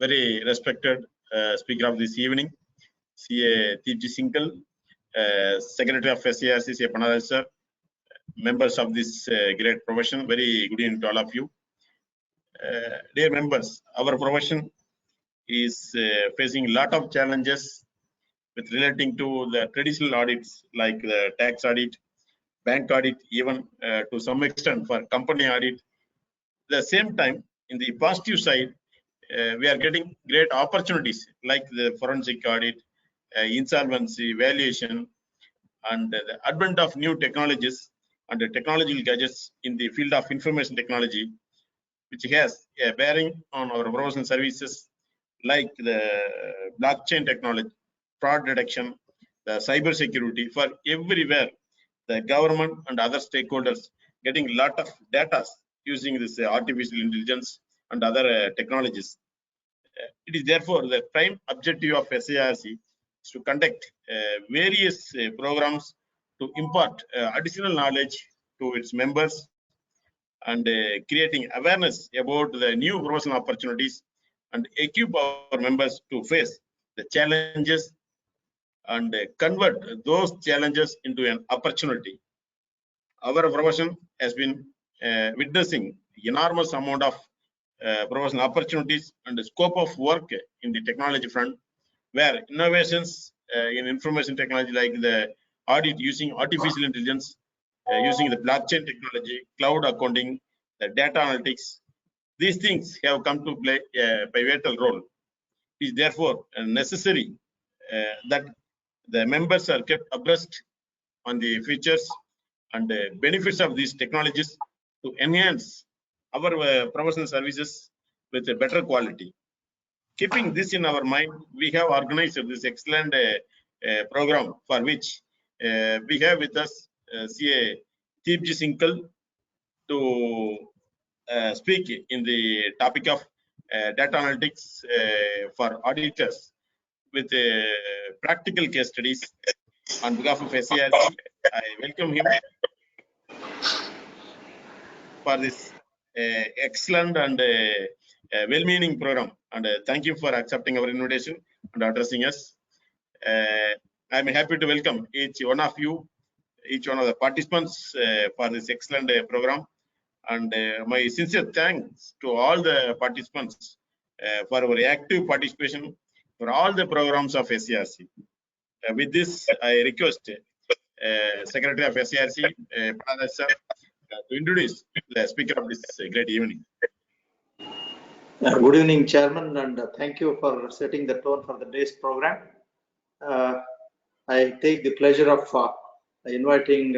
very respected speaker of this evening, CA Deepjee Singhal, Secretary of SIRC, CA Panaraj sir, members of this great profession. Very good evening to all of you. Dear members, our profession is facing a lot of challenges with relating to the traditional audits like the tax audit, bank audit, even to some extent for company audit. At the same time, in the positive side, we are getting great opportunities like the forensic audit, insolvency, valuation, and the advent of new technologies and the technological gadgets in the field of information technology, which has a bearing on our professional services like the blockchain technology, fraud detection, the cyber security. For everywhere, the government and other stakeholders getting a lot of data using this artificial intelligence and other technologies. It is therefore the prime objective of SIRC is to conduct various programs to impart additional knowledge to its members and creating awareness about the new professional opportunities and equip our members to face the challenges and convert those challenges into an opportunity. Our profession has been witnessing enormous amount of professional opportunities and the scope of work in the technology front, where innovations in information technology like the audit using artificial intelligence, using the blockchain technology, cloud accounting, the data analytics, these things have come to play a pivotal role. It is therefore necessary that the members are kept abreast on the features and the benefits of these technologies to enhance our professional services with a better quality. Keeping this in our mind, we have organized this excellent program for which we have with us CA Deepjee Singhal to speak in the topic of data analytics for auditors with practical case studies. On behalf of SIRC, I welcome him for this excellent and well-meaning program, and thank you for accepting our invitation and addressing us. I'm happy to welcome each one of you, each one of the participants for this excellent program, and my sincere thanks to all the participants for our active participation for all the programs of SIRC. With this, I request Secretary of SIRC, Panaraj sir, to introduce the speaker of this great evening. Good evening, Chairman, and thank you for setting the tone for the day's program. I take the pleasure of inviting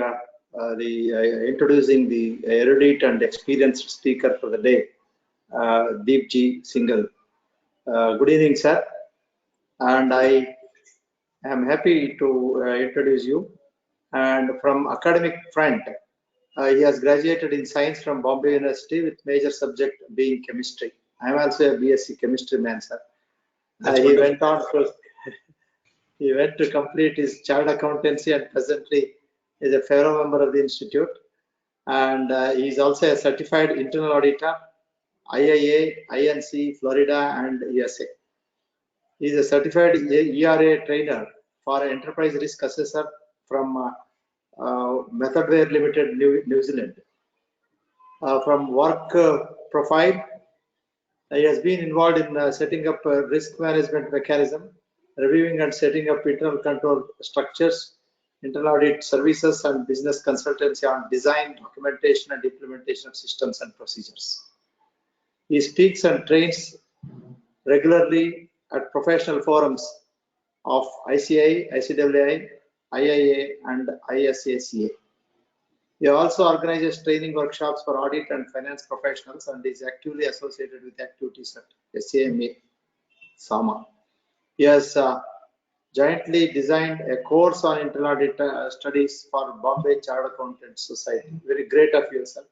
introducing the erudite and experienced speaker for the day, Deepjee Singhal. Good evening, sir, and I am happy to introduce you. And from academic front, he has graduated in science from Bombay University with major subject being chemistry. I am also a BSc chemistry man, sir. He went to complete his chartered accountancy and presently is a fellow member of the institute. And he is also a certified internal auditor, IIA, INC, Florida, and USA. He is a certified ERA trainer for enterprise risk assessor from Methodware Limited, New Zealand. From work profile, he has been involved in setting up a risk management mechanism, reviewing and setting up internal control structures, internal audit services, and business consultancy on design, documentation, and implementation of systems and procedures. He speaks and trains regularly at professional forums of ICAI, ICAI, IIA, and ISACA. He also organizes training workshops for audit and finance professionals and is actively associated with activities at SAMA, SAMA. He has jointly designed a course on internal audit studies for Bombay Chartered Accountants Society. Very great of you, sir.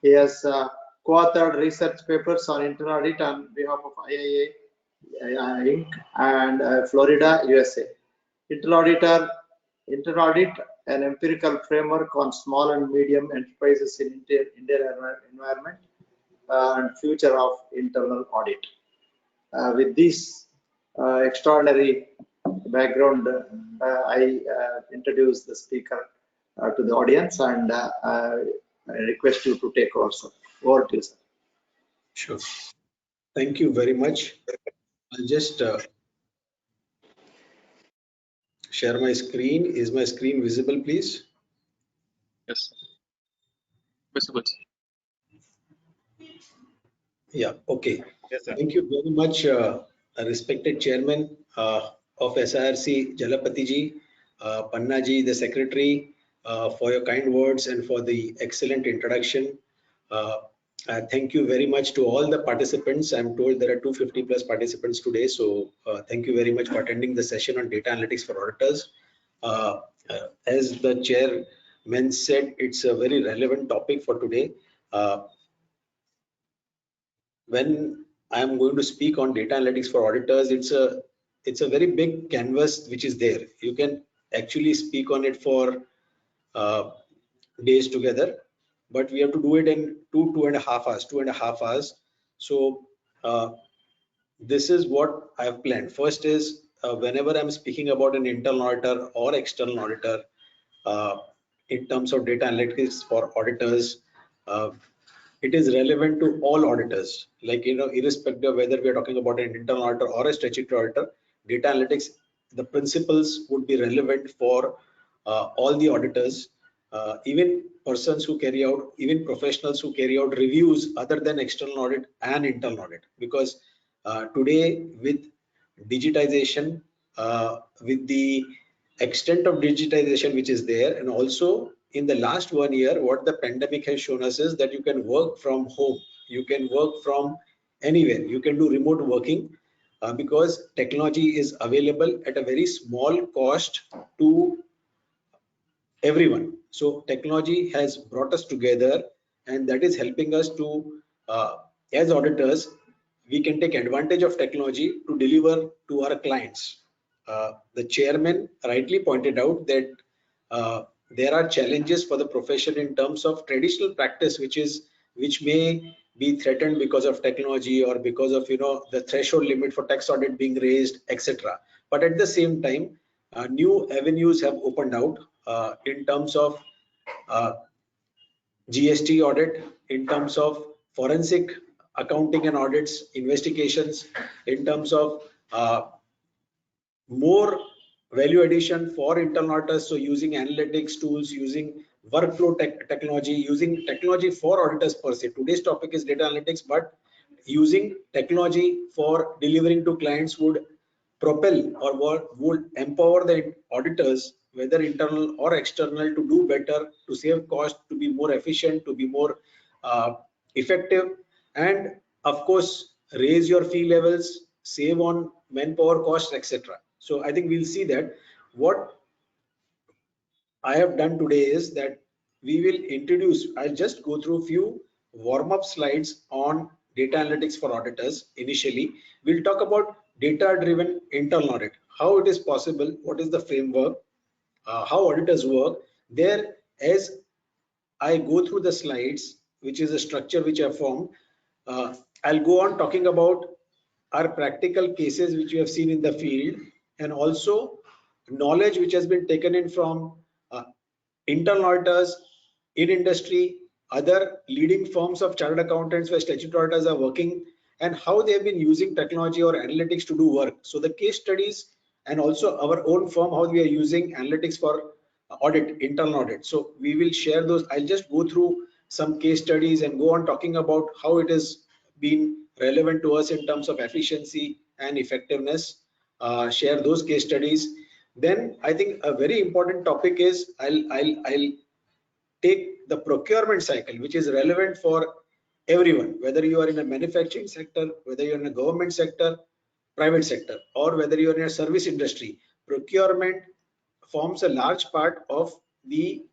He has co-authored research papers on internal audit on behalf of IIA, Inc. and Florida, USA. Internal audit, an empirical framework on small and medium enterprises in Indian environment and future of internal audit. with this extraordinary background, I introduce the speaker to the audience, and I request you to take over, sir. Over to you, sir. Sure. Thank you very much. I'll just share my screen. Is my screen visible, please? Yes. Visible. Yeah, okay. Yes, sir. Thank you very much, respected chairman of SIRC, Jalapati ji, Panna ji, the secretary, for your kind words and for the excellent introduction. Thank you very much to all the participants. I'm told there are 250 plus participants today. So thank you very much for attending the session on data analytics for auditors. As the chairman said, it's a very relevant topic for today. When I'm going to speak on data analytics for auditors, it's a very big canvas which is there. You can actually speak on it for days together, but we have to do it in 2.5 hours. So this is what I've planned. First is whenever I'm speaking about an internal auditor or external auditor, in terms of data analytics for auditors, it is relevant to all auditors. Like, irrespective of whether we are talking about an internal auditor or a statutory auditor, data analytics, the principles would be relevant for all the auditors, even persons who carry out, even professionals who carry out reviews other than external audit and internal audit. Because today with digitization, with the extent of digitization which is there, and also in the last 1 year, what the pandemic has shown us is that you can work from home, you can work from anywhere, you can do remote working, because technology is available at a very small cost to everyone. So technology has brought us together, and that is helping us to, as auditors, we can take advantage of technology to deliver to our clients. The chairman rightly pointed out that there are challenges for the profession in terms of traditional practice, which may be threatened because of technology or because of the threshold limit for tax audit being raised, etc. But at the same time, new avenues have opened out in terms of GST audit, in terms of forensic accounting and audits, investigations, in terms of more value addition for internal auditors. So using analytics tools, using workflow technology, using technology for auditors per se. Today's topic is data analytics, but using technology for delivering to clients would propel or would empower the auditors, whether internal or external, to do better, to save cost, to be more efficient, to be more effective, and of course raise your fee levels, save on manpower costs, etc. So I think we'll see that. What I have done today is that we will introduce, I'll just go through a few warm-up slides on data analytics for auditors. Initially, we'll talk about data-driven internal audit, how it is possible, what is the framework, how auditors work. There, as I go through the slides, which is a structure which I formed, I'll go on talking about our practical cases which we have seen in the field, and also knowledge which has been taken in from internal auditors in industry, other leading firms of chartered accountants where statutory auditors are working, and how they have been using technology or analytics to do work. So the case studies, and also our own firm, how we are using analytics for audit, internal audit. So we will share those. I'll just go through some case studies and go on talking about how it has been relevant to us in terms of efficiency and effectiveness, share those case studies. Then I think a very important topic is I'll take the procurement cycle, which is relevant for everyone, whether you are in a manufacturing sector, whether you're in a government sector, private sector, or whether you're in a service industry. Procurement forms a large part of the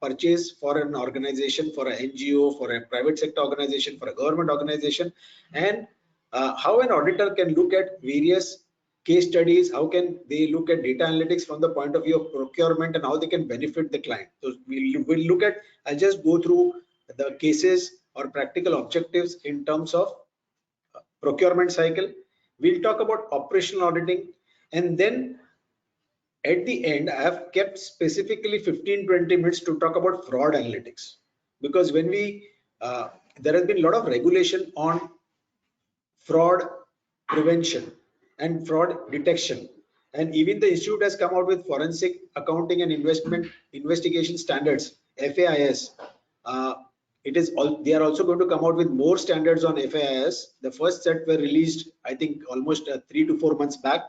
purchase for an organization, for an NGO, for a private sector organization, for a government organization, and how an auditor can look at various case studies, how can they look at data analytics from the point of view of procurement, and how they can benefit the client. So we'll look at, I'll just go through the cases or practical objectives in terms of procurement cycle. We'll talk about operational auditing, and then at the end, I have kept specifically 15-20 minutes to talk about fraud analytics, because when we there has been a lot of regulation on fraud prevention and fraud detection, and even the institute has come out with forensic accounting and investment investigation standards, FAIS. It is all, they are also going to come out with more standards on FAIS. The first set were released, I think, almost 3 to 4 months back,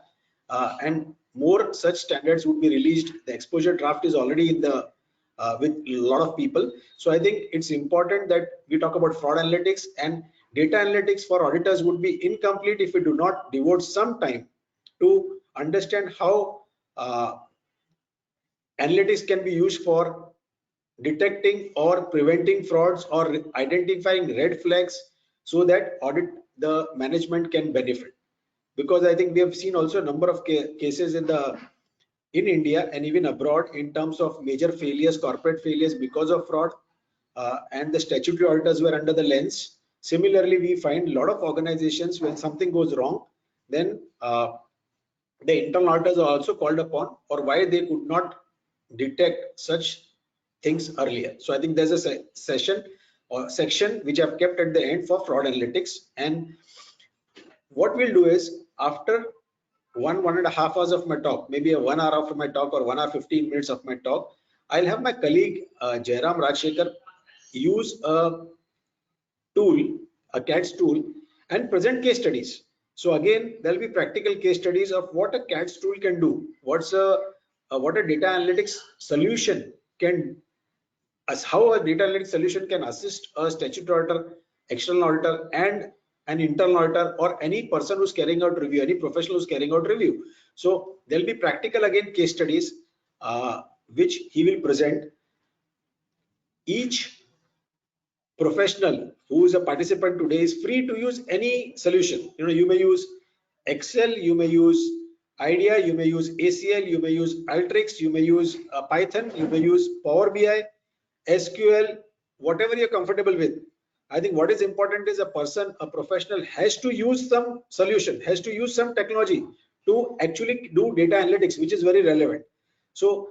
and more such standards would be released. The exposure draft is already in the with a lot of people. So I think it's important that we talk about fraud analytics, and data analytics for auditors would be incomplete if we do not devote some time to understand how analytics can be used for detecting or preventing frauds or identifying red flags, so that the management can benefit. Because I think we have seen also a number of cases in India and even abroad in terms of major failures, corporate failures because of fraud, and the statutory auditors were under the lens. Similarly, we find a lot of organizations, when something goes wrong, then the internal auditors are also called upon, or why they could not detect such things earlier. So I think there's a section which I've kept at the end for fraud analytics. And what we'll do is, after 1.5 hours of my talk, maybe a 1 hour of my talk, or 1 hour 15 minutes of my talk, I'll have my colleague Jairam Rajshekhar use a tool, a CADS tool, and present case studies. So again, there'll be practical case studies of what a CADS tool can do, what a data analytics solution can, as how a data analytics solution can assist a statutory auditor, external auditor, and an internal auditor, or any person who's carrying out review, any professional who's carrying out review. So there'll be practical again case studies which he will present. Each professional who is a participant today is free to use any solution. You may use Excel, you may use IDEA, you may use ACL, you may use Alteryx, you may use Python, you may use Power BI, SQL, whatever you're comfortable with. I think what is important is a professional has to use some solution, has to use some technology to actually do data analytics, which is very relevant. So,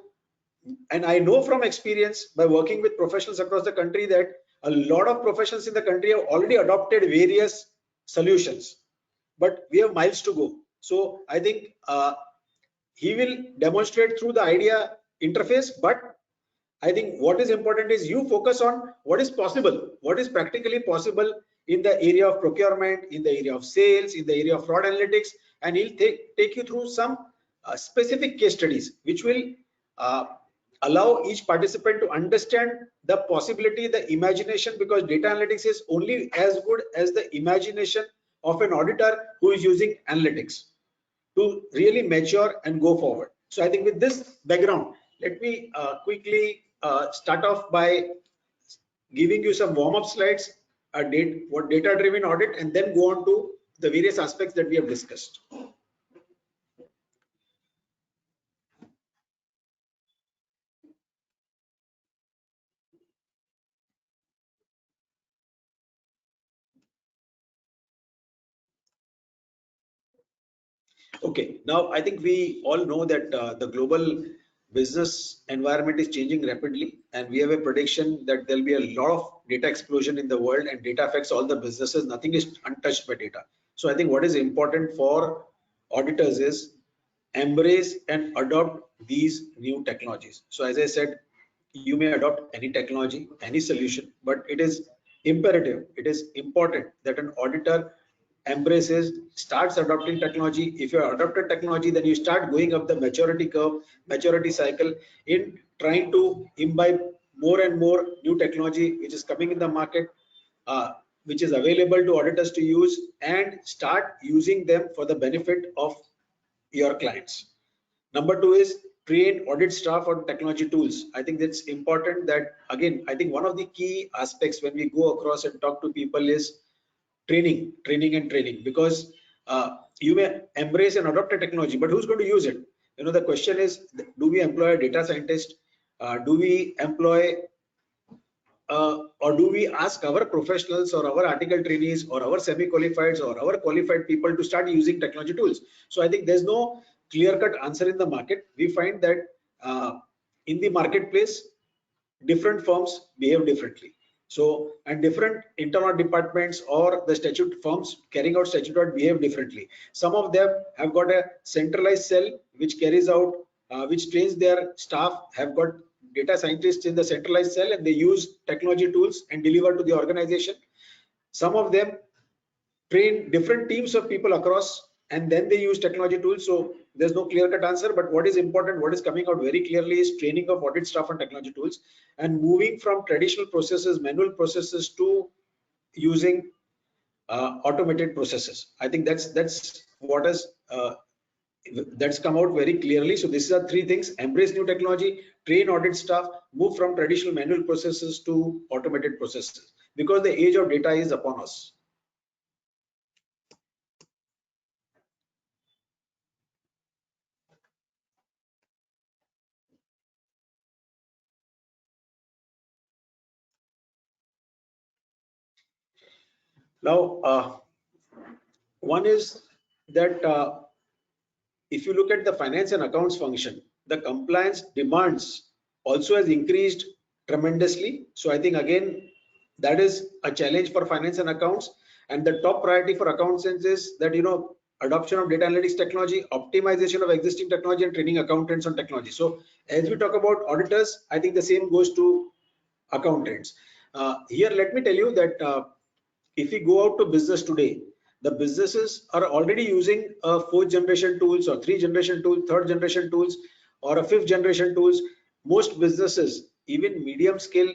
and I know from experience by working with professionals across the country that a lot of professionals in the country have already adopted various solutions, but we have miles to go. So I think he will demonstrate through the IDEA interface, but I think what is important is you focus on what is possible, what is practically possible in the area of procurement, in the area of sales, in the area of fraud analytics, and he'll take you through some specific case studies which will allow each participant to understand the possibility, the imagination, because data analytics is only as good as the imagination of an auditor who is using analytics to really mature and go forward. So I think with this background, let me quickly start off by giving you some warm-up slides, what data-driven audit, and then go on to the various aspects that we have discussed. Okay, now I think we all know that the global business environment is changing rapidly, and we have a prediction that there'll be a lot of data explosion in the world, and data affects all the businesses. Nothing is untouched by data. So I think what is important for auditors is embrace and adopt these new technologies. So as I said, you may adopt any technology, any solution, but it is imperative, it is important that an auditor embraces, starts adopting technology. If you adopted technology, then you start going up the maturity curve, maturity cycle, in trying to imbibe more and more new technology which is coming in the market, which is available to auditors to use, and start using them for the benefit of your clients. Number two is train audit staff on technology tools. I think that's important. That again, I think one of the key aspects when we go across and talk to people is training, because you may embrace and adopt a technology, but who's going to use it? The question is, do we employ a data scientist? Do we employ or do we ask our professionals or our article trainees or our semi-qualifieds or our qualified people to start using technology tools? So I think there's no clear-cut answer in the market. We find that in the marketplace, different firms behave differently. So, and different internal departments or the statute firms carrying out statute audit behave differently. Some of them have got a centralized cell which carries out, which trains their staff, have got data scientists in the centralized cell, and they use technology tools and deliver to the organization. Some of them train different teams of people across, and then they use technology tools. So there's no clear-cut answer, but what is important, what is coming out very clearly is training of audit staff on technology tools and moving from traditional processes, manual processes, to using automated processes. I think that's what has that's come out very clearly. So these are three things: embrace new technology, train audit staff, move from traditional manual processes to automated processes, because the age of data is upon us. Now, one is that if you look at the finance and accounts function, the compliance demands also has increased tremendously. So I think again, that is a challenge for finance and accounts. And the top priority for accountants is that, adoption of data analytics technology, optimization of existing technology, and training accountants on technology. So as we talk about auditors, I think the same goes to accountants. Here, let me tell you that if we go out to business today, the businesses are already using a 4th generation tools or 3rd generation tools, 3rd generation tools, or a 5th generation tools. Most businesses, even medium scale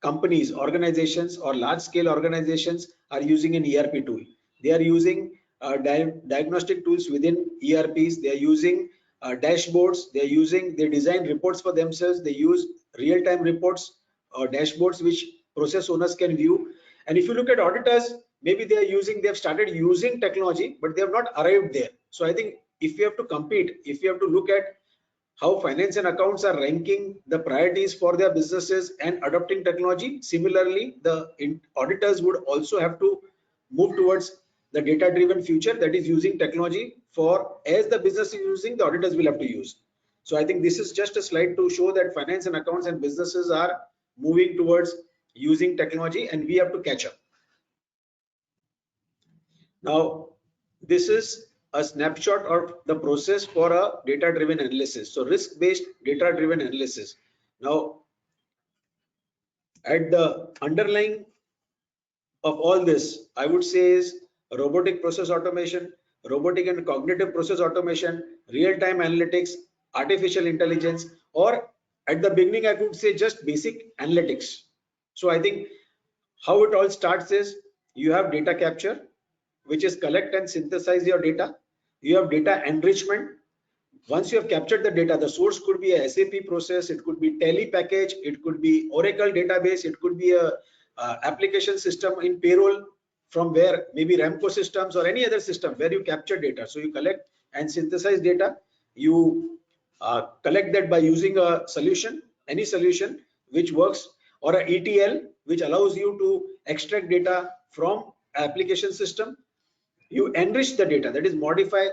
companies, organizations, or large scale organizations, are using an ERP tool. They are using diagnostic tools within ERPs. They are using dashboards. They design reports for themselves. They use real-time reports or dashboards which process owners can view. And if you look at auditors, maybe they've started using technology, but they have not arrived there. So I think if you have to compete, if you have to look at how finance and accounts are ranking the priorities for their businesses and adopting technology, similarly, the auditors would also have to move towards the data-driven future, that is using technology for, as the business is using, the auditors will have to use. So I think this is just a slide to show that finance and accounts and businesses are moving towards using technology, and we have to catch up. Now, this is a snapshot of the process for a data-driven analysis. So risk-based data-driven analysis. Now, at the underlying of all this, I would say is robotic process automation, robotic and cognitive process automation, real-time analytics, artificial intelligence, or at the beginning, I could say just basic analytics. So I think how it all starts is you have data capture, which is collect and synthesize your data. You have data enrichment. Once you have captured the data, the source could be a SAP process, it could be Tele package, it could be Oracle database, it could be a application system in payroll, from where maybe Ramco systems or any other system where you capture data. So you collect and synthesize data. You collect that by using a solution, any solution which works, or a ETL which allows you to extract data from application system. You enrich the data, that is modify,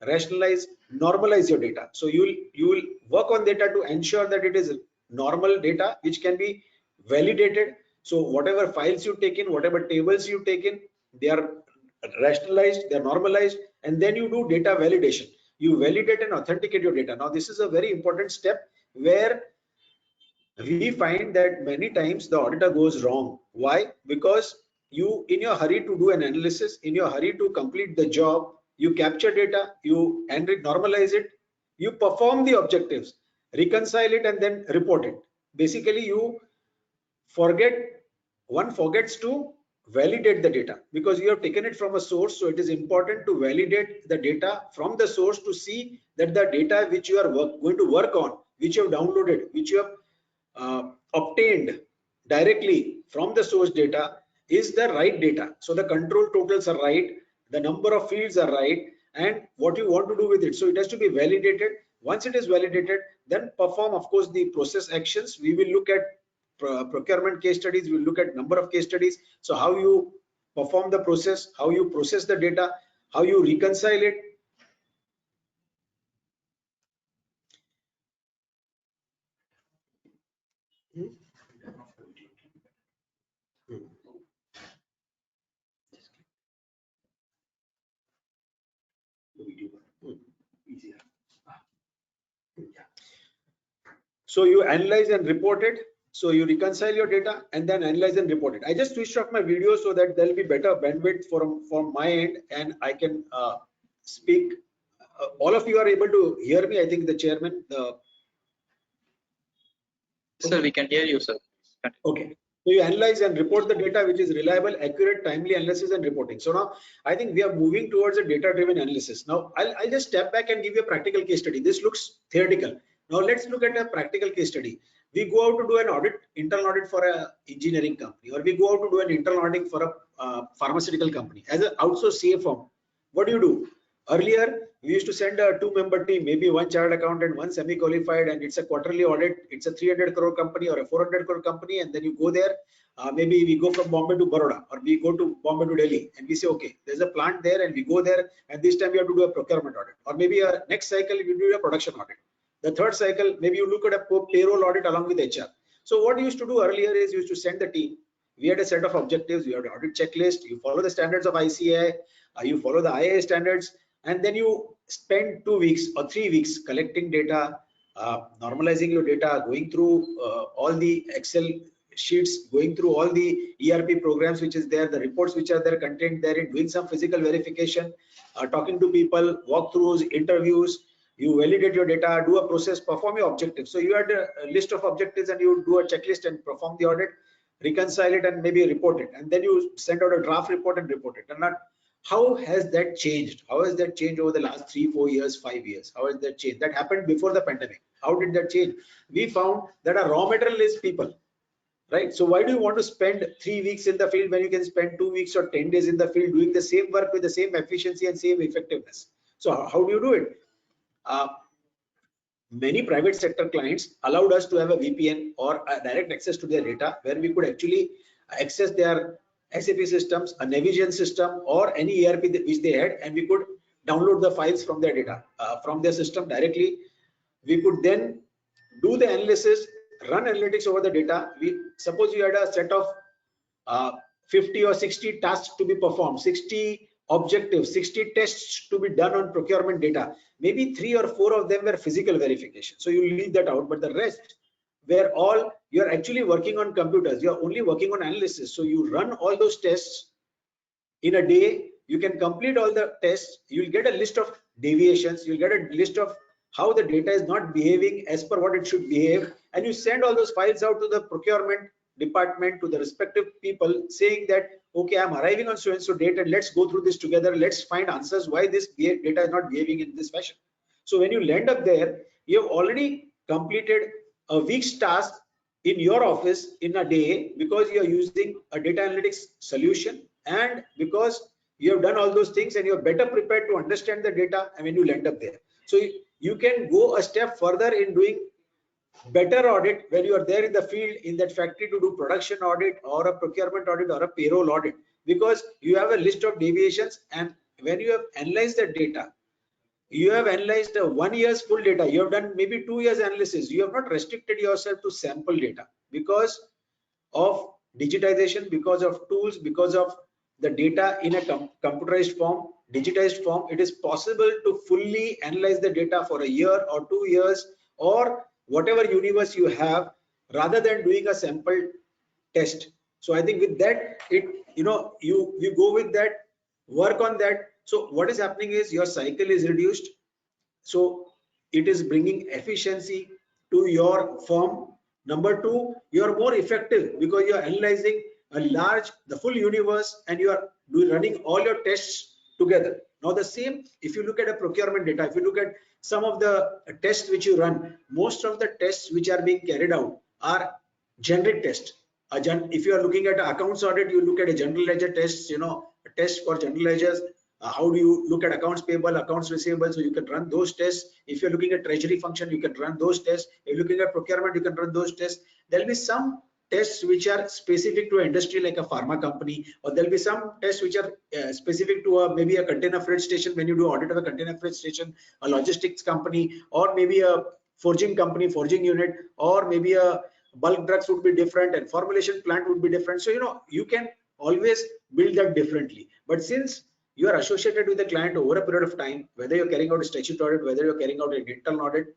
rationalize, normalize your data. So you will work on data to ensure that it is normal data which can be validated. So whatever files you take in, whatever tables you take in, they are rationalized, they are normalized, and then you do data validation. You validate and authenticate your data. Now this is a very important step where we find that many times the auditor goes wrong. Why? Because you, in your hurry to do an analysis, in your hurry to complete the job, you capture data, you normalize it, you perform the objectives, reconcile it, and then report it. Basically, one forgets to validate the data, because you have taken it from a source. So it is important to validate the data from the source to see that the data which you are going to work on, which you have downloaded, which you have obtained directly from the source data, is the right data. So the control totals are right, the number of fields are right, and what you want to do with it. So it has to be validated. Once it is validated, then perform, of course, the process actions. We will look at procurement case studies, we'll look at number of case studies. So how you perform the process, how you process the data, how you reconcile it. So you analyze and report it. So you reconcile your data and then analyze and report it. I just switched off my video so that there'll be better bandwidth from my end and I can speak. All of you are able to hear me. I think the chairman. Sir, we can hear you, sir. Okay. So you analyze and report the data, which is reliable, accurate, timely analysis and reporting. So now I think we are moving towards a data-driven analysis. Now I'll just step back and give you a practical case study. This looks theoretical. Now let's look at a practical case study. We go out to do an audit, internal audit for an engineering company, or we go out to do an internal audit for a pharmaceutical company. As an outsourced CA firm, what do? Earlier, we used to send a 2-member team, maybe 1 chartered accountant, 1 semi-qualified, and it's a quarterly audit. It's a 300 crore company or a 400 crore company, and then you go there. Maybe we go from Bombay to Baroda, or we go to Bombay to Delhi, and we say, okay, there's a plant there, and we go there, and this time we have to do a procurement audit, or maybe a next cycle we do a production audit. The third cycle, maybe you look at a payroll audit along with HR. So what you used to do earlier is you used to send the team. We had a set of objectives. You had an audit checklist. You follow the standards of ICAI. You follow the IAI standards. And then you spend 2 weeks or 3 weeks collecting data, normalizing your data, going through all the Excel sheets, going through all the ERP programs which is there, the reports which are there, contained therein, doing some physical verification, talking to people, walkthroughs, interviews. You validate your data, do a process, perform your objectives. So you had a list of objectives and you do a checklist and perform the audit, reconcile it and maybe report it. And then you send out a draft report and report it. And how has that changed? How has that changed over the last 3, 4 years, 5 years? How has that changed? That happened before the pandemic. How did that change? We found that our raw material is people, right? So why do you want to spend 3 weeks in the field when you can spend 2 weeks or 10 days in the field doing the same work with the same efficiency and same effectiveness? So how do you do it? Many private sector clients allowed us to have a VPN or a direct access to their data where we could actually access their SAP systems, a Navision system, or any ERP which they had, and we could download the files from their data, from their system directly. We could then do the analysis, run analytics over the data. Suppose you had a set of 50 or 60 tasks to be performed, 60 objectives, 60 tests to be done on procurement data. Maybe 3 or 4 of them were physical verification. So you leave that out, but the rest were all, you're actually working on computers. You're only working on analysis. So you run all those tests in a day. You can complete all the tests. You'll get a list of deviations. You'll get a list of how the data is not behaving as per what it should behave. And you send all those files out to the procurement department, to the respective people, saying that, okay, I'm arriving on so and so date and let's go through this together. Let's find answers why this data is not behaving in this fashion. So when you land up there, you have already completed a week's task in your office in a day because you are using a data analytics solution and because you have done all those things and you're better prepared to understand the data and when you land up there. So you can go a step further in doing better audit when you are there in the field in that factory to do production audit or a procurement audit or a payroll audit, because you have a list of deviations, and when you have analyzed the data, you have analyzed 1 year's full data, you have done maybe 2 years analysis, you have not restricted yourself to sample data because of digitization, because of tools, because of the data in a computerized form, digitized form. It is possible to fully analyze the data for a year or 2 years or whatever universe you have, rather than doing a sample test. So I think with that, you go with that, work on that. So what is happening is your cycle is reduced. So it is bringing efficiency to your firm. Number 2, you are more effective because you are analyzing the full universe and you are running all your tests together. Now the same, if you look at a procurement data, if you look at some of the tests which you run, most of the tests which are being carried out are generic tests. If you are looking at accounts audit, you look at a general ledger test, a test for general ledgers. How do you look at accounts payable, accounts receivable? So you can run those tests. If you're looking at treasury function, you can run those tests. If you're looking at procurement, you can run those tests. There'll be some tests which are specific to an industry like a pharma company, or there'll be some tests which are specific to maybe a container freight station when you do audit of a container freight station, a logistics company, or maybe a forging company, forging unit, or maybe a bulk drugs would be different and formulation plant would be different. So, you know, you can always build that differently. But since you are associated with the client over a period of time, whether you're carrying out a statutory audit, whether you're carrying out an internal audit,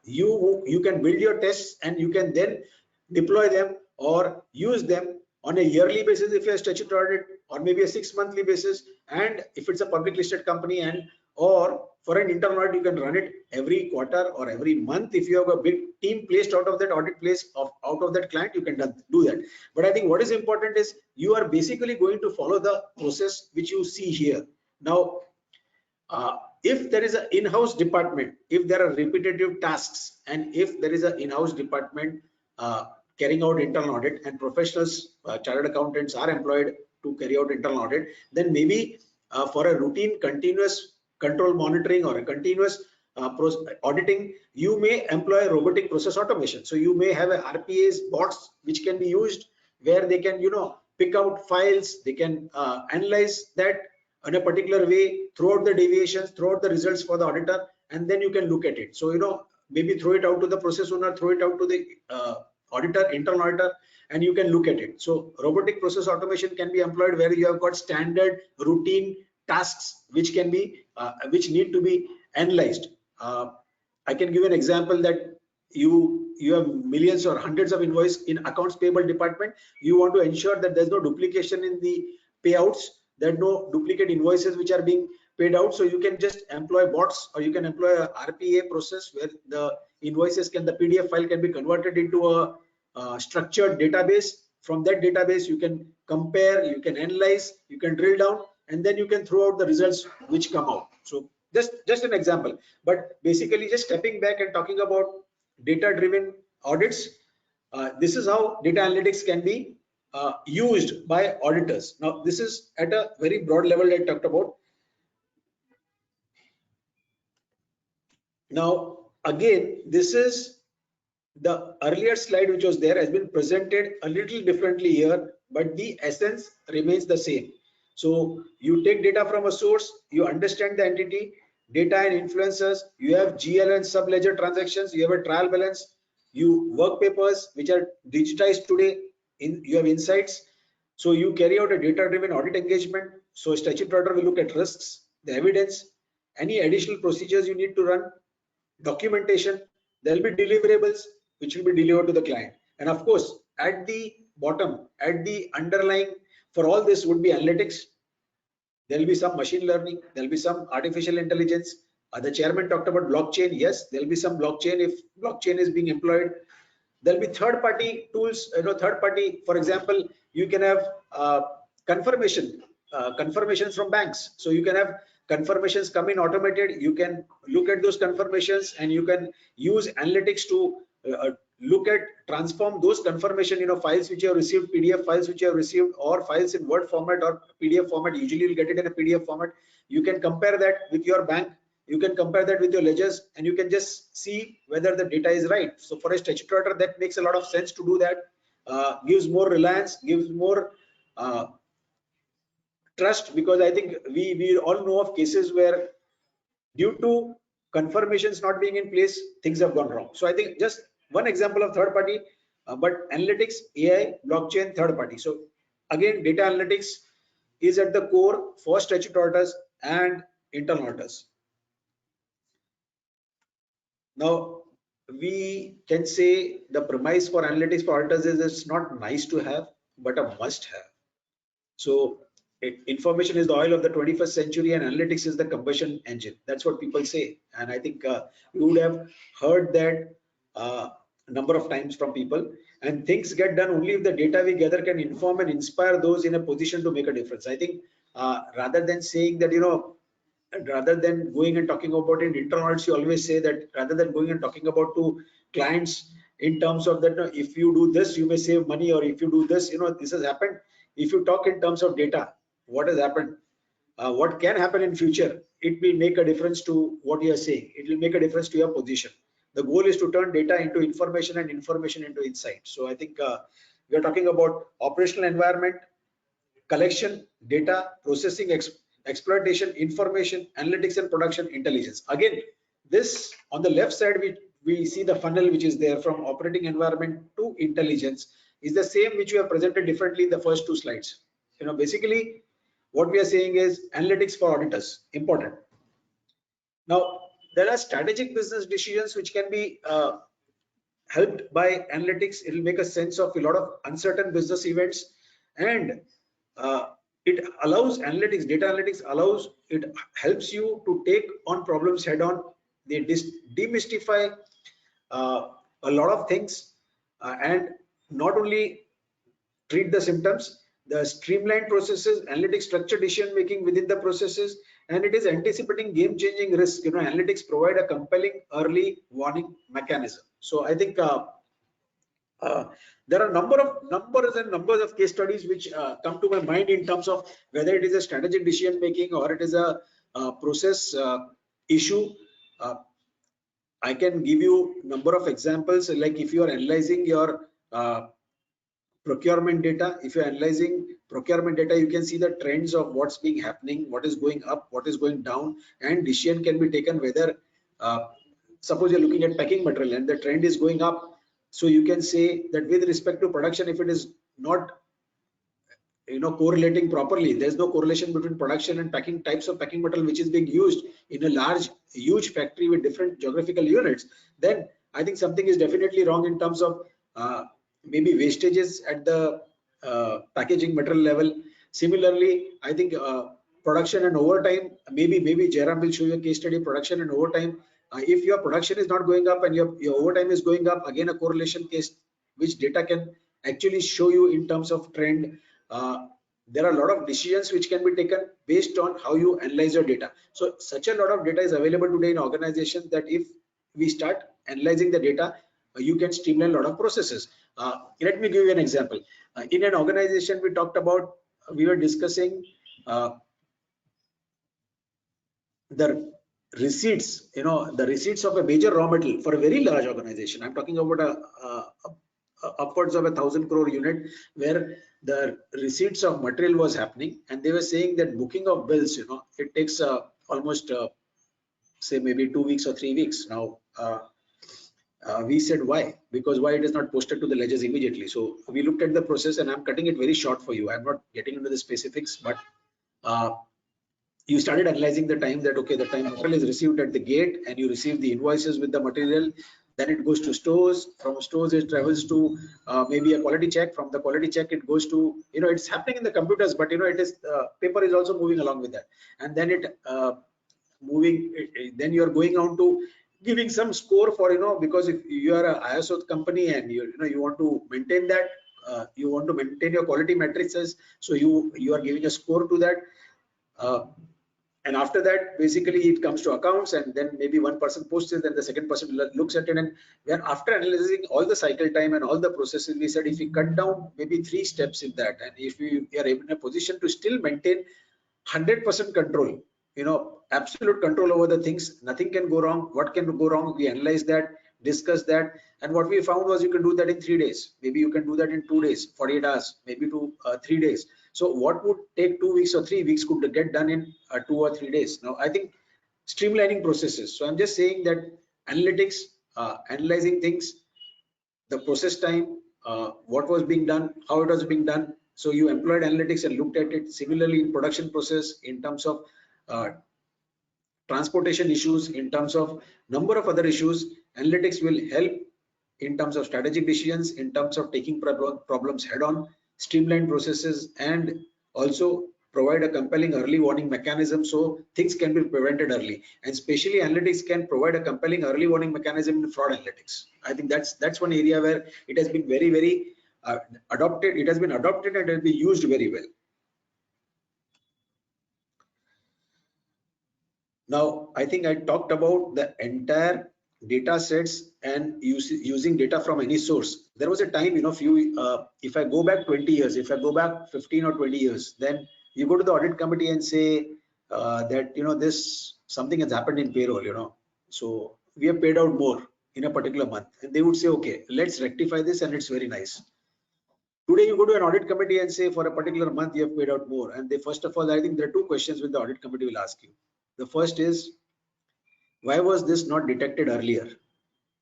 you can build your tests and you can then deploy them or use them on a yearly basis if you're a statutory audit, or maybe a 6-monthly basis, and if it's a public listed company, and or for an internal audit you can run it every quarter or every month. If you have a big team placed out of that audit place out of that client, you can do that. But I think what is important is you are basically going to follow the process which you see here. Now if there is an in-house department, if there are repetitive tasks, and if there is an in-house department carrying out internal audit and professionals, chartered accountants are employed to carry out internal audit, then maybe for a routine continuous control monitoring or a continuous auditing, you may employ robotic process automation. So you may have a RPAs bots which can be used where they can, you know, pick out files, they can analyze that in a particular way throughout the deviations, throughout the results for the auditor, and then you can look at it. So, you know, maybe throw it out to the process owner, throw it out to the auditor, internal auditor, and you can look at it. So robotic process automation can be employed where you have got standard routine tasks which can be which need to be analyzed. I can give an example that you have millions or hundreds of invoices in accounts payable department. You want to ensure that there's no duplication in the payouts, there are no duplicate invoices which are being paid out. So you can just employ bots, or you can employ a RPA process where the invoices the PDF file can be converted into a structured database. From that database you can compare, you can analyze, you can drill down, and then you can throw out the results which come out. So just an example, but basically just stepping back and talking about data driven audits, this is how data analytics can be used by auditors. Now this is at a very broad level I talked about. Now again, this is the earlier slide which was there has been presented a little differently here, but the essence remains the same. So you take data from a source, you understand the entity, data and influencers, you have GL and sub-ledger transactions, you have a trial balance, you work papers which are digitized today, you have insights. So you carry out a data-driven audit engagement. So a statutory auditor will look at risks, the evidence, any additional procedures you need to run, documentation, there will be deliverables which will be delivered to the client. And of course, at the bottom, at the underlying for all this would be analytics. There will be some machine learning, there will be some artificial intelligence. The chairman talked about blockchain. Yes, there will be some blockchain if blockchain is being employed. There will be third-party tools, third party, for example, you can have confirmations from banks. So you can have confirmations come in automated, you can look at those confirmations and you can use analytics to look at, transform those confirmation, files which you have received, PDF files which you have received, or files in Word format or PDF format. Usually you'll get it in a PDF format. You can compare that with your bank, you can compare that with your ledgers, and you can just see whether the data is right. So for a statutory auditor, that makes a lot of sense to do that. Gives more reliance, gives more trust, because I think we all know of cases where due to confirmations not being in place, things have gone wrong. So I think just one example of third party, but analytics, AI, blockchain, third party. So again, data analytics is at the core for statutory auditors and internal auditors. Now we can say the premise for analytics for auditors is it's not nice to have, but a must have. So information is the oil of the 21st century and analytics is the combustion engine. That's what people say. And I think you would have heard that a number of times from people. And things get done only if the data we gather can inform and inspire those in a position to make a difference. I think rather than saying that, rather than going and talking about it in internal audits, you always say that rather than going and talking about to clients in terms of that, if you do this, you may save money, or if you do this, this has happened. If you talk in terms of data, what has happened, what can happen in future, it will make a difference to what you are saying. It will make a difference to your position. The goal is to turn data into information and information into insight. So I think we are talking about operational environment, collection, data, processing, exploitation, information, analytics, and production intelligence. Again, this on the left side, we see the funnel which is there from operating environment to intelligence is the same which we have presented differently in the first two slides. Basically what we are saying is analytics for auditors, important. Now, there are strategic business decisions which can be helped by analytics. It will make a sense of a lot of uncertain business events, and it allows analytics, data analytics allows, it helps you to take on problems head on. They demystify a lot of things and not only treat the symptoms, the streamlined processes, analytics structure decision making within the processes, and it is anticipating game-changing risk. Analytics provide a compelling early warning mechanism. So I think there are numbers of case studies which come to my mind in terms of whether it is a strategic decision making or it is a process issue. I can give you number of examples, like if you are analyzing your procurement data. If you're analyzing procurement data, you can see the trends of what's being happening, what is going up, what is going down, and decision can be taken whether suppose you're looking at packing material and the trend is going up, so you can say that with respect to production, if it is not correlating properly, there's no correlation between production and packing types of packing material which is being used in a huge factory with different geographical units, then I think something is definitely wrong in terms of maybe wastages at the packaging material level. Similarly, I think production and overtime, maybe Jairam will show you a case study, production and overtime. If your production is not going up and your overtime is going up, again a correlation case which data can actually show you in terms of trend. There are a lot of decisions which can be taken based on how you analyze your data. So such a lot of data is available today in organizations that if we start analyzing the data, you can streamline a lot of processes. Let me give you an example. In an organization, we were discussing the receipts, the receipts of a major raw material for a very large organization. I'm talking about upwards of 1,000 crore unit where the receipts of material was happening, and they were saying that booking of bills, it takes almost say maybe 2 weeks or 3 weeks. Now we said why? Because why it is not posted to the ledgers immediately. So we looked at the process, and I'm cutting it very short for you. I'm not getting into the specifics, but you started analyzing the time that, okay, the time material is received at the gate and you receive the invoices with the material, then it goes to stores, from stores it travels to maybe a quality check, from the quality check it goes to, it's happening in the computers, but it is paper is also moving along with that, and then then you're going on to giving some score for, because if you are a ISO company and you want to maintain that, you want to maintain your quality matrices, so you are giving a score to that. And after that, basically it comes to accounts, and then maybe one person posts it, then the second person looks at it, and then after analyzing all the cycle time and all the processes, we said if we cut down maybe 3 steps in that, and if we are in a position to still maintain 100% control, absolute control over the things, nothing can go wrong. What can go wrong? We analyze that, discuss that, and what we found was you can do that in 3 days. Maybe you can do that in 2 days, 48 hours, maybe 3 days. So what would take 2 weeks or 3 weeks could get done in 2 or 3 days. Now, I think streamlining processes. So I'm just saying that analytics, analyzing things, the process time, what was being done, how it was being done. So you employed analytics and looked at it. Similarly, in production process, in terms of transportation issues, in terms of number of other issues, analytics will help in terms of strategic decisions, in terms of taking problems head on, streamline processes, and also provide a compelling early warning mechanism so things can be prevented early. And especially analytics can provide a compelling early warning mechanism in fraud analytics. I think that's one area where it has been very adopted. It has been adopted and it will be used very well. Now, I think I talked about the entire data sets and using data from any source. There was a time, if I go back 20 years, if I go back 15 or 20 years, then you go to the audit committee and say that, this something has happened in payroll, so we have paid out more. in a particular month, and they would say, okay, let's rectify this, and it's very nice. Today you go to an audit committee and say for a particular month you have paid out more, and they, first of all, I think there are two questions which the audit committee will ask you. The first is, why was this not detected earlier?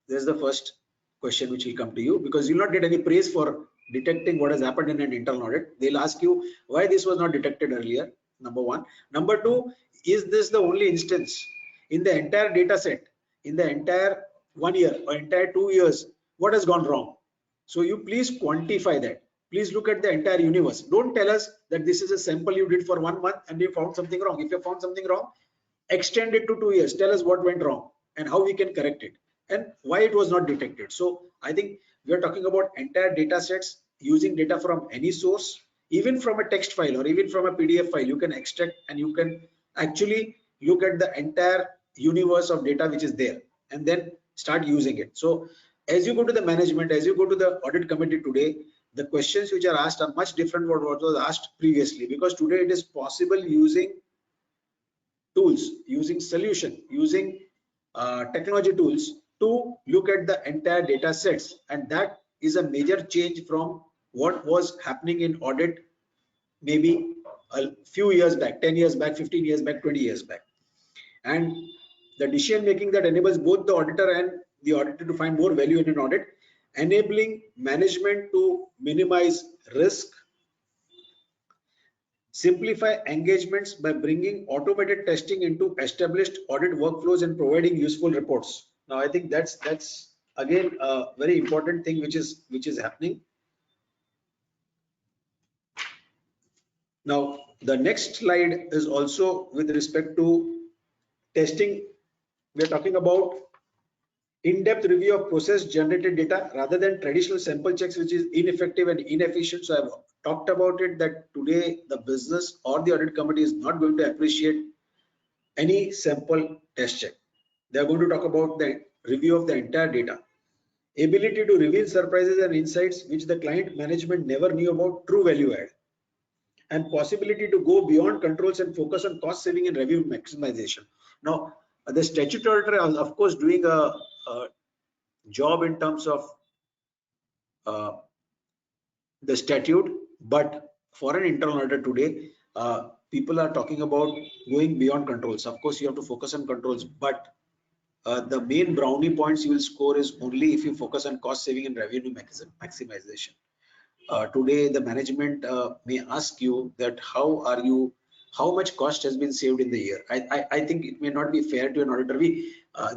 This is the first question which will come to you, because you'll not get any praise for detecting what has happened in an internal audit. They'll ask you why this was not detected earlier, number one. Number two, is this the only instance in the entire data set, in the entire 1 year or entire 2 years, what has gone wrong? So you please quantify that. Please look at the entire universe. Don't tell us that this is a sample you did for 1 month and you found something wrong. If you found something wrong, extend it to 2 years. Tell us what went wrong and how we can correct it and why it was not detected. So I think we are talking about entire data sets, using data from any source, even from a text file or even from a PDF file. You can extract and you can actually look at the entire universe of data which is there and then start using it. So as you go to the management, as you go to the audit committee today, the questions which are asked are much different from what was asked previously, because today it is possible using tools, using solution, using technology tools to look at the entire data sets, and that is a major change from what was happening in audit maybe a few years back, 10 years back, 15 years back, 20 years back. And the decision making that enables both the auditor and the auditor to find more value in an audit, enabling management to minimize risk, simplify engagements by bringing automated testing into established audit workflows and providing useful reports. Now I think that's again a very important thing which is happening. Now the next slide is also with respect to testing. We are talking about in-depth review of process generated data rather than traditional sample checks, which is ineffective and inefficient. So I've talked about it that today the business or the audit committee is not going to appreciate any sample test check. They are going to talk about the review of the entire data, ability to reveal surprises and insights which the client management never knew about, true value add, and possibility to go beyond controls and focus on cost saving and revenue maximization. Now the statutory auditor is of course doing a job in terms of the statute, but for an internal auditor today, people are talking about going beyond controls. Of course you have to focus on controls, but the main brownie points you will score is only if you focus on cost saving and revenue maximization. Today the management may ask you that how much cost has been saved in the year. I think it may not be fair to an auditor.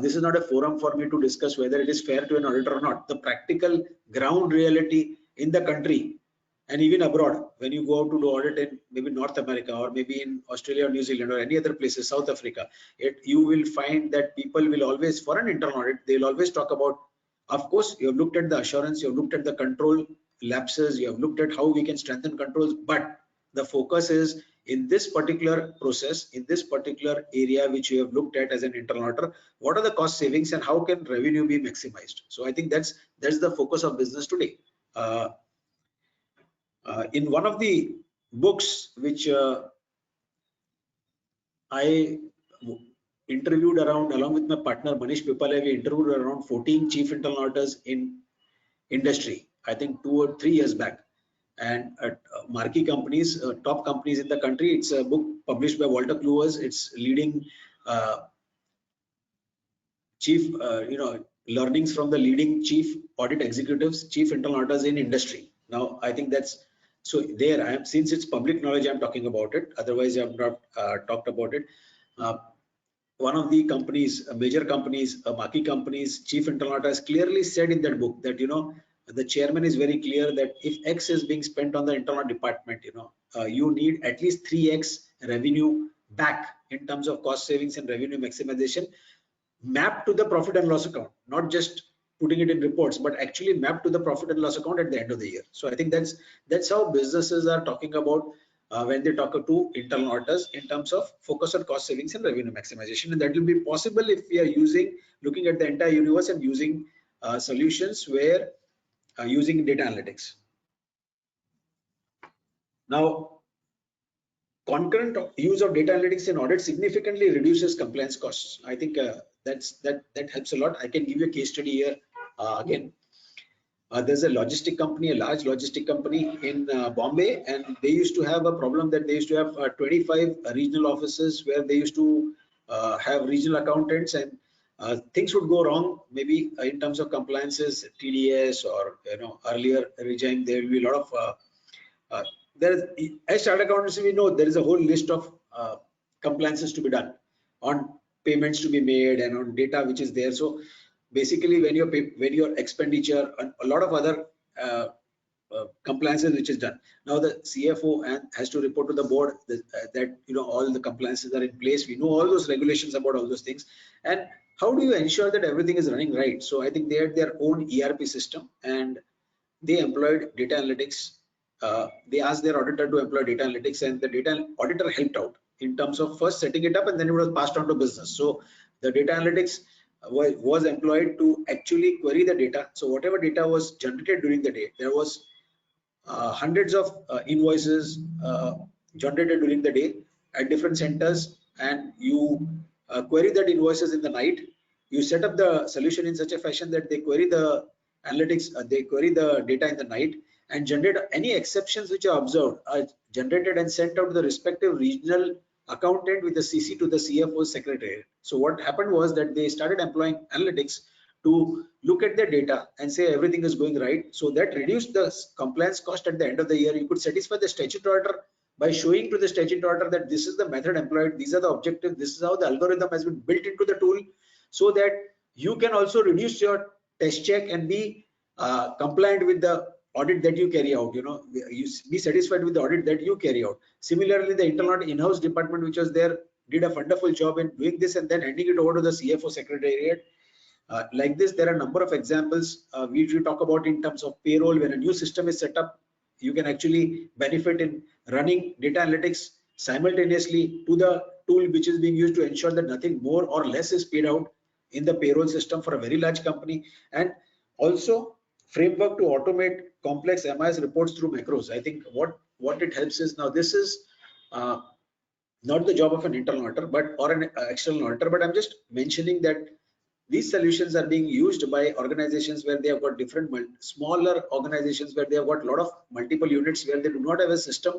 This is not a forum for me to discuss whether it is fair to an auditor or not. The practical ground reality in the country and even abroad, when you go out to do audit in maybe North America or maybe in Australia or New Zealand or any other places, South Africa, you will find that people will always, for an internal audit, they'll always talk about, of course, you have looked at the assurance, you have looked at the control lapses, you have looked at how we can strengthen controls, but the focus is in this particular process, in this particular area which you have looked at as an internal auditor, what are the cost savings and how can revenue be maximized? So I think that's the focus of business today. In one of the books which I interviewed around, along with my partner Manish Pipale, we interviewed around 14 chief internal auditors in industry, I think 2 or 3 years back, and marquee companies, top companies in the country. It's a book published by Walter Kluwer's. It's leading chief, learnings from the leading chief audit executives, chief internal auditors in industry. Now, I think that's, so there I am, since it's public knowledge, I'm talking about it. Otherwise, I have not talked about it. One of the companies, major companies, marquee companies, chief internal auditors clearly said in that book that, the chairman is very clear that if X is being spent on the internal department, you need at least 3X revenue back in terms of cost savings and revenue maximization, mapped to the profit and loss account, not just putting it in reports, but actually mapped to the profit and loss account at the end of the year. So I think that's how businesses are talking about when they talk to internal auditors in terms of focus on cost savings and revenue maximization, and that will be possible if we are looking at the entire universe and using solutions where using data analytics. Now, concurrent use of data analytics in audit significantly reduces compliance costs. I think that helps a lot. I can give you a case study here. Again, there's a logistic company, a large logistic company in Bombay, and they used to have a problem that they used to have 25 regional offices where they used to have regional accountants, and things would go wrong, maybe in terms of compliances, TDS, or earlier regime. There will be a lot of as chartered accountants, we know there is a whole list of compliances to be done, on payments to be made, and on data which is there. So basically, when your expenditure and a lot of other compliances which is done. Now the CFO has to report to the board that all the compliances are in place. We know all those regulations about all those things, and how do you ensure that everything is running right? So I think they had their own ERP system, and they employed data analytics. They asked their auditor to employ data analytics, and the data auditor helped out in terms of first setting it up, and then it was passed on to business. So the data analytics was employed to actually query the data. So whatever data was generated during the day, there was hundreds of invoices generated during the day at different centers, and you query that invoices in the night. You set up the solution in such a fashion that they query the analytics, they query the data in the night, and generate any exceptions which are observed, are generated and sent out to the respective regional accountant with the CC to the CFO secretary. So what happened was that they started employing analytics to look at the data and say everything is going right. So that reduced the compliance cost at the end of the year. You could satisfy the statutory auditor by showing to the statutory auditor that this is the method employed, these are the objectives, this is how the algorithm has been built into the tool, so that you can also reduce your test check and be compliant with the audit that you carry out. You be satisfied with the audit that you carry out. Similarly, the internal in-house department which was there did a wonderful job in doing this and then handing it over to the CFO secretariat. Like this, there are a number of examples which we talk about in terms of payroll. When a new system is set up, you can actually benefit in running data analytics simultaneously to the tool which is being used to ensure that nothing more or less is paid out in the payroll system for a very large company. And also framework to automate complex MIS reports through macros. I think what it helps is, now this is not the job of an internal auditor or an external auditor, but I'm just mentioning that these solutions are being used by organizations where they have got different smaller organizations where they have got a lot of multiple units where they do not have a system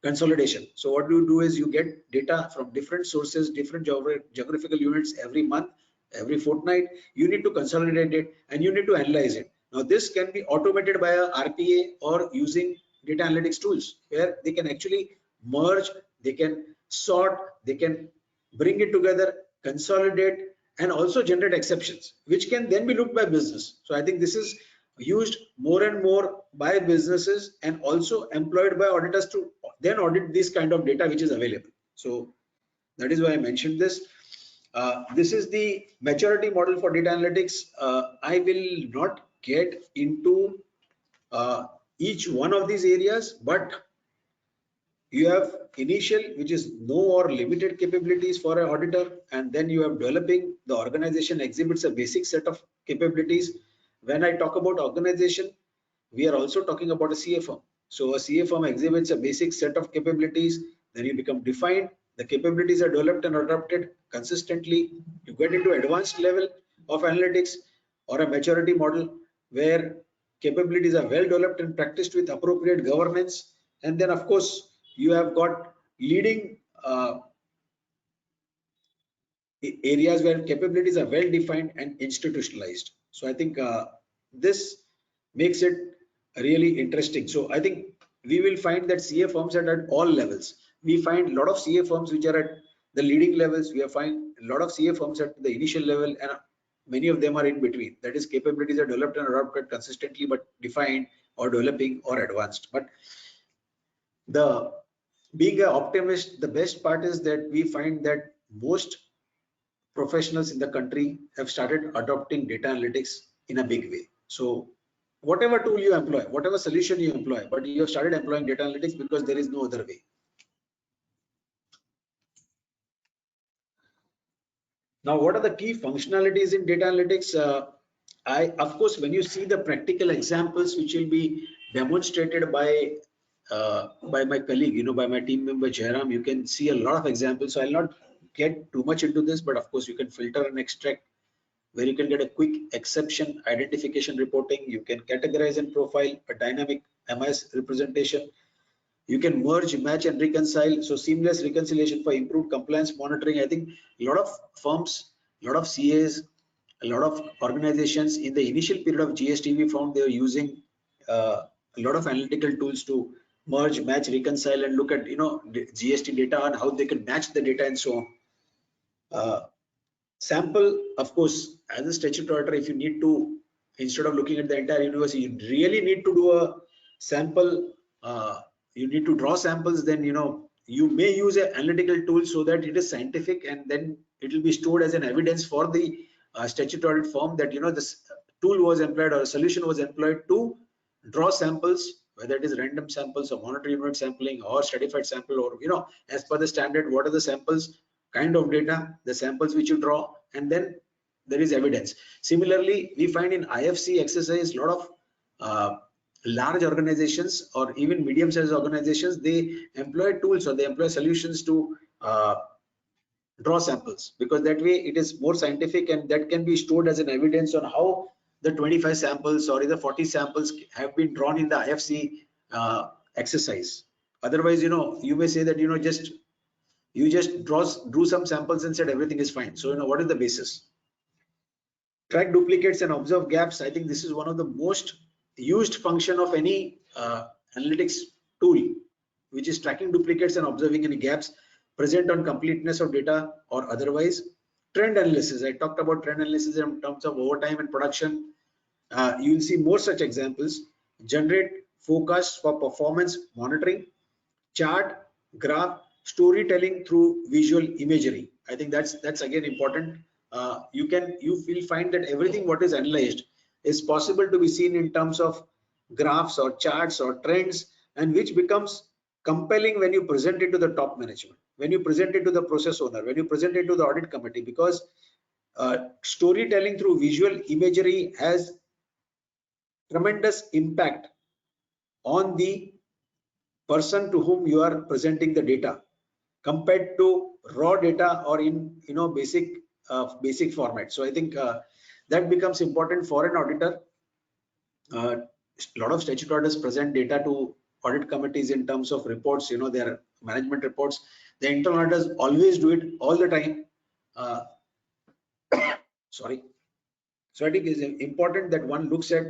consolidation. So what you do is you get data from different sources, different geographical units every month, every fortnight. You need to consolidate it and you need to analyze it. Now this can be automated by a RPA or using data analytics tools where they can actually merge, they can sort, they can bring it together, consolidate, and also generate exceptions, which can then be looked by business. So I think this is used more and more by businesses and also employed by auditors to then audit this kind of data which is available. So that is why I mentioned this. This is the maturity model for data analytics. I will not get into each one of these areas, but you have initial, which is no or limited capabilities for an auditor, and then you have developing. The organization exhibits a basic set of capabilities. When I talk about organization, we are also talking about a CA firm. So a CA firm exhibits a basic set of capabilities, then you become defined. The capabilities are developed and adopted consistently. You get into advanced level of analytics or a maturity model where capabilities are well developed and practiced with appropriate governance. And then of course, you have got leading areas where capabilities are well defined and institutionalized. So I think this makes it really interesting. So I think we will find that CA firms are at all levels. We find a lot of CA firms which are at the leading levels. We find a lot of CA firms at the initial level, and many of them are in between. That is, capabilities are developed and adopted consistently, but defined or developing or advanced. But being an optimist, the best part is that we find that most professionals in the country have started adopting data analytics in a big way. So whatever tool you employ, whatever solution you employ, but you have started employing data analytics because there is no other way. Now, what are the key functionalities in data analytics? Of course, when you see the practical examples which will be demonstrated by my colleague, by my team member Jairam, you can see a lot of examples. So I'll not get too much into this, but of course you can filter and extract where you can get a quick exception identification reporting. You can categorize and profile a dynamic MIS representation. You can merge, match, and reconcile. So seamless reconciliation for improved compliance monitoring. I think a lot of firms, a lot of CAs, a lot of organizations in the initial period of GST, we found they were using a lot of analytical tools to merge, match, reconcile, and look at the GST data and how they can match the data and so on. Sample, of course, as a statutory auditor, if you need to, instead of looking at the entire universe, you really need to do a sample. You need to draw samples. Then you may use an analytical tool so that it is scientific, and then it will be stored as an evidence for the statutory audit firm that this tool was employed or a solution was employed to draw samples, whether it is random samples or monetary unit sampling or stratified sample, or as per the standard, what are the samples, kind of data, the samples which you draw, and then there is evidence. Similarly, we find in IFC exercise, a lot of large organizations or even medium-sized organizations, they employ tools or they employ solutions to draw samples, because that way it is more scientific and that can be stored as an evidence on how the 25 samples or the 40 samples have been drawn in the IFC exercise. Otherwise, you may say that you just drew some samples and said everything is fine. So what is the basis? Track duplicates and observe gaps. I think this is one of the most used function of any analytics tool, which is tracking duplicates and observing any gaps present on completeness of data or otherwise. Trend analysis, I talked about trend analysis in terms of overtime and production. You will see more such examples. Generate forecasts for performance monitoring, chart, graph, storytelling through visual imagery. I think that's again important. You will find that everything what is analyzed is possible to be seen in terms of graphs or charts or trends, and which becomes compelling when you present it to the top management, when you present it to the process owner, when you present it to the audit committee, because storytelling through visual imagery has tremendous impact on the person to whom you are presenting the data compared to raw data or in basic format. So I think that becomes important for an auditor. A lot of statutory auditors present data to audit committees in terms of reports, their management reports. The internal auditors always do it all the time. Sorry. So I think it is important that one looks at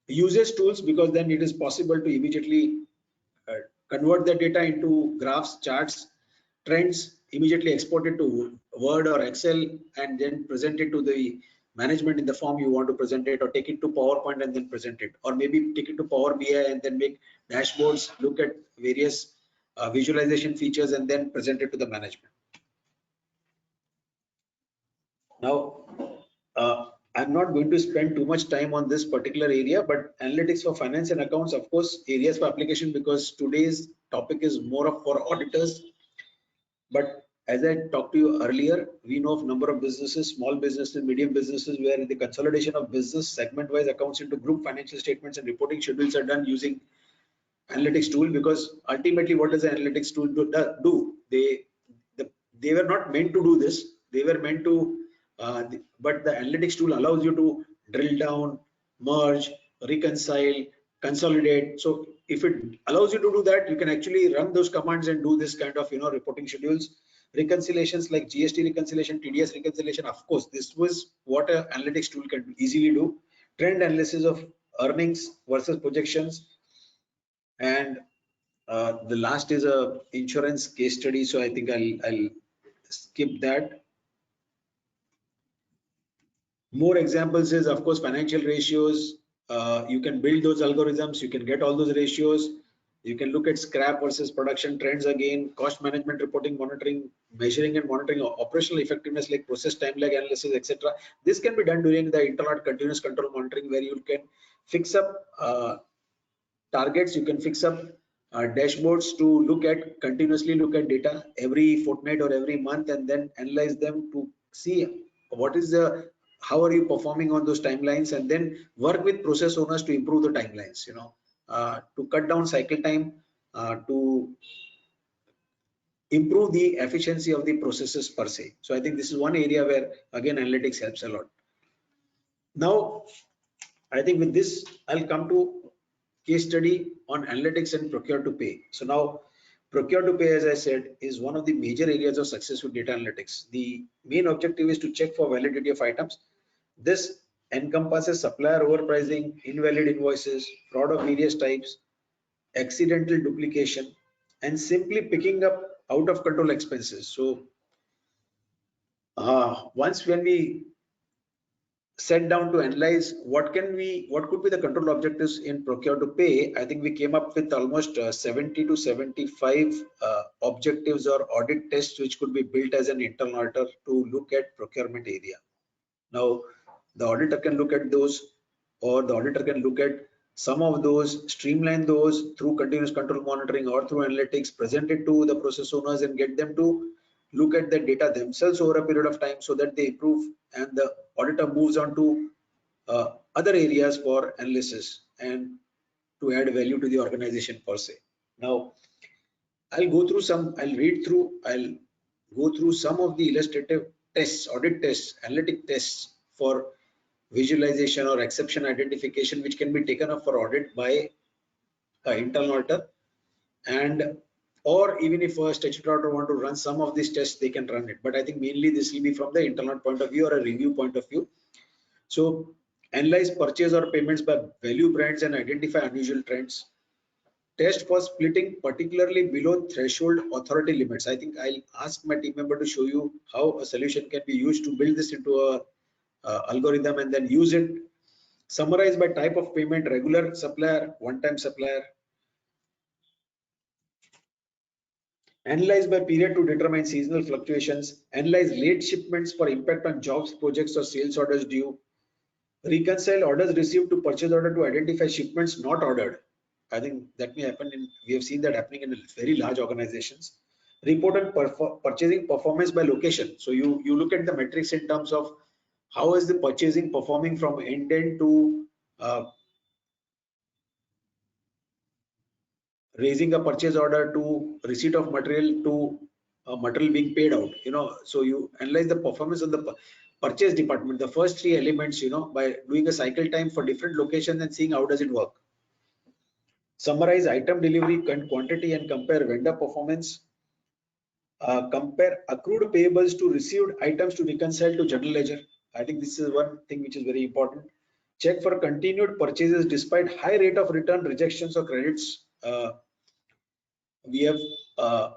uses tools, because then it is possible to immediately convert the data into graphs, charts, trends, immediately export it to Word or Excel, and then present it to the management in the form you want to present it, or take it to PowerPoint and then present it, or maybe take it to Power BI and then make dashboards, look at various visualization features and then present it to the management. Now, I'm not going to spend too much time on this particular area, but analytics for finance and accounts, of course, areas for application, because today's topic is more of for auditors. But as I talked to you earlier, we know of number of businesses, small businesses, medium businesses, where the consolidation of business segment-wise accounts into group financial statements and reporting schedules are done using analytics tool, because ultimately what does the analytics tool do? They were not meant to do this. They were meant to but the analytics tool allows you to drill down, merge, reconcile, consolidate. So if it allows you to do that, you can actually run those commands and do this kind of reporting schedules. Reconciliations like GST reconciliation, TDS reconciliation, of course, this was what an analytics tool can easily do. Trend analysis of earnings versus projections, and the last is a insurance case study. So I think I'll skip that. More examples is, of course, financial ratios. You can build those algorithms, you can get all those ratios. You can look at scrap versus production trends again, cost management, reporting, monitoring, measuring and monitoring operational effectiveness like process time lag analysis, etc. This can be done during the internal continuous control monitoring, where you can fix up targets, you can fix up dashboards to continuously look at data every fortnight or every month, and then analyze them to see what is how are you performing on those timelines, and then work with process owners to improve the timelines, to cut down cycle time, to improve the efficiency of the processes per se. So I think this is one area where again analytics helps a lot. Now, I think with this, I'll come to case study on analytics and procure to pay. So now procure to pay, as I said, is one of the major areas of success with data analytics. The main objective is to check for validity of items. This encompasses supplier overpricing, invalid invoices, fraud of various types, accidental duplication, and simply picking up out of control expenses. So once when we sat down to analyze what could be the control objectives in procure to pay, I think we came up with almost 70 to 75 objectives or audit tests which could be built as an internal auditor to look at procurement area. Now the auditor can look at those, or the auditor can look at some of those, streamline those through continuous control monitoring or through analytics, present it to the process owners and get them to look at the data themselves over a period of time so that they improve, and the auditor moves on to other areas for analysis and to add value to the organization per se. Now I'll go through some of the illustrative tests, audit tests, analytic tests for visualization or exception identification which can be taken up for audit by an internal auditor, and or even if a statutory auditor want to run some of these tests, they can run it. But I think mainly this will be from the internal point of view or a review point of view. So analyze purchase or payments by value brands and identify unusual trends. Test for splitting particularly below threshold authority limits. I think I'll ask my team member to show you how a solution can be used to build this into a algorithm and then use it. Summarize by type of payment, regular supplier, one-time supplier. Analyze by period to determine seasonal fluctuations. Analyze late shipments for impact on jobs, projects or sales orders due. Reconcile orders received to purchase order to identify shipments not ordered. I think that may happen we have seen that happening in very large organizations. Report on purchasing performance by location. So you look at the metrics in terms of how is the purchasing performing from end to raising a purchase order to receipt of material to material being paid out. So you analyze the performance of the purchase department, the first three elements, by doing a cycle time for different locations and seeing how does it work. Summarize item delivery quantity and compare vendor performance. Compare accrued payables to received items to reconcile to general ledger. I think this is one thing which is very important. Check for continued purchases despite high rate of return, rejections or credits. We have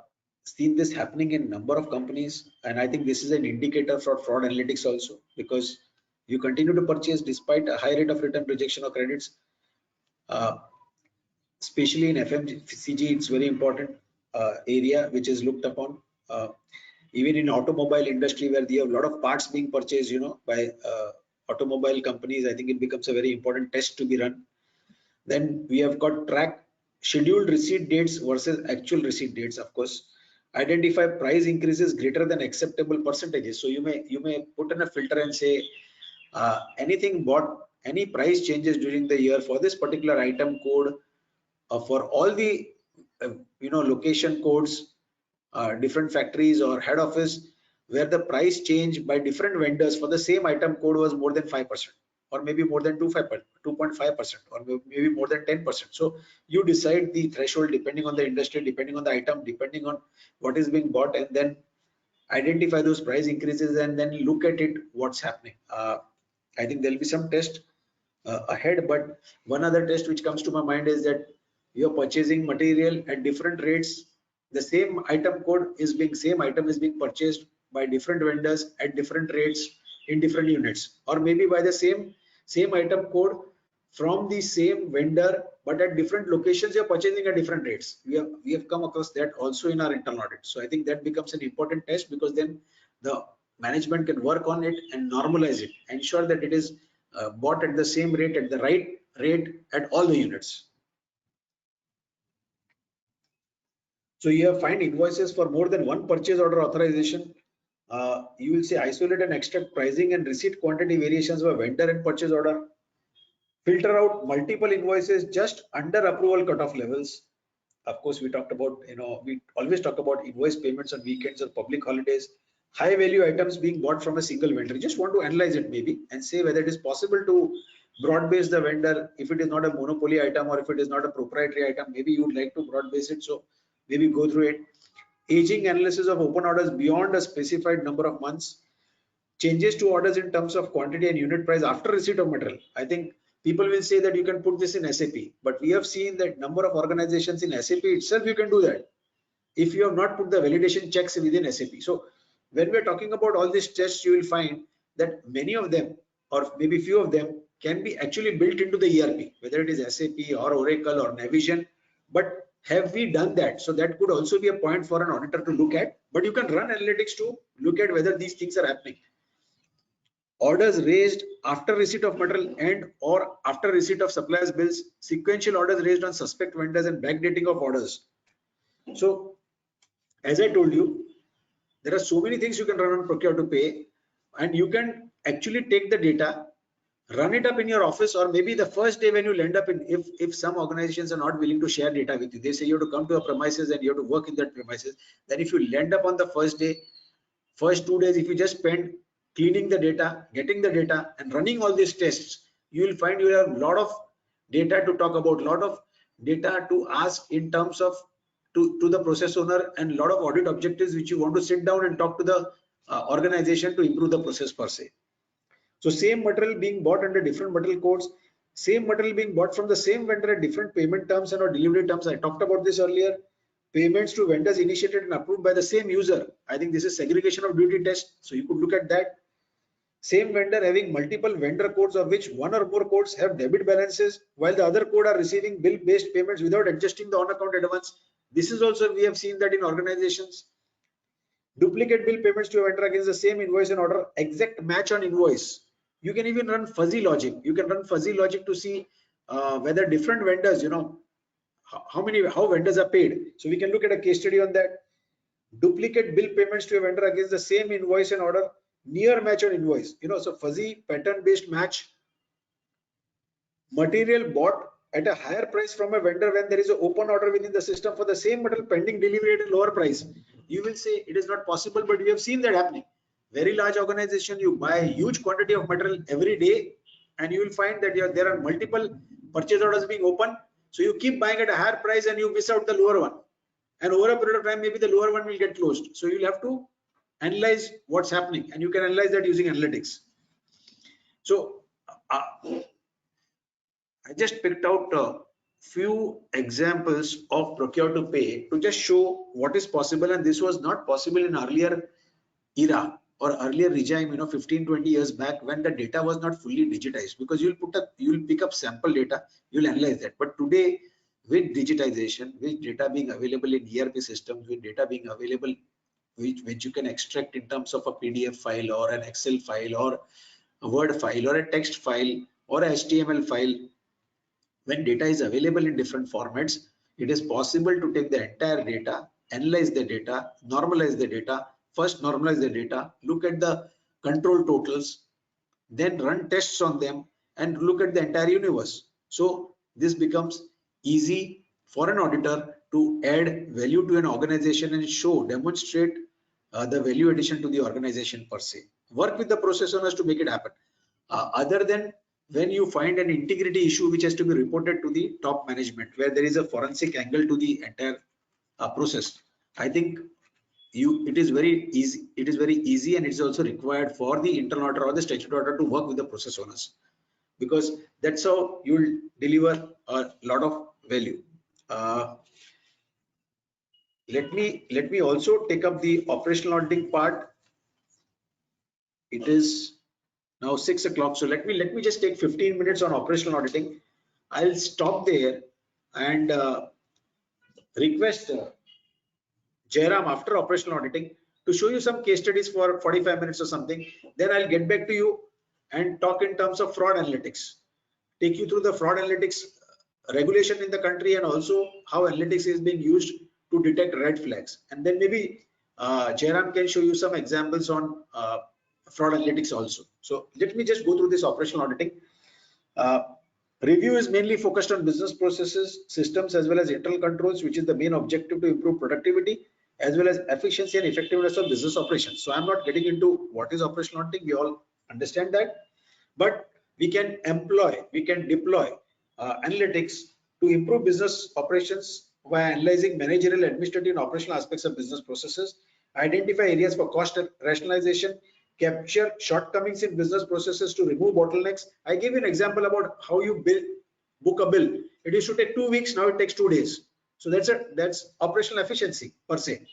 seen this happening in number of companies, and I think this is an indicator for fraud analytics also, because you continue to purchase despite a high rate of return, rejection or credits. Especially in FMCG, it's very important area which is looked upon. Even in automobile industry, where they have a lot of parts being purchased, by automobile companies, I think it becomes a very important test to be run. Then we have got track scheduled receipt dates versus actual receipt dates. Of course, identify price increases greater than acceptable percentages. So you may put in a filter and say anything bought, any price changes during the year for this particular item code, for all the location codes, different factories or head office, where the price change by different vendors for the same item code was more than 5%, or maybe more than 2.5%, or maybe more than 10%. So you decide the threshold depending on the industry, depending on the item, depending on what is being bought, and then identify those price increases and then look at it, what's happening. I think there'll be some test ahead, but one other test which comes to my mind is that you're purchasing material at different rates. The same item is being purchased by different vendors at different rates in different units, or maybe by the same item code from the same vendor, but at different locations you're purchasing at different rates. We have come across that also in our internal audit. So I think that becomes an important test, because then the management can work on it and normalize it, ensure that it is bought at the same rate, at the right rate at all the units. So you have find invoices for more than one purchase order authorization. You will say isolate and extract pricing and receipt quantity variations by vendor and purchase order. Filter out multiple invoices just under approval cutoff levels. Of course, we talked about, we always talk about invoice payments on weekends or public holidays, high value items being bought from a single vendor. You just want to analyze it maybe and say whether it is possible to broad base the vendor. If it is not a monopoly item or if it is not a proprietary item, maybe you would like to broad base it. So maybe go through it. Aging analysis of open orders beyond a specified number of months. Changes to orders in terms of quantity and unit price after receipt of material. I think people will say that you can put this in SAP, but we have seen that number of organizations in SAP itself, you can do that if you have not put the validation checks within SAP. So when we're talking about all these tests, you will find that many of them, or maybe few of them, can be actually built into the ERP, whether it is SAP or Oracle or Navision. But have we done that? So that could also be a point for an auditor to look at, but you can run analytics to look at whether these things are happening. Orders raised after receipt of material and or after receipt of suppliers bills, sequential orders raised on suspect vendors and backdating of orders. So as I told you, there are so many things you can run on Procure to Pay, and you can actually take the data, run it up in your office, or maybe the first day when you land up in, if some organizations are not willing to share data with you, they say you have to come to a premises and you have to work in that premises. Then if you land up on the first day, first 2 days, if you just spend cleaning the data, getting the data and running all these tests, you will find you have a lot of data to talk about, lot of data to ask in terms of to the process owner, and a lot of audit objectives which you want to sit down and talk to the organization to improve the process per se. So same material being bought under different material codes, same material being bought from the same vendor at different payment terms and or delivery terms. I talked about this earlier. Payments to vendors initiated and approved by the same user. I think this is segregation of duty test. So you could look at that. Same vendor having multiple vendor codes, of which one or more codes have debit balances, while the other code are receiving bill-based payments without adjusting the on-account advance. This is also, we have seen that in organizations. Duplicate bill payments to a vendor against the same invoice and order, exact match on invoice. You can even run fuzzy logic. You can run fuzzy logic to see whether different vendors, how vendors are paid. So we can look at a case study on that. Duplicate bill payments to a vendor against the same invoice and order, near match on invoice. So fuzzy pattern based match. Material bought at a higher price from a vendor when there is an open order within the system for the same material pending delivery at a lower price. You will say it is not possible, but we have seen that happening. Very large organization, you buy a huge quantity of material every day, and you will find that there are multiple purchase orders being open. So you keep buying at a higher price and you miss out the lower one. And over a period of time, maybe the lower one will get closed. So you'll have to analyze what's happening, and you can analyze that using analytics. So I just picked out a few examples of Procure to Pay to just show what is possible, and this was not possible in earlier era or earlier regime, 15-20 years back, when the data was not fully digitized, because you'll pick up sample data, you'll analyze that. But today, with digitization, with data being available in ERP systems, with data being available which you can extract in terms of a PDF file or an Excel file or a Word file or a text file or a HTML file, when data is available in different formats, it is possible to take the entire data, analyze the data, normalize the data. First normalize the data, look at the control totals, then run tests on them and look at the entire universe. So this becomes easy for an auditor to add value to an organization and demonstrate the value addition to the organization per se. Work with the process owners to make it happen. Other than when you find an integrity issue which has to be reported to the top management, where there is a forensic angle to the entire process, I think it is very easy. It is very easy, and it is also required for the internal auditor or the statutory auditor to work with the process owners, because that's how you will deliver a lot of value. Let me also take up the operational auditing part. It is now 6 o'clock, so let me just take 15 minutes on operational auditing. I'll stop there and request Jairam after operational auditing to show you some case studies for 45 minutes or something. Then I'll get back to you and talk in terms of fraud analytics, take you through the fraud analytics regulation in the country and also how analytics is being used to detect red flags. And then maybe Jairam can show you some examples on fraud analytics also. So let me just go through this operational auditing. Review is mainly focused on business processes, systems, as well as internal controls, which is the main objective to improve productivity as well as efficiency and effectiveness of business operations. So I'm not getting into what is operational auditing. We all understand that, but we can deploy analytics to improve business operations by analyzing managerial, administrative, and operational aspects of business processes, identify areas for cost rationalization, capture shortcomings in business processes to remove bottlenecks. I gave you an example about how you book a bill. It used to take 2 weeks, now it takes 2 days. So that's operational efficiency per se.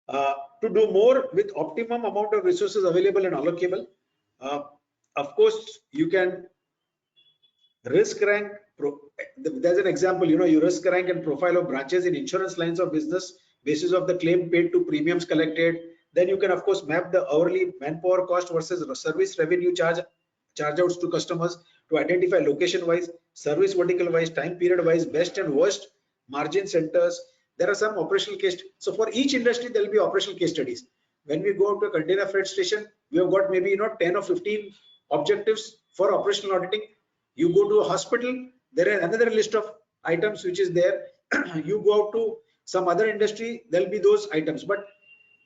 To do more with optimum amount of resources available and allocable. Of course, you can risk rank. There's an example, you risk rank and profile of branches in insurance lines of business basis of the claim paid to premiums collected. Then you can of course map the hourly manpower cost versus service revenue charge outs to customers to identify location wise, service vertical wise, time period wise, best and worst margin centers. There are some operational case. So for each industry, there will be operational case studies. When we go to a container freight station, we have got maybe 10 or 15 objectives for operational auditing. You go to a hospital, there is another list of items which is there. You go out to some other industry, there will be those items. But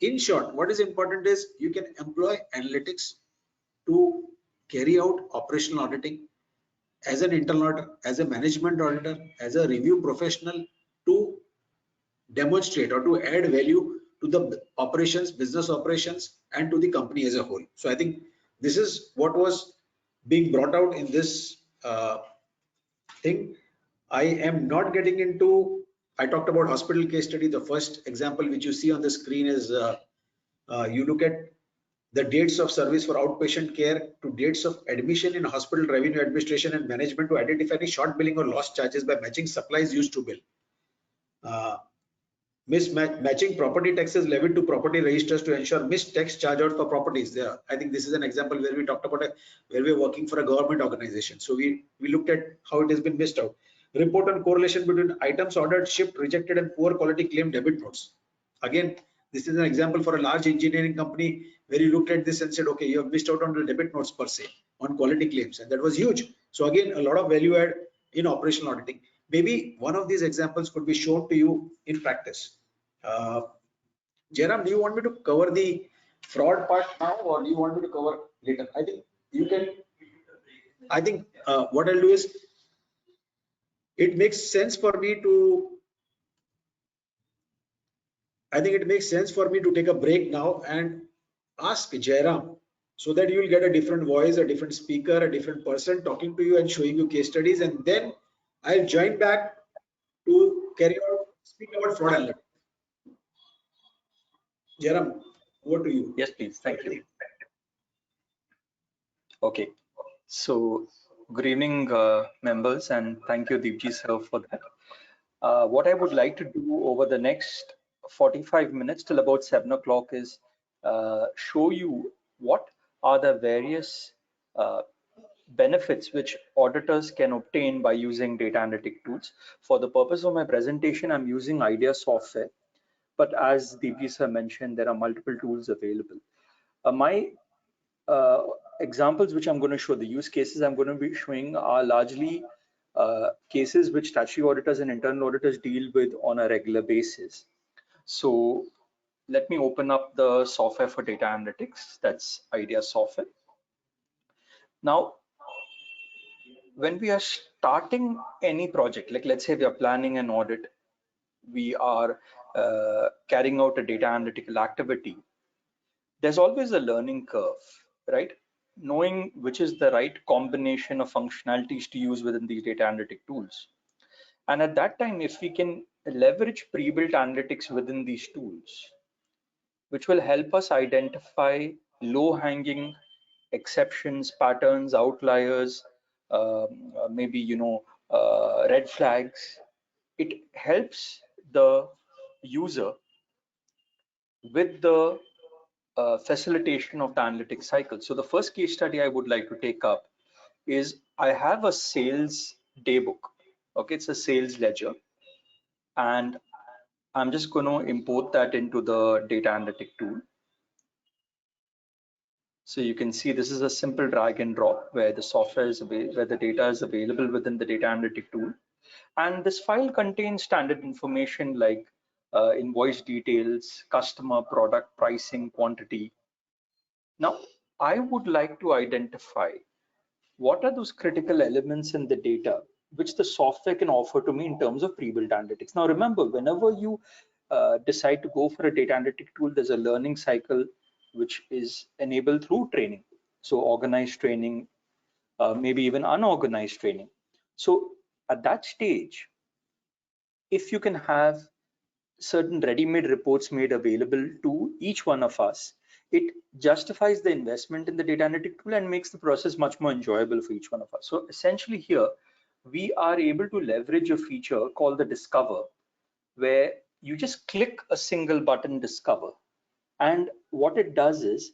in short, what is important is you can employ analytics to carry out operational auditing as an internal auditor, as a management auditor, as a review professional, to demonstrate or to add value to the operations, business operations, and to the company as a whole. So I think this is what was being brought out in this thing. I am not getting into, I talked about hospital case study. The first example which you see on the screen is you look at the dates of service for outpatient care to dates of admission in hospital, revenue administration and management to identify any short billing or lost charges by matching supplies used to bill. Matching property taxes levied to property registers to ensure missed tax charge out for properties. There, I think this is an example where we talked about where we're working for a government organization. So we looked at how it has been missed out. Report on correlation between items ordered, shipped, rejected, and poor quality claim debit notes. Again, this is an example for a large engineering company where you looked at this and said, okay, you have missed out on the debit notes per se on quality claims, and that was huge. So again, a lot of value add in operational auditing. Maybe one of these examples could be shown to you in practice. Jairam, do you want me to cover the fraud part now, or do you want me to cover later? I think you can. I think what I'll do is, it makes sense for me to. I think it makes sense for me to take a break now and ask Jairam, so that you will get a different voice, a different speaker, a different person talking to you and showing you case studies, and then I'll join back to carry on speak about fraud analytics. Jairam, over to you. Yes, please. Thank you. Okay. So, good evening, members, and thank you, Deepjee sir, for that. What I would like to do over the next 45 minutes till about 7 o'clock is show you what are the various benefits which auditors can obtain by using data analytic tools. For the purpose of my presentation, I'm using IDEA software, but as Deepjee sir mentioned, there are multiple tools available. My examples which I'm going to show, the use cases I'm going to be showing, are largely cases which statutory auditors and internal auditors deal with on a regular basis. So let me open up the software for data analytics, that's IDEA software. Now, when we are starting any project, like let's say we are planning an audit, we are carrying out a data analytical activity, there's always a learning curve, right? Knowing which is the right combination of functionalities to use within these data analytic tools. And at that time, if we can leverage pre-built analytics within these tools, which will help us identify low-hanging exceptions, patterns, outliers, maybe red flags, it helps the user with the facilitation of the analytic cycle. So the first case study I would like to take up is, I have a sales daybook. Okay, it's a sales ledger, and I'm just going to import that into the data analytic tool. So you can see this is a simple drag and drop where the software is where the data is available within the data analytic tool. And this file contains standard information like invoice details, customer, product, pricing, quantity. Now, I would like to identify what are those critical elements in the data which the software can offer to me in terms of pre-built analytics. Now, remember, whenever you decide to go for a data analytic tool, there's a learning cycle which is enabled through training. So organized training, maybe even unorganized training. So at that stage, if you can have certain ready-made reports made available to each one of us, it justifies the investment in the data analytic tool and makes the process much more enjoyable for each one of us. So essentially here, we are able to leverage a feature called the Discover, where you just click a single button, Discover. And what it does is,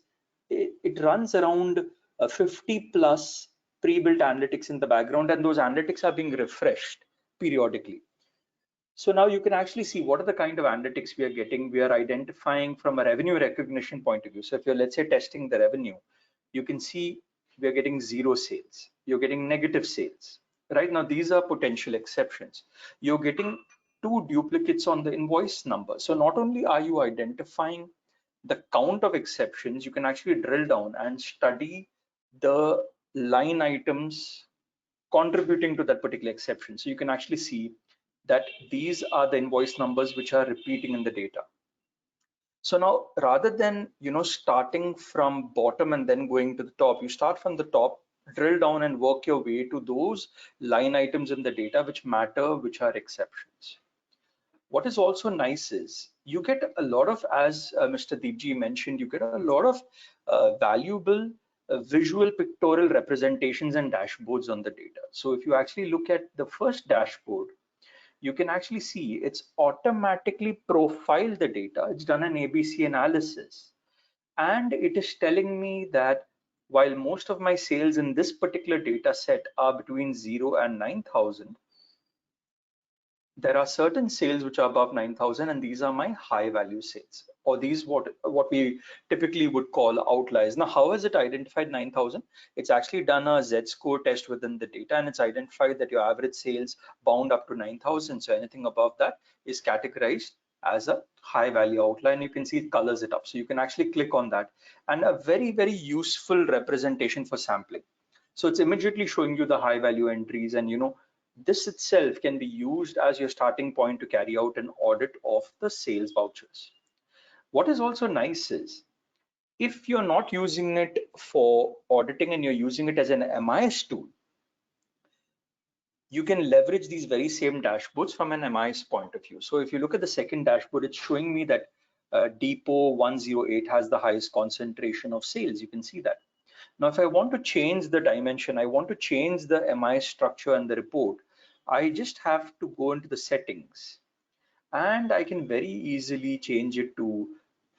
it runs around 50 plus pre-built analytics in the background, and those analytics are being refreshed periodically. So now you can actually see what are the kind of analytics we are getting. We are identifying from a revenue recognition point of view. So if you're, let's say, testing the revenue, you can see we are getting 0 sales. You're getting negative sales. Right now, these are potential exceptions. You're getting 2 duplicates on the invoice number. So not only are you identifying the count of exceptions, you can actually drill down and study the line items contributing to that particular exception. So you can actually see that these are the invoice numbers which are repeating in the data. So now, rather than starting from bottom and then going to the top, you start from the top, drill down and work your way to those line items in the data which matter, which are exceptions. What is also nice is you get a lot of, as Mr. Deepjee mentioned, you get a lot of valuable visual pictorial representations and dashboards on the data. So if you actually look at the first dashboard, you can actually see it's automatically profiled the data. It's done an ABC analysis, and it is telling me that while most of my sales in this particular data set are between 0 and 9,000, there are certain sales which are above 9,000, and these are my high value sales, or these what we typically would call outliers. Now, how has it identified 9,000? It's actually done a Z-score test within the data, and it's identified that your average sales bound up to 9,000. So anything above that is categorized as a high value outline. You can see it colors it up. So you can actually click on that, and a very, very useful representation for sampling. So it's immediately showing you the high value entries, and this itself can be used as your starting point to carry out an audit of the sales vouchers. What is also nice is, if you're not using it for auditing and you're using it as an MIS tool, you can leverage these very same dashboards from an MIS point of view. So if you look at the second dashboard, it's showing me that Depot 108 has the highest concentration of sales. You can see that. Now, if I want to change the dimension, I want to change the MIS structure and the report, I just have to go into the settings, and I can very easily change it to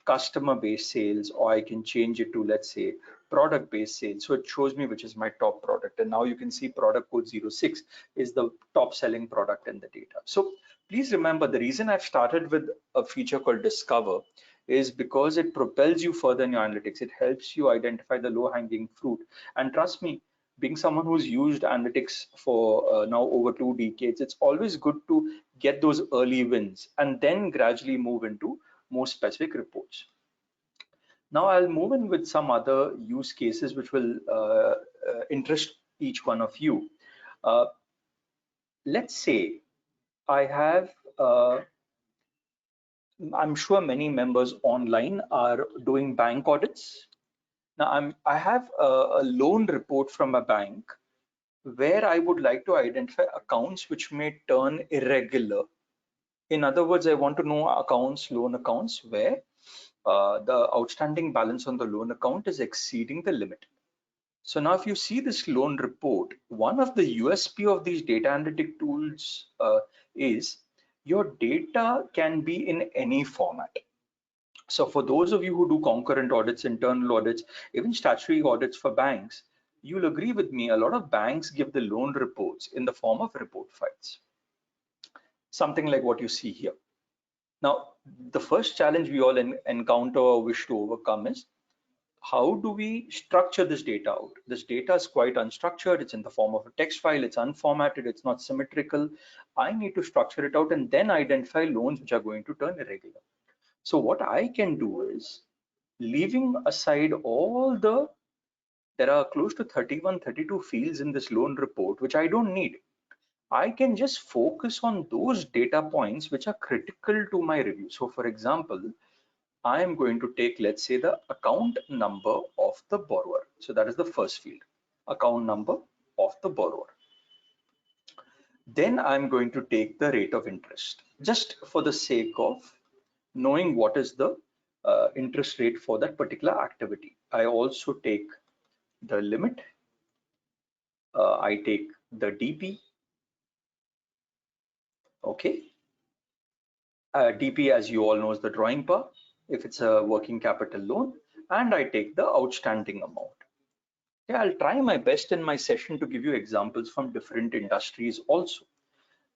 customer based sales, or I can change it to, let's say, product based sales. So it shows me which is my top product. And now you can see product code 06 is the top selling product in the data. So please remember, the reason I've started with a feature called Discover is because it propels you further in your analytics. It helps you identify the low hanging fruit. And trust me, being someone who's used analytics for now over 2 decades, it's always good to get those early wins and then gradually move into more specific reports. Now I'll move in with some other use cases which will interest each one of you. Let's say I have, I'm sure many members online are doing bank audits. Now I have a loan report from a bank where I would like to identify accounts which may turn irregular. In other words, I want to know accounts, loan accounts, where the outstanding balance on the loan account is exceeding the limit. So now if you see this loan report, one of the USP of these data analytic tools is your data can be in any format. So for those of you who do concurrent audits, internal audits, even statutory audits for banks, you'll agree with me, a lot of banks give the loan reports in the form of report files, something like what you see here. Now, the first challenge we all encounter or wish to overcome is how do we structure this data out? This data is quite unstructured. It's in the form of a text file. It's unformatted. It's not symmetrical. I need to structure it out and then identify loans which are going to turn irregular. So what I can do is, leaving aside all there are close to 31, 32 fields in this loan report, which I don't need. I can just focus on those data points which are critical to my review. So for example, I am going to take, let's say, the account number of the borrower. So that is the first field, account number of the borrower. Then I'm going to take the rate of interest, just for the sake of knowing what is the interest rate for that particular activity. I also take the limit. I take the DP. Okay. DP, as you all know, is the drawing power if it's a working capital loan, and I take the outstanding amount. Yeah, I'll try my best in my session to give you examples from different industries also.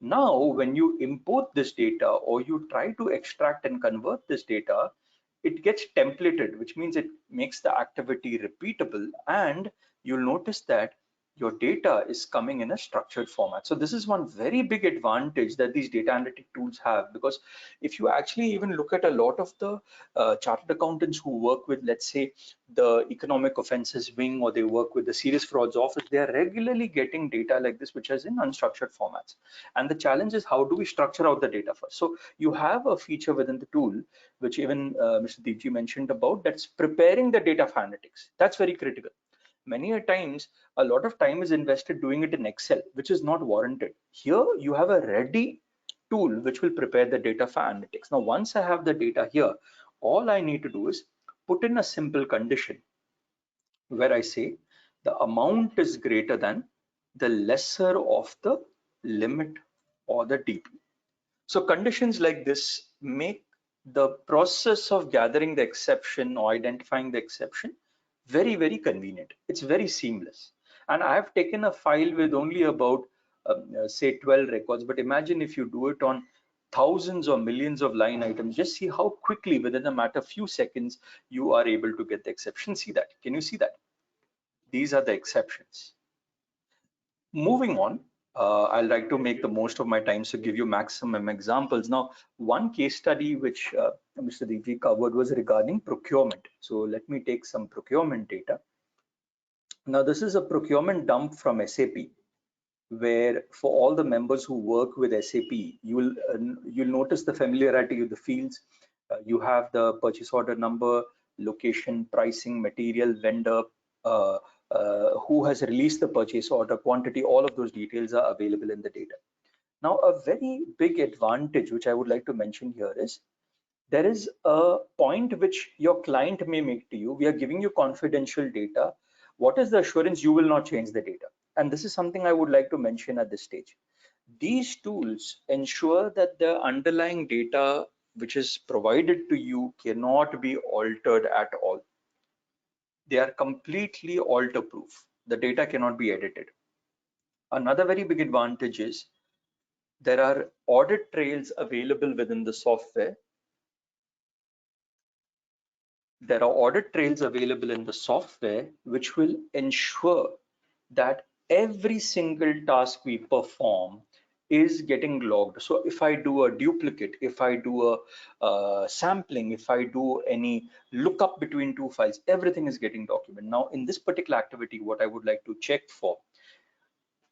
Now, when you import this data or you try to extract and convert this data, it gets templated, which means it makes the activity repeatable, and you'll notice that your data is coming in a structured format. So this is one very big advantage that these data analytic tools have, because if you actually even look at a lot of the chartered accountants who work with, let's say, the economic offenses wing, or they work with the serious frauds office, they are regularly getting data like this, which is in unstructured formats. And the challenge is, how do we structure out the data first? So you have a feature within the tool, which even Mr. Deepjee mentioned about, that's preparing the data for analytics. That's very critical. Many a times, a lot of time is invested doing it in Excel, which is not warranted. Here, you have a ready tool which will prepare the data for analytics. Now, once I have the data here, all I need to do is put in a simple condition where I say the amount is greater than the lesser of the limit or the DP. So conditions like this make the process of gathering the exception or identifying the exception very, very convenient. It's very seamless. And I have taken a file with only about say 12 records, but imagine if you do it on thousands or millions of line items. Just see how quickly, within a matter of few seconds, you are able to get the exception. See that? Can you see that? These are the exceptions. Moving on, I'd like to make the most of my time, so give you maximum examples. Now, one case study which Mr. Deepjee covered was regarding procurement. So let me take some procurement data. Now, this is a procurement dump from SAP, where for all the members who work with SAP, you'll notice the familiarity with the fields. You have the purchase order number, location, pricing, material, vendor, uh, who has released the purchase order, quantity, all of those details are available in the data. Now, a very big advantage which I would like to mention here is, there is a point which your client may make to you. We are giving you confidential data. What is the assurance you will not change the data? And this is something I would like to mention at this stage. These tools ensure that the underlying data which is provided to you cannot be altered at all. They are completely alter proof. The data cannot be edited. Another very big advantage is there are audit trails available within the software. There are audit trails available in the software which will ensure that every single task we perform is getting logged. So if I do a duplicate, if I do a sampling, if I do any lookup between two files, everything is getting documented. Now, in this particular activity, what I would like to check for,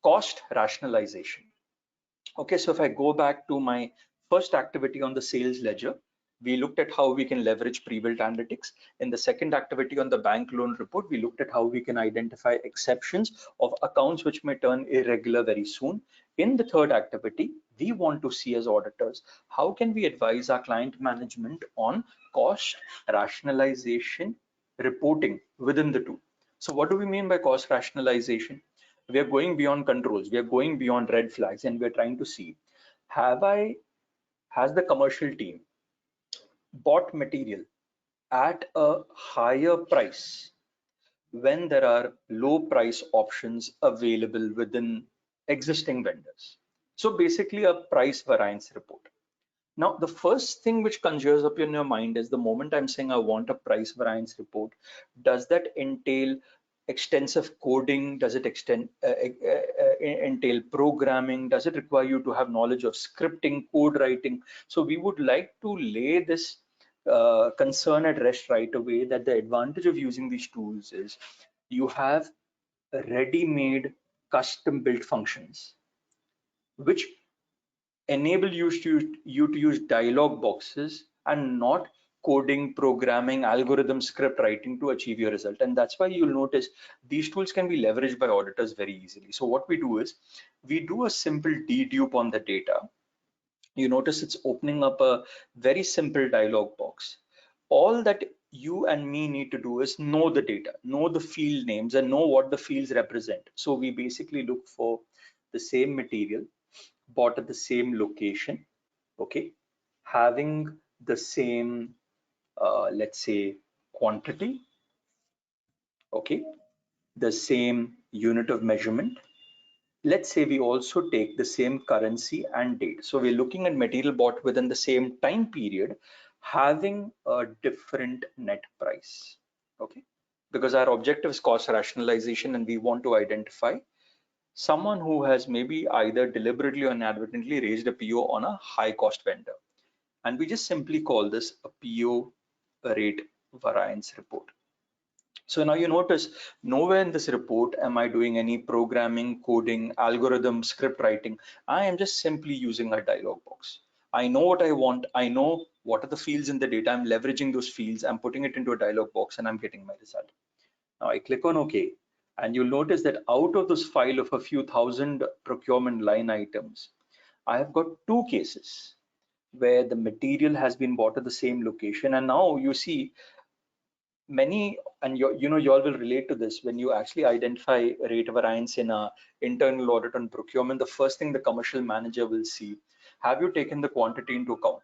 cost rationalization. Okay, so if I go back to my first activity on the sales ledger, we looked at how we can leverage pre-built analytics. In the second activity on the bank loan report, we looked at how we can identify exceptions of accounts which may turn irregular very soon. In the third activity, we want to see as auditors, how can we advise our client management on cost rationalization reporting within the tool. So what do we mean by cost rationalization? We are going beyond controls, we are going beyond red flags, and we're trying to see, has the commercial team bought material at a higher price when there are low price options available within existing vendors? So basically a price variance report. Now, the first thing which conjures up in your mind is the moment I'm saying I want a price variance report, does that entail extensive coding? Does it entail programming? Does it require you to have knowledge of scripting, code writing? So we would like to lay this concern at rest right away, that the advantage of using these tools is you have ready-made custom built functions which enable you to use dialog boxes and not coding, programming, algorithm script writing to achieve your result. And that's why you'll notice these tools can be leveraged by auditors very easily. So what we do is we do a simple dedupe on the data. You notice it's opening up a very simple dialog box. All that you and me need to do is know the data, know the field names, and know what the fields represent. So we basically look for the same material bought at the same location, okay, having the same, let's say, quantity, okay, the same unit of measurement. Let's say we also take the same currency and date. So we're looking at material bought within the same time period, having a different net price, okay, because our objective is cost rationalization and we want to identify someone who has maybe either deliberately or inadvertently raised a PO on a high cost vendor. And we just simply call this a PO rate variance report. So now you notice nowhere in this report am I doing any programming, coding, algorithm, script writing. I am just simply using a dialog box. I know what I want. I know what are the fields in the data. I'm leveraging those fields. I'm putting it into a dialog box and I'm getting my result. Now I click on OK, and you'll notice that out of this file of a few thousand procurement line items, I have got two cases where the material has been bought at the same location. And now you see many, and you all will relate to this, when you actually identify rate variance in a internal audit on procurement, the first thing the commercial manager will see, have you taken the quantity into account?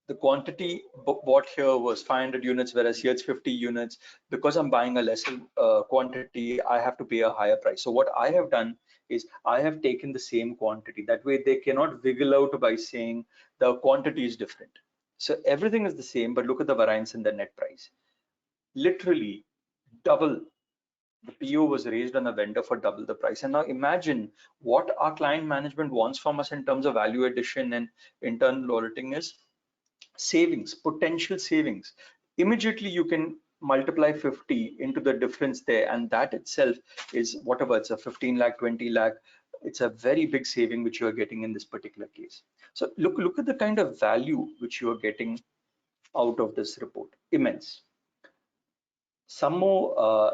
The quantity bought here was 500 units, whereas here it's 50 units. Because I'm buying a lesser quantity, I have to pay a higher price. So what I have done is I have taken the same quantity. That way they cannot wiggle out by saying the quantity is different. So everything is the same, but look at the variance in the net price. Literally double. The PO was raised on a vendor for double the price. And now imagine what our client management wants from us in terms of value addition and internal auditing is savings, potential savings. Immediately you can multiply 50 into the difference there, and that itself is whatever, it's a 15 lakh, 20 lakh, it's a very big saving which you are getting in this particular case. So look at the kind of value which you are getting out of this report. Immense. Some more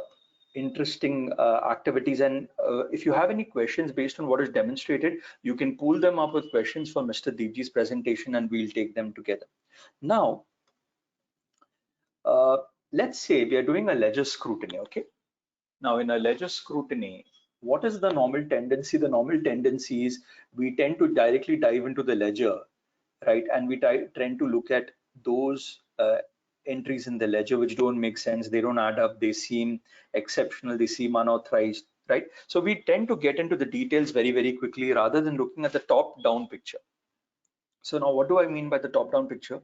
interesting activities, and if you have any questions based on what is demonstrated, you can pool them up with questions for Mr. Deepjee's presentation and we'll take them together. Now, let's say we are doing a ledger scrutiny, okay? Now in a ledger scrutiny, what is the normal tendency? The normal tendency is we tend to directly dive into the ledger, right? And we tend to look at those entries in the ledger which don't make sense, they don't add up, they seem exceptional, they seem unauthorized, right? So we tend to get into the details very, very quickly rather than looking at the top-down picture. So now what do I mean by the top-down picture?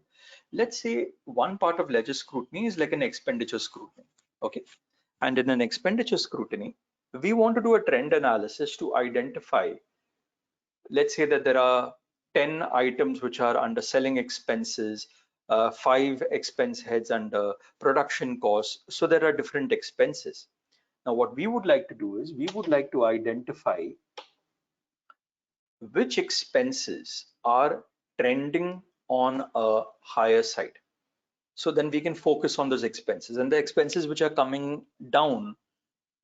Let's say one part of ledger scrutiny is like an expenditure scrutiny, okay? And in an expenditure scrutiny, we want to do a trend analysis to identify, let's say that there are 10 items which are under selling expenses, 5 expense heads under production costs. So there are different expenses. Now what we would like to do is we would like to identify which expenses are trending on a higher side. So then we can focus on those expenses, and the expenses which are coming down,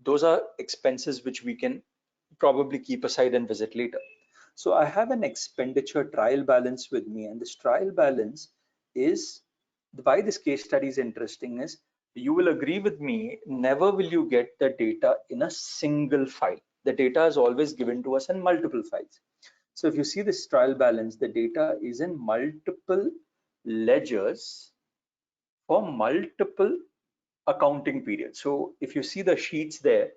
those are expenses which we can probably keep aside and visit later. So I have an expenditure trial balance with me, and this trial balance is why this case study is interesting is you will agree with me, never will you get the data in a single file. The data is always given to us in multiple files. So if you see this trial balance, the data is in multiple ledgers for multiple accounting periods. So if you see the sheets there,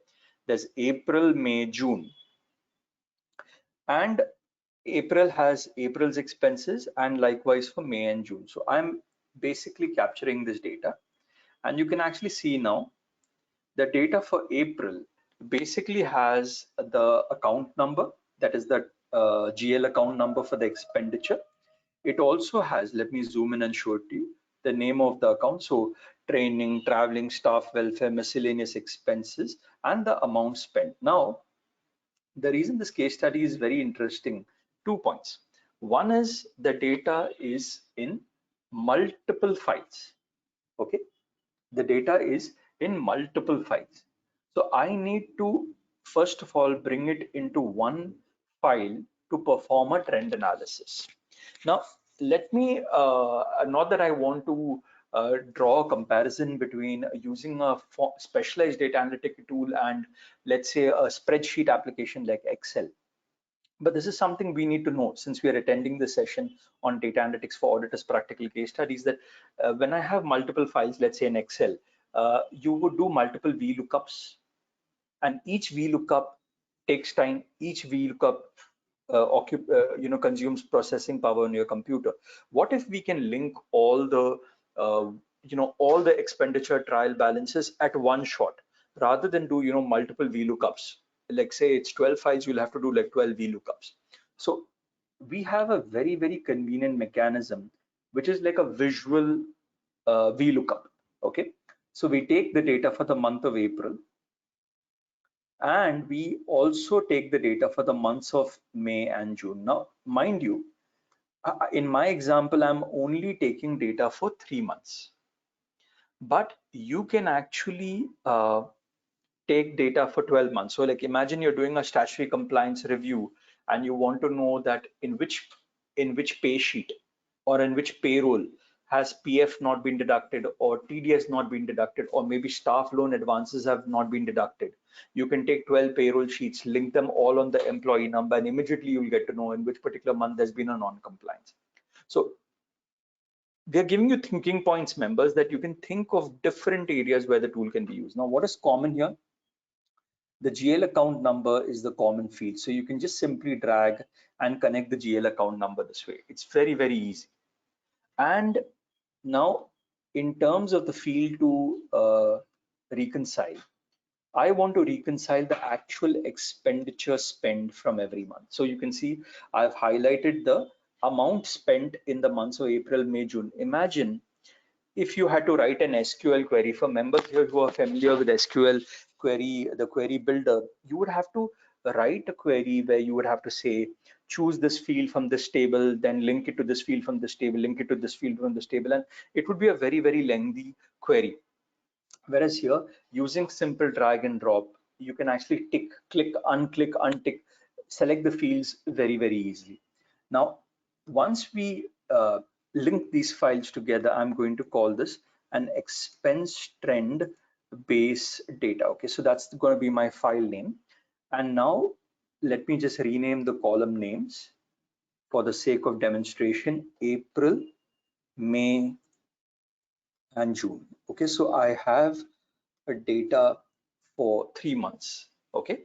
there's April, May, June. And April has April's expenses, and likewise for May and June. So I'm basically capturing this data, and you can actually see now the data for April basically has the account number, that is the GL account number for the expenditure. It also has, let me zoom in and show it to you, the name of the account. So training, traveling, staff welfare, miscellaneous expenses, and the amount spent. Now, the reason this case study is very interesting, 2 points. One is the data is in multiple files. Okay, the data is in multiple files. So I need to first of all bring it into one file to perform a trend analysis. Now, let me, not that I want to draw a comparison between using a specialized data analytic tool and let's say a spreadsheet application like Excel. But this is something we need to know since we are attending the session on data analytics for auditors practical case studies, that when I have multiple files, let's say in Excel, you would do multiple VLOOKUPs, and each VLOOKUP takes time. Each VLOOKUP consumes processing power on your computer. What if we can link all the all the expenditure trial balances at one shot, rather than do multiple VLOOKUPs? Like say it's 12 files, you'll have to do like 12 VLOOKUPs. So we have a very, very convenient mechanism, which is like a visual VLOOKUP. Okay, so we take the data for the month of April, and we also take the data for the months of May and June. Now, mind you, in my example, I'm only taking data for 3 months, but you can actually take data for 12 months. So like imagine you're doing a statutory compliance review and you want to know that in which pay sheet or in which payroll has PF not been deducted, or TDS not been deducted, or maybe staff loan advances have not been deducted. You can take 12 payroll sheets, link them all on the employee number, and immediately you'll get to know in which particular month there's been a non-compliance. So they're giving you thinking points, members, that you can think of different areas where the tool can be used. Now, what is common here? The GL account number is the common field. So you can just simply drag and connect the GL account number this way. It's very, very easy. And now, in terms of the field to reconcile, I want to reconcile the actual expenditure spent from every month. So you can see I've highlighted the amount spent in the months of April, May, June. Imagine if you had to write an SQL query. For members here who are familiar with SQL query, the query builder, you would have to write a query where you would have to say, choose this field from this table, then link it to this field from this table, link it to this field from this table, and it would be a very, very lengthy query. Whereas here, using simple drag and drop, you can actually click, untick, select the fields very, very easily. Now, once we link these files together, I'm going to call this an expense trend base data. Okay, so that's going to be my file name. And now let me just rename the column names for the sake of demonstration: April, May, and June. Okay, so I have a data for 3 months. Okay,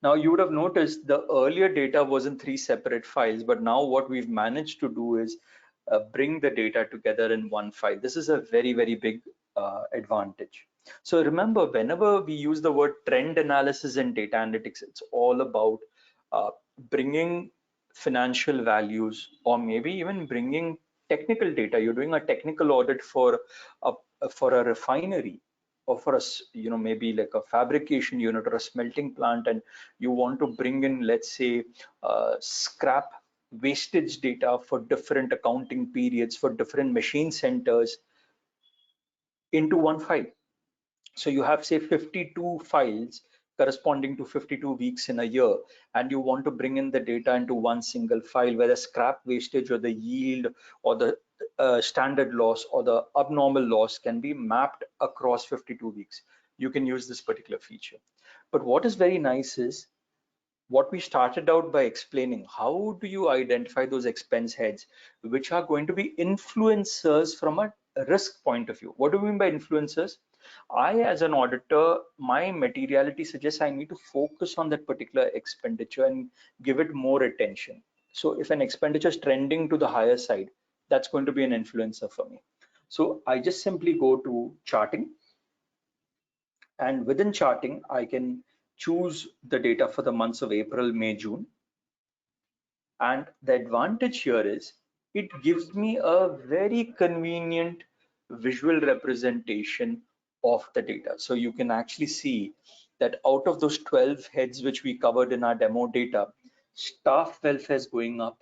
now you would have noticed the earlier data was in 3 separate files, but now what we've managed to do is bring the data together in one file. This is a very, very big advantage. So remember, whenever we use the word trend analysis in data analytics, it's all about bringing financial values, or maybe even bringing technical data. You're doing a technical audit for a refinery, or for a maybe like a fabrication unit or a smelting plant, and you want to bring in, let's say, scrap wastage data for different accounting periods for different machine centers into one file. So you have, say, 52 files corresponding to 52 weeks in a year, and you want to bring in the data into one single file where the scrap wastage or the yield or the standard loss or the abnormal loss can be mapped across 52 weeks. You can use this particular feature. But what is very nice is what we started out by explaining. How do you identify those expense heads which are going to be influencers from a risk point of view? What do we mean by influencers? I, as an auditor, my materiality suggests I need to focus on that particular expenditure and give it more attention. So if an expenditure is trending to the higher side, that's going to be an influencer for me. So I just simply go to charting, and within charting, I can choose the data for the months of April, May, June. And the advantage here is it gives me a very convenient visual representation of the data. So you can actually see that out of those 12 heads which we covered in our demo data, staff welfare is going up,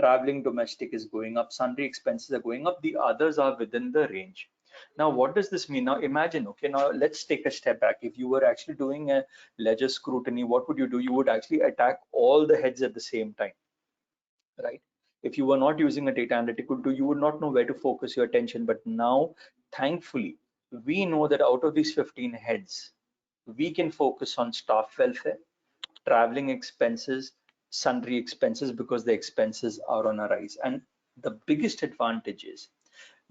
traveling domestic is going up, sundry expenses are going up, the others are within the range. Now, what does this mean? Now, imagine, okay, now let's take a step back. If you were actually doing a ledger scrutiny, what would you do? You would actually attack all the heads at the same time, right? If you were not using a data analytical tool, you would not know where to focus your attention. But now, thankfully, we know that out of these 15 heads, we can focus on staff welfare, traveling expenses, sundry expenses, because the expenses are on a rise. And the biggest advantage is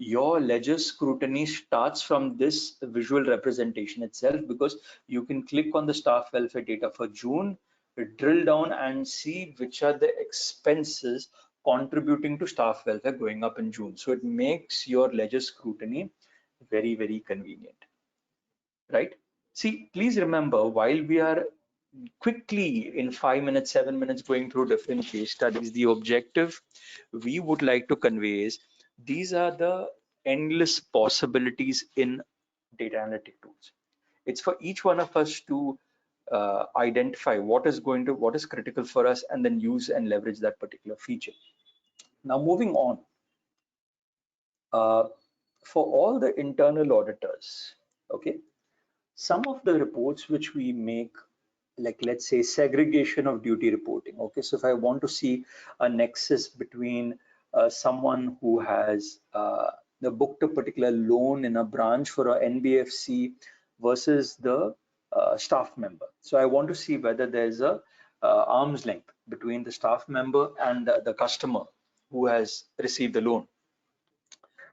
your ledger scrutiny starts from this visual representation itself, because you can click on the staff welfare data for June, drill down and see which are the expenses contributing to staff welfare going up in June. So it makes your ledger scrutiny very, very convenient, right? See, please remember, while we are quickly in 5 minutes, 7 minutes going through different case studies, the objective we would like to convey is these are the endless possibilities in data analytic tools. It's for each one of us to identify what is critical for us, and then use and leverage that particular feature. Now, moving on, for all the internal auditors, okay, some of the reports which we make, like let's say segregation of duty reporting. Okay, so if I want to see a nexus between someone who has booked a particular loan in a branch for a NBFC versus the staff member, so I want to see whether there's a arm's length between the staff member and the customer who has received the loan.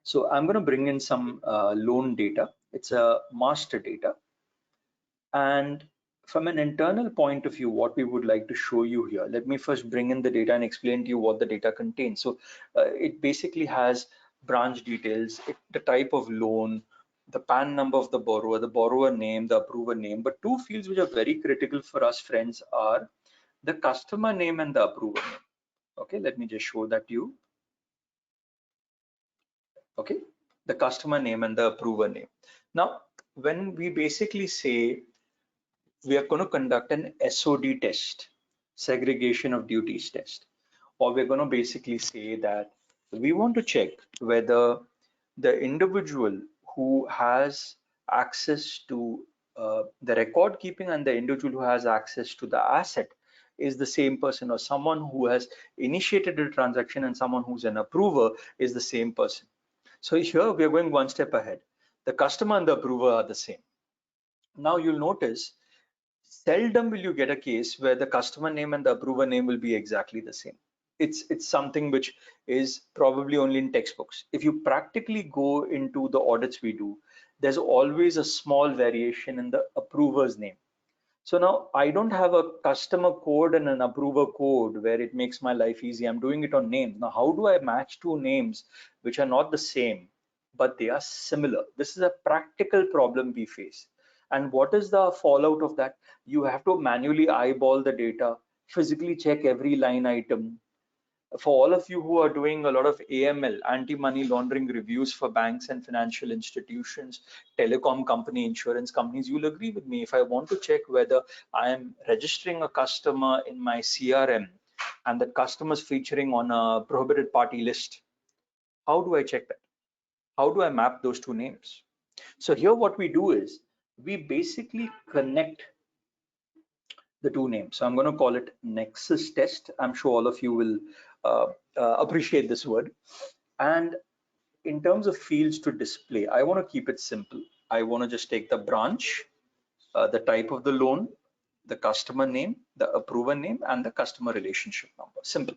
So I'm going to bring in some loan data. It's a master data. And from an internal point of view, what we would like to show you here, let me first bring in the data and explain to you what the data contains. So it basically has branch details, the type of loan, the PAN number of the borrower name, the approver name. But two fields which are very critical for us, friends, are the customer name and the approver name. Okay, let me just show that to you. Okay, the customer name and the approver name. Now, when we basically say we are going to conduct an SOD test, segregation of duties test, or we're going to basically say that we want to check whether the individual who has access to the record keeping and the individual who has access to the asset is the same person, or someone who has initiated a transaction and someone who's an approver is the same person. So here we are going one step ahead. The customer and the approver are the same. Now you'll notice seldom will you get a case where the customer name and the approver name will be exactly the same. It's something which is probably only in textbooks. If you practically go into the audits we do, there's always a small variation in the approver's name. So now I don't have a customer code and an approver code where it makes my life easy. I'm doing it on names. Now, how do I match two names which are not the same, but they are similar? This is a practical problem we face. And what is the fallout of that? You have to manually eyeball the data, physically check every line item. For all of you who are doing a lot of AML, anti-money laundering reviews for banks and financial institutions, telecom company, insurance companies, you'll agree with me. If I want to check whether I am registering a customer in my CRM and that customer is featuring on a prohibited party list, how do I check that? How do I map those two names? So here what we do is we basically connect the two names. So I'm going to call it nexus test. I'm sure all of you will appreciate this word. And in terms of fields to display, I want to keep it simple. I want to just take the branch, the type of the loan, the customer name, the approver name, and the customer relationship number. Simple.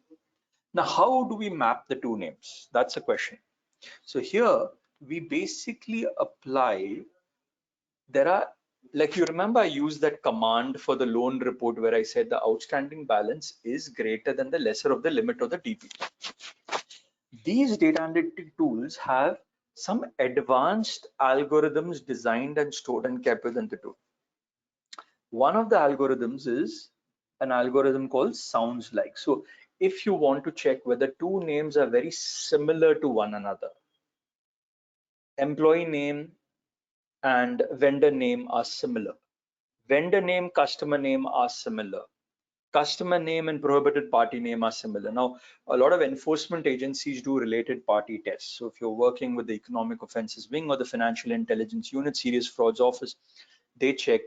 Now, how do we map the two names? That's a question. So here we basically apply, there are like you remember, I used that command for the loan report where I said the outstanding balance is greater than the lesser of the limit of the DP. These data analytic tools have some advanced algorithms designed and stored and kept within the tool. One of the algorithms is an algorithm called sounds like. So if you want to check whether two names are very similar to one another, employee name and vendor name are similar, vendor name, customer name are similar, customer name and prohibited party name are similar. Now, a lot of enforcement agencies do related party tests. So if you're working with the Economic Offences Wing or the Financial Intelligence Unit, Serious Frauds Office, they check,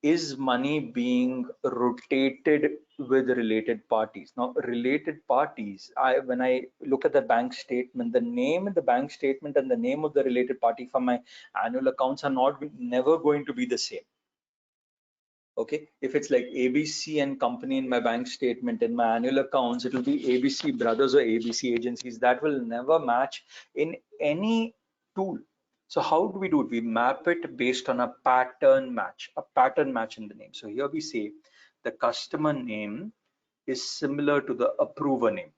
is money being rotated with related parties? Now, related parties, when I look at the bank statement, the name in the bank statement and the name of the related party for my annual accounts are never going to be the same. Okay, if it's like ABC and company in my bank statement, in my annual accounts, it will be ABC brothers or ABC agencies. That will never match in any tool. So how do we do it? We map it based on a pattern match in the name. So here we say the customer name is similar to the approver name.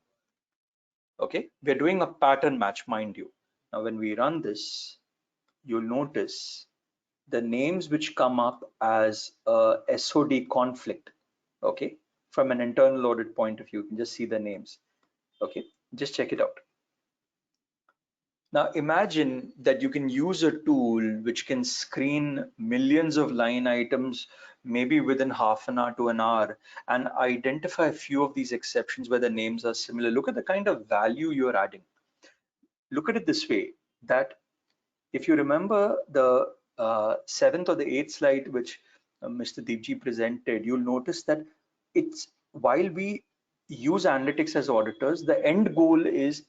Okay, we're doing a pattern match, mind you. Now when we run this, you'll notice the names which come up as a SOD conflict, okay, from an internal audit point of view, you can just see the names. Okay, just check it out. Now imagine that you can use a tool which can screen millions of line items, maybe within half an hour to an hour, and identify a few of these exceptions where the names are similar. Look at the kind of value you're adding. Look at it this way, that if you remember the 7th or the 8th slide which Mr. Deepjee presented, you'll notice that it's, while we use analytics as auditors, the end goal is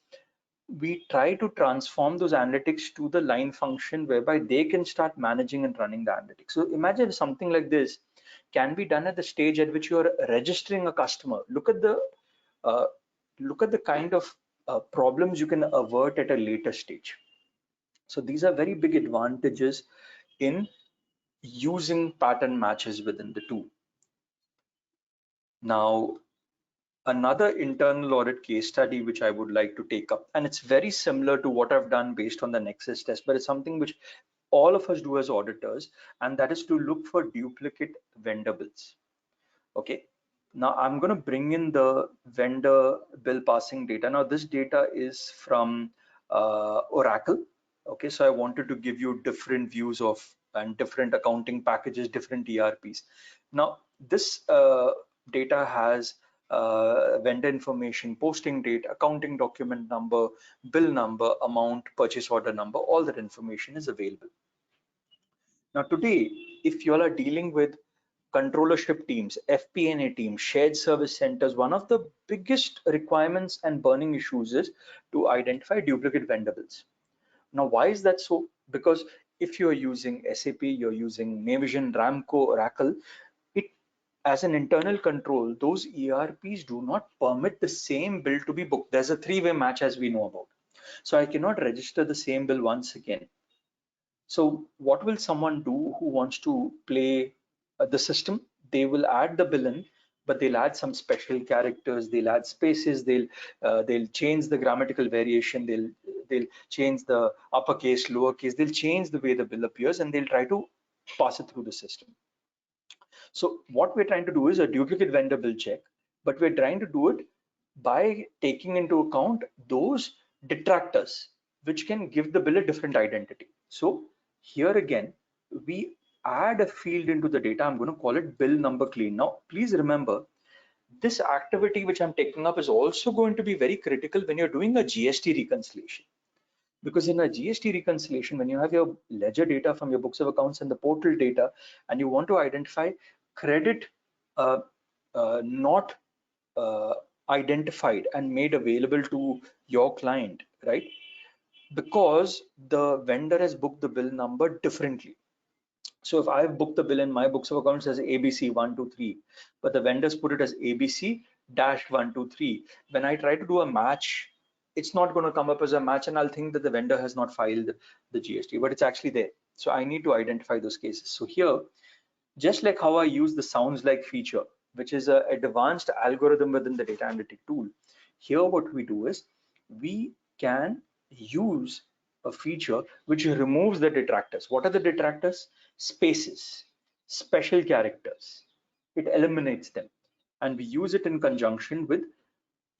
we try to transform those analytics to the line function whereby they can start managing and running the analytics. So imagine something like this can be done at the stage at which you are registering a customer. Look at the kind of problems you can avert at a later stage. So these are very big advantages in using pattern matches within the tool. Now, another internal audit case study which I would like to take up, and it's very similar to what I've done based on the Nexus test, but it's something which all of us do as auditors, and that is to look for duplicate vendor bills. Okay, now I'm going to bring in the vendor bill passing data. Now this data is from Oracle. Okay, so I wanted to give you different views of and different accounting packages, different ERPs. Now this data has vendor information, posting date, accounting document number, bill number, amount, purchase order number, all that information is available. Now today, if you all are dealing with controllership teams, FP&A teams, shared service centers, one of the biggest requirements and burning issues is to identify duplicate vendor bills. Now, why is that so? Because if you're using SAP, you're using Navision, Ramco, Oracle, it, as an internal control, those ERPs do not permit the same bill to be booked. There's a three-way match, as we know about. So I cannot register the same bill once again. So what will someone do who wants to play the system? They will add the bill in, but they'll add some special characters, they'll add spaces, they'll change the grammatical variation, they'll change the uppercase, lowercase, they'll change the way the bill appears, and they'll try to pass it through the system. So what we're trying to do is a duplicate vendor bill check, but we're trying to do it by taking into account those detractors which can give the bill a different identity. So here again, we add a field into the data. I'm going to call it bill number clean. Now, please remember, this activity which I'm taking up is also going to be very critical when you're doing a GST reconciliation. Because in a GST reconciliation, when you have your ledger data from your books of accounts and the portal data, and you want to identify credit not identified and made available to your client, right? Because the vendor has booked the bill number differently. So if I've booked the bill in my books of accounts as ABC 123, but the vendors put it as ABC -123, when I try to do a match it's not going to come up as a match, and I'll think that the vendor has not filed the GST, but it's actually there. So I need to identify those cases. So here, just like how I use the sounds like feature, which is an advanced algorithm within the data analytic tool, here what we do is we can use a feature which removes the detractors. What are the detractors? Spaces, special characters. It eliminates them, and we use it in conjunction with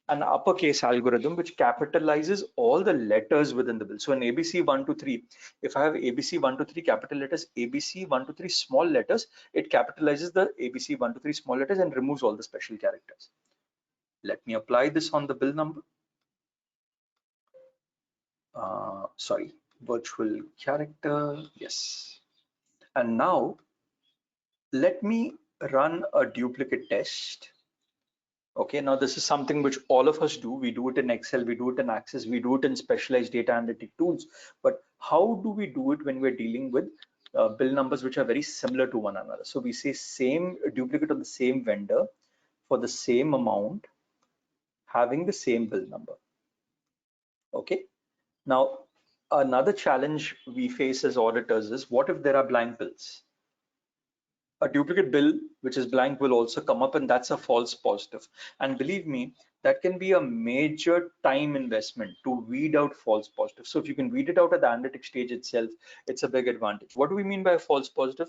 an uppercase algorithm which capitalizes all the letters within the bill. So in ABC 1 to 3, if I have ABC 1 to 3 capital letters, ABC 1 to 3 small letters, it capitalizes the ABC 1 to 3 small letters and removes all the special characters. Let me apply this on the bill number. Sorry, virtual character, yes. And now let me run a duplicate test. Okay, now this is something which all of us do. We do it in Excel, we do it in Access, we do it in specialized data analytic tools. But how do we do it when we're dealing with bill numbers which are very similar to one another? So we say same duplicate of the same vendor for the same amount, having the same bill number. Okay, now another challenge we face as auditors is, what if there are blank bills? A duplicate bill which is blank will also come up, and that's a false positive. And believe me, that can be a major time investment to weed out false positives. So if you can weed it out at the analytic stage itself, it's a big advantage. What do we mean by a false positive?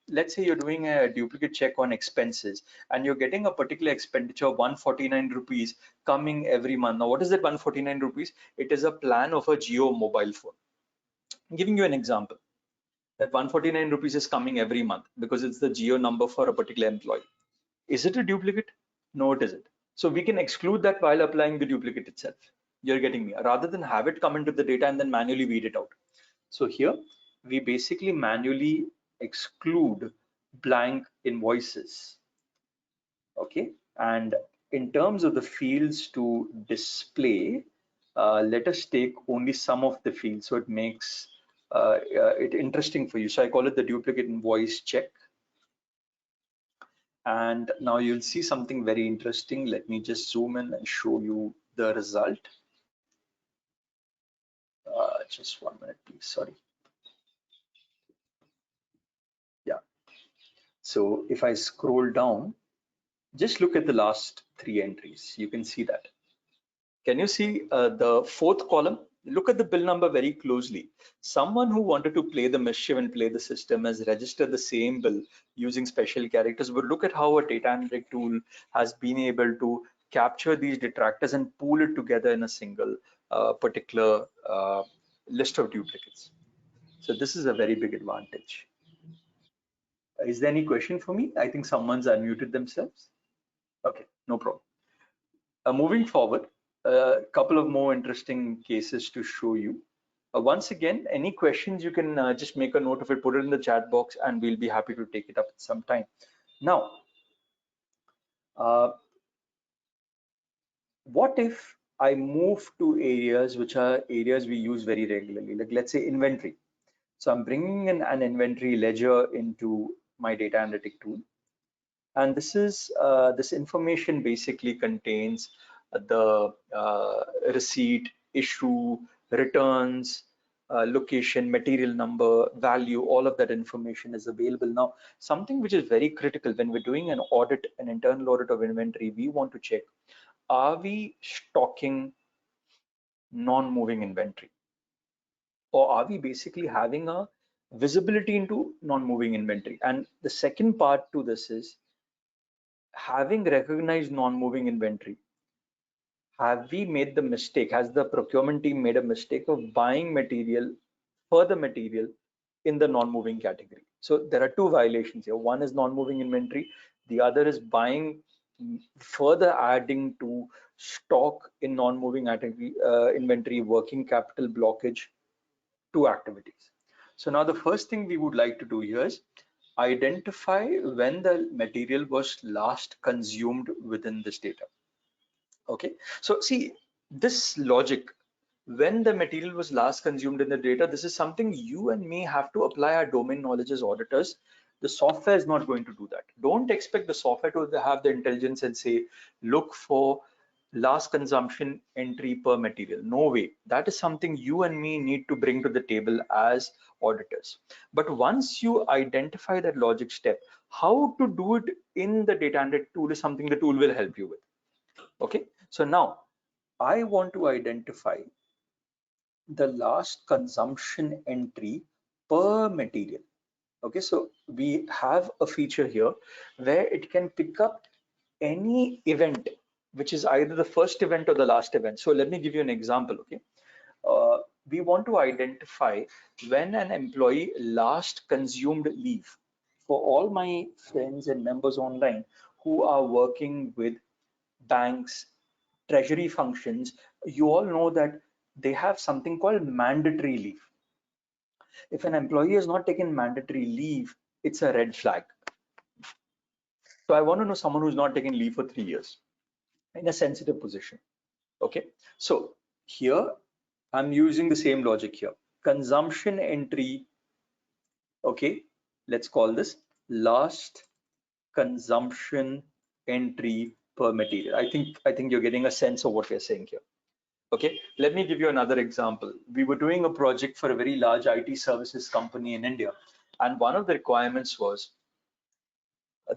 Let's say you're doing a duplicate check on expenses and you're getting a particular expenditure of 149 rupees coming every month. Now, what is that 149 rupees? It is a plan of a Jio mobile phone. I'm giving you an example. That 149 rupees is coming every month because it's the Jio number for a particular employee. Is it a duplicate? No, it isn't. So we can exclude that while applying the duplicate itself. You're getting me, rather than have it come into the data and then manually weed it out. So here we basically manually exclude blank invoices. Okay, and in terms of the fields to display, let us take only some of the fields so it makes it interesting for you. So I call it the duplicate invoice check. And now you'll see something very interesting. Let me just zoom in and show you the result. Just 1 minute, please. Sorry. Yeah. So if I scroll down, just look at the last 3 entries. You can see that. Can you see the 4th column? Look at the bill number very closely. Someone who wanted to play the mischief and play the system has registered the same bill using special characters. But look at how a data analytic tool has been able to capture these detractors and pool it together in a single particular list of duplicates. So this is a very big advantage. Is there any question for me? I think someone's unmuted themselves. Okay, no problem. Moving forward, a couple of more interesting cases to show you. Once again, any questions, you can just make a note of it, put it in the chat box, and we'll be happy to take it up at some time. Now, what if I move to areas which are areas we use very regularly, like let's say inventory. So I'm bringing in an inventory ledger into my data analytic tool. And this is this information basically contains the receipt, issue, returns, location, material number, value. All of that information is available. Now, something which is very critical when we're doing an audit, an internal audit of inventory, we want to check, are we stocking non-moving inventory, or are we basically having a visibility into non-moving inventory? And the second part to this is, having recognized non-moving inventory, have we made the mistake, has the procurement team made a mistake of buying material, further material in the non-moving category? So there are 2 violations here. One is non-moving inventory, the other is buying, further adding to stock in non-moving inventory, working capital blockage, 2 activities. So now the first thing we would like to do here is identify when the material was last consumed within this data. Okay, so see this logic, when the material was last consumed in the data, this is something you and me have to apply our domain knowledge as auditors. The software is not going to do that. Don't expect the software to have the intelligence and say, look for last consumption entry per material. No way. That is something you and me need to bring to the table as auditors. But once you identify that logic step, how to do it in the data analytic tool is something the tool will help you with. Okay, so now I want to identify the last consumption entry per material. Okay, so we have a feature here where it can pick up any event which is either the first event or the last event. So let me give you an example. Okay, we want to identify when an employee last consumed leave. For all my friends and members online who are working with banks, treasury functions, you all know that they have something called mandatory leave. If an employee has not taken mandatory leave, it's a red flag. So I want to know someone who's not taken leave for 3 years in a sensitive position. Okay, so here I'm using the same logic here. Consumption entry, okay, let's call this last consumption entry per material. I think you're getting a sense of what we're saying here. Okay, let me give you another example. We were doing a project for a very large IT services company in India, and one of the requirements was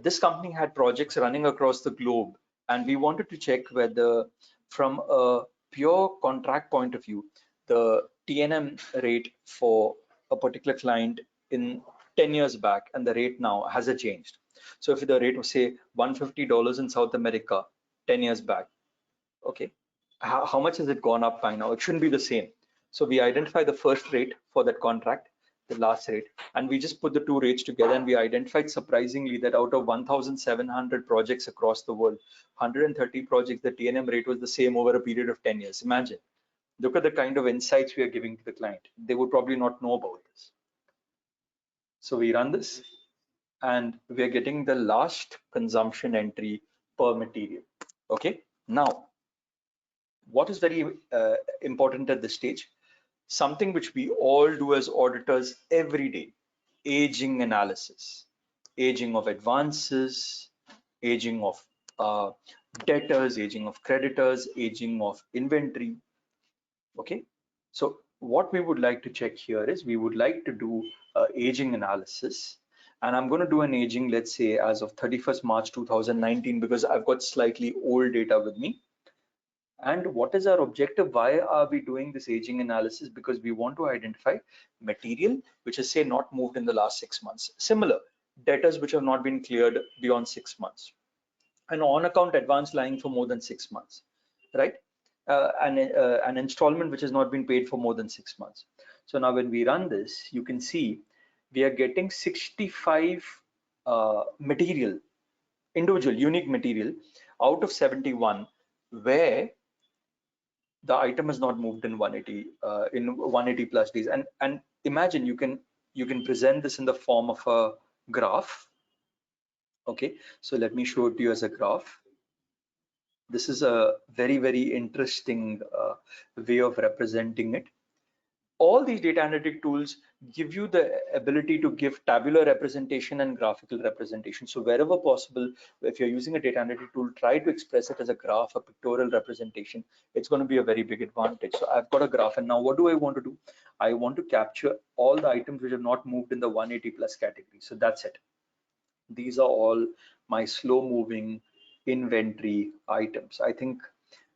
this company had projects running across the globe, and we wanted to check whether, from a pure contract point of view, the T&M rate for a particular client in 10 years back and the rate now has it changed. So if the rate was say $150 in South America 10 years back, okay, how much has it gone up by now? It shouldn't be the same. So we identify the first rate for that contract, the last rate, and we just put the two rates together, and we identified surprisingly that out of 1,700 projects across the world, 130 projects, the T&M rate was the same over a period of 10 years. Imagine, look at the kind of insights we are giving to the client. They would probably not know about this. So we run this, and we are getting the last consumption entry per material. Okay, now what is very important at this stage, something which we all do as auditors every day: aging analysis, aging of advances, aging of debtors, aging of creditors, aging of inventory. Okay, so what we would like to check here is we would like to do aging analysis, and I'm going to do an aging, let's say as of 31st March 2019, because I've got slightly old data with me. And what is our objective? Why are we doing this aging analysis? Because we want to identify material which is say not moved in the last 6 months, similar debtors which have not been cleared beyond 6 months, an on account advance lying for more than 6 months, right? An installment which has not been paid for more than 6 months. So now when we run this, you can see we are getting 65 material, individual unique material out of 71 where the item has not moved in 180 plus days. And imagine you can present this in the form of a graph. Okay, so let me show it to you as a graph. This is a very interesting way of representing it. All these data analytic tools give you the ability to give tabular representation and graphical representation. So wherever possible, if you're using a data analytic tool, try to express it as a graph, a pictorial representation. It's going to be a very big advantage. So I've got a graph, and now what do I want to do? I want to capture all the items which have not moved in the 180 plus category. So that's it. These are all my slow moving inventory items. I think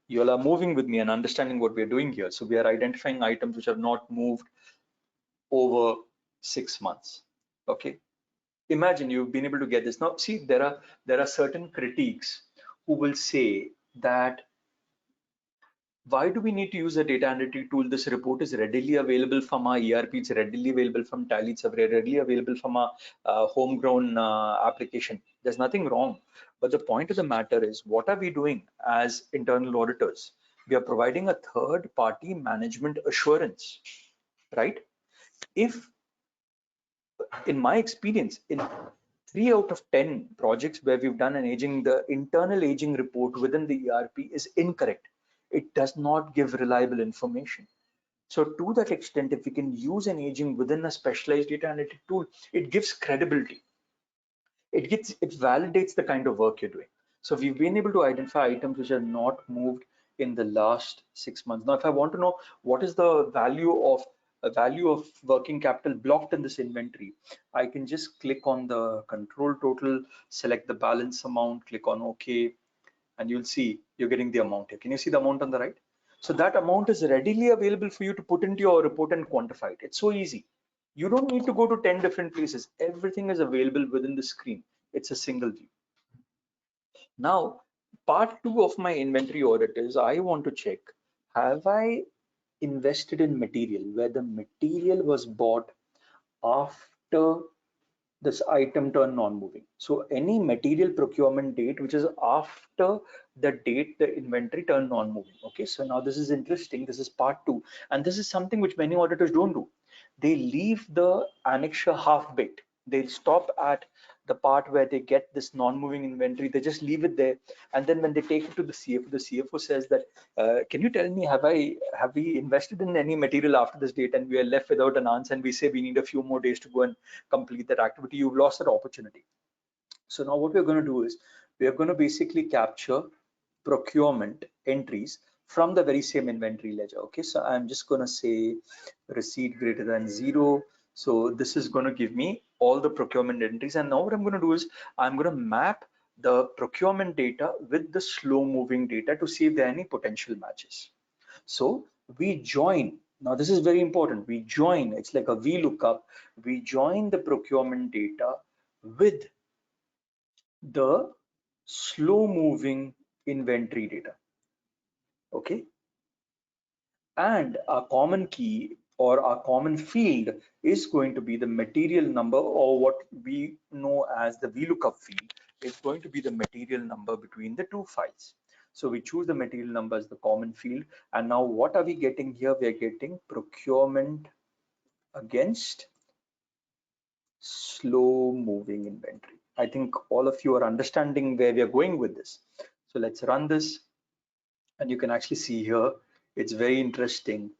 you all are moving with me and understanding what we're doing here. So we are identifying items which have not moved over 6 months. Okay, imagine you've been able to get this. Now see, there are certain critiques who will say that why do we need to use a data analytic tool? This report is readily available from our ERP, it's readily available from Tally, it's readily available from our homegrown application. There's nothing wrong. But the point of the matter is, what are we doing as internal auditors? We are providing a third-party management assurance, right? If, in my experience, in 3 out of 10 projects where we've done an aging, the internal aging report within the ERP is incorrect. It does not give reliable information. So to that extent, if we can use an aging within a specialized data analytic tool, it gives credibility. It validates the kind of work you're doing. So we've been able to identify items which are not moved in the last 6 months. Now, if I want to know what is the value of working capital blocked in this inventory, I can just click on the control total, select the balance amount, click on OK, and you'll see you're getting the amount here. Can you see the amount on the right? So that amount is readily available for you to put into your report and quantify it. It's so easy. You don't need to go to 10 different places. Everything is available within the screen. It's a single view. Now, part 2 of my inventory audit is I want to check, have I invested in material where the material was bought after this item turned non-moving? So any material procurement date which is after the date the inventory turned non-moving. Okay, so now this is interesting. This is part 2, and this is something which many auditors don't do. They leave the annexure half-baked. They'll stop at the part where they get this non-moving inventory. They just leave it there, and then when they take it to the CFO says that, can you tell me, have we invested in any material after this date? And we are left without an answer, and we say we need a few more days to go and complete that activity. You've lost that opportunity. So now what we're going to do is we're going to basically capture procurement entries from the very same inventory ledger. Okay, so I'm just going to say receipt greater than 0. So this is going to give me all the procurement entries. And now what I'm going to do is I'm going to map the procurement data with the slow moving data to see if there are any potential matches. So we join. Now this is very important. We join. It's like a VLOOKUP. We join the procurement data with the slow moving inventory data. Okay, and our common key or our common field is going to be the material number, or what we know as the VLOOKUP field. It's going to be the material number between the two files. So we choose the material number as the common field, and now what are we getting here? We are getting procurement against slow moving inventory. I think all of you are understanding where we are going with this. So let's run this, and you can actually see here, it's very interesting.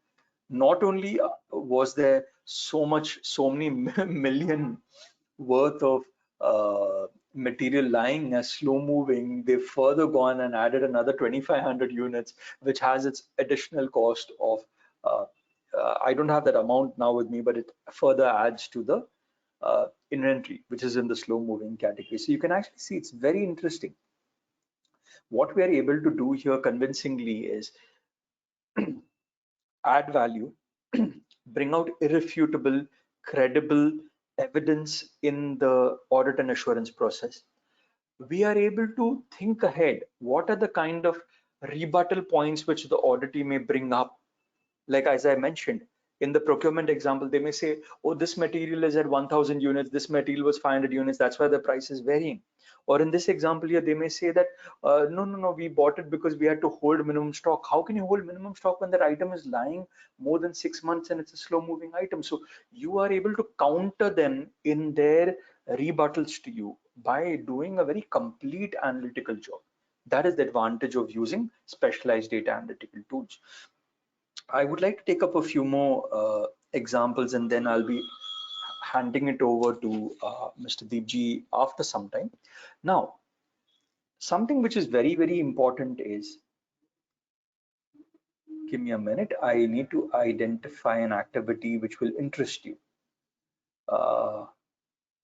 Not only was there so many million worth of material lying as slow moving, they've further gone and added another 2,500 units, which has its additional cost of, I don't have that amount now with me, but it further adds to the inventory, which is in the slow moving category. So you can actually see it's very interesting. What we are able to do here convincingly is add value, bring out irrefutable, credible evidence in the audit and assurance process. We are able to think ahead. What are the kind of rebuttal points which the auditee may bring up? Like as I mentioned, in the procurement example, they may say, oh, this material is at 1,000 units, this material was 500 units, that's why the price is varying. Or in this example here, they may say that, no, we bought it because we had to hold minimum stock. How can you hold minimum stock when that item is lying more than 6 months and it's a slow moving item? So you are able to counter them in their rebuttals to you by doing a very complete analytical job. That is the advantage of using specialized data analytical tools. I would like to take up a few more examples, and then I'll be handing it over to Mr. Deepjee after some time. Now, something which is very, very important is, give me a minute, I need to identify an activity which will interest you.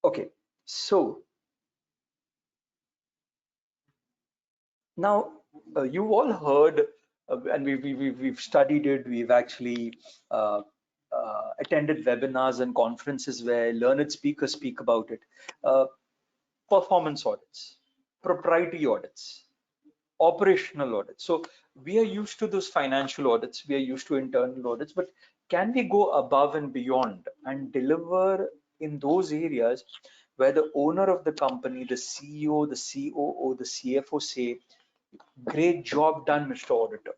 Okay, so now you've all heard, and we've studied it, we've actually attended webinars and conferences where learned speakers speak about it. Performance audits, proprietary audits, operational audits. So we are used to those financial audits, we are used to internal audits, but can we go above and beyond and deliver in those areas where the owner of the company, the CEO, the COO, the CFO say, great job done, Mr. Auditor.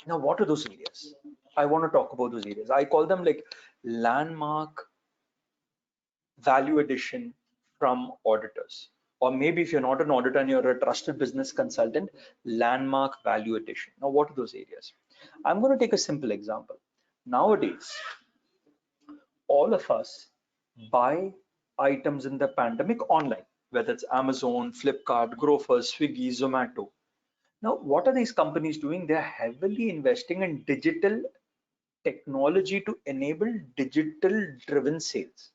Now, what are those areas? I want to talk about those areas. I call them like landmark value addition from auditors. Or maybe if you're not an auditor and you're a trusted business consultant, landmark value addition. Now, what are those areas? I'm going to take a simple example. Nowadays, all of us buy items in the pandemic online, whether it's Amazon, Flipkart, Grofers, Swiggy, Zomato. Now, what are these companies doing? They're heavily investing in digital technology to enable digital driven sales.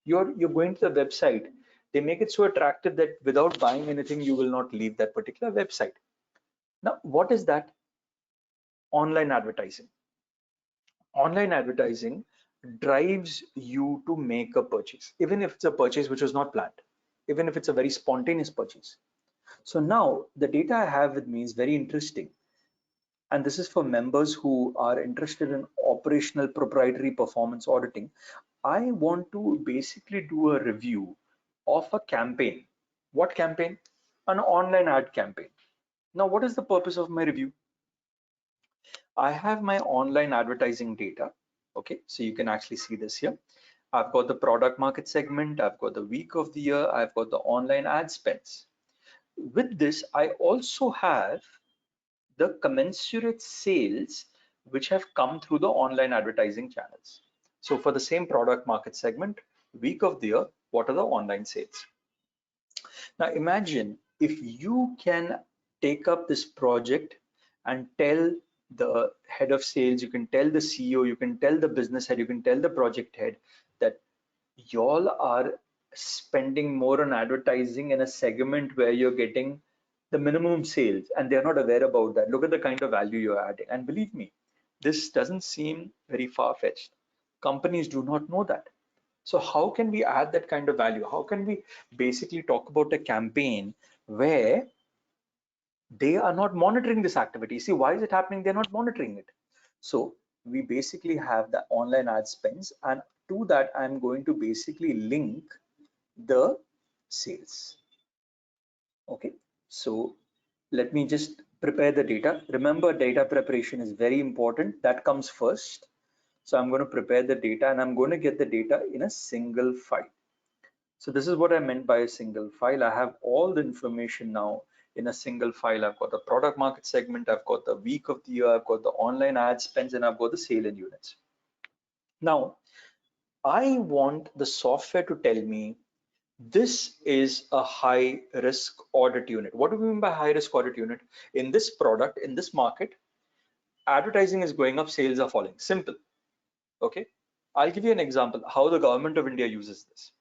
You're going to the website, they make it so attractive that without buying anything, you will not leave that particular website. Now, what is that? Online advertising. Online advertising drives you to make a purchase, even if it's a purchase which was not planned, even if it's a very spontaneous purchase. So now the data I have with me is very interesting. And this is for members who are interested in operational proprietary performance auditing. I want to basically do a review of a campaign. What campaign? An online ad campaign. Now, what is the purpose of my review? I have my online advertising data. Okay, so you can actually see this here. I've got the product market segment, I've got the week of the year, I've got the online ad spends. With this, I also have the commensurate sales which have come through the online advertising channels. So for the same product market segment, week of the year, what are the online sales? Now imagine if you can take up this project and tell the head of sales, you can tell the CEO, you can tell the business head, you can tell the project head that y'all are spending more on advertising in a segment where you're getting the minimum sales and they're not aware about that. Look at the kind of value you're adding. And believe me, this doesn't seem very far-fetched. Companies do not know that. So how can we add that kind of value? How can we basically talk about a campaign where they are not monitoring this activity? See, why is it happening? They're not monitoring it. So we basically have the online ad spends, and to that I'm going to basically link the sales. Okay, so let me just prepare the data. Remember, data preparation is very important. That comes first. So I'm going to prepare the data and I'm going to get the data in a single file. So this is what I meant by a single file. I have all the information now in a single file. I've got the product market segment, I've got the week of the year, I've got the online ad spends, and I've got the sale in units. Now, I want the software to tell me this is a high risk audit unit. What do we mean by high risk audit unit? In this product, in this market, advertising is going up, sales are falling. Simple. Okay. I'll give you an example how the government of India uses this.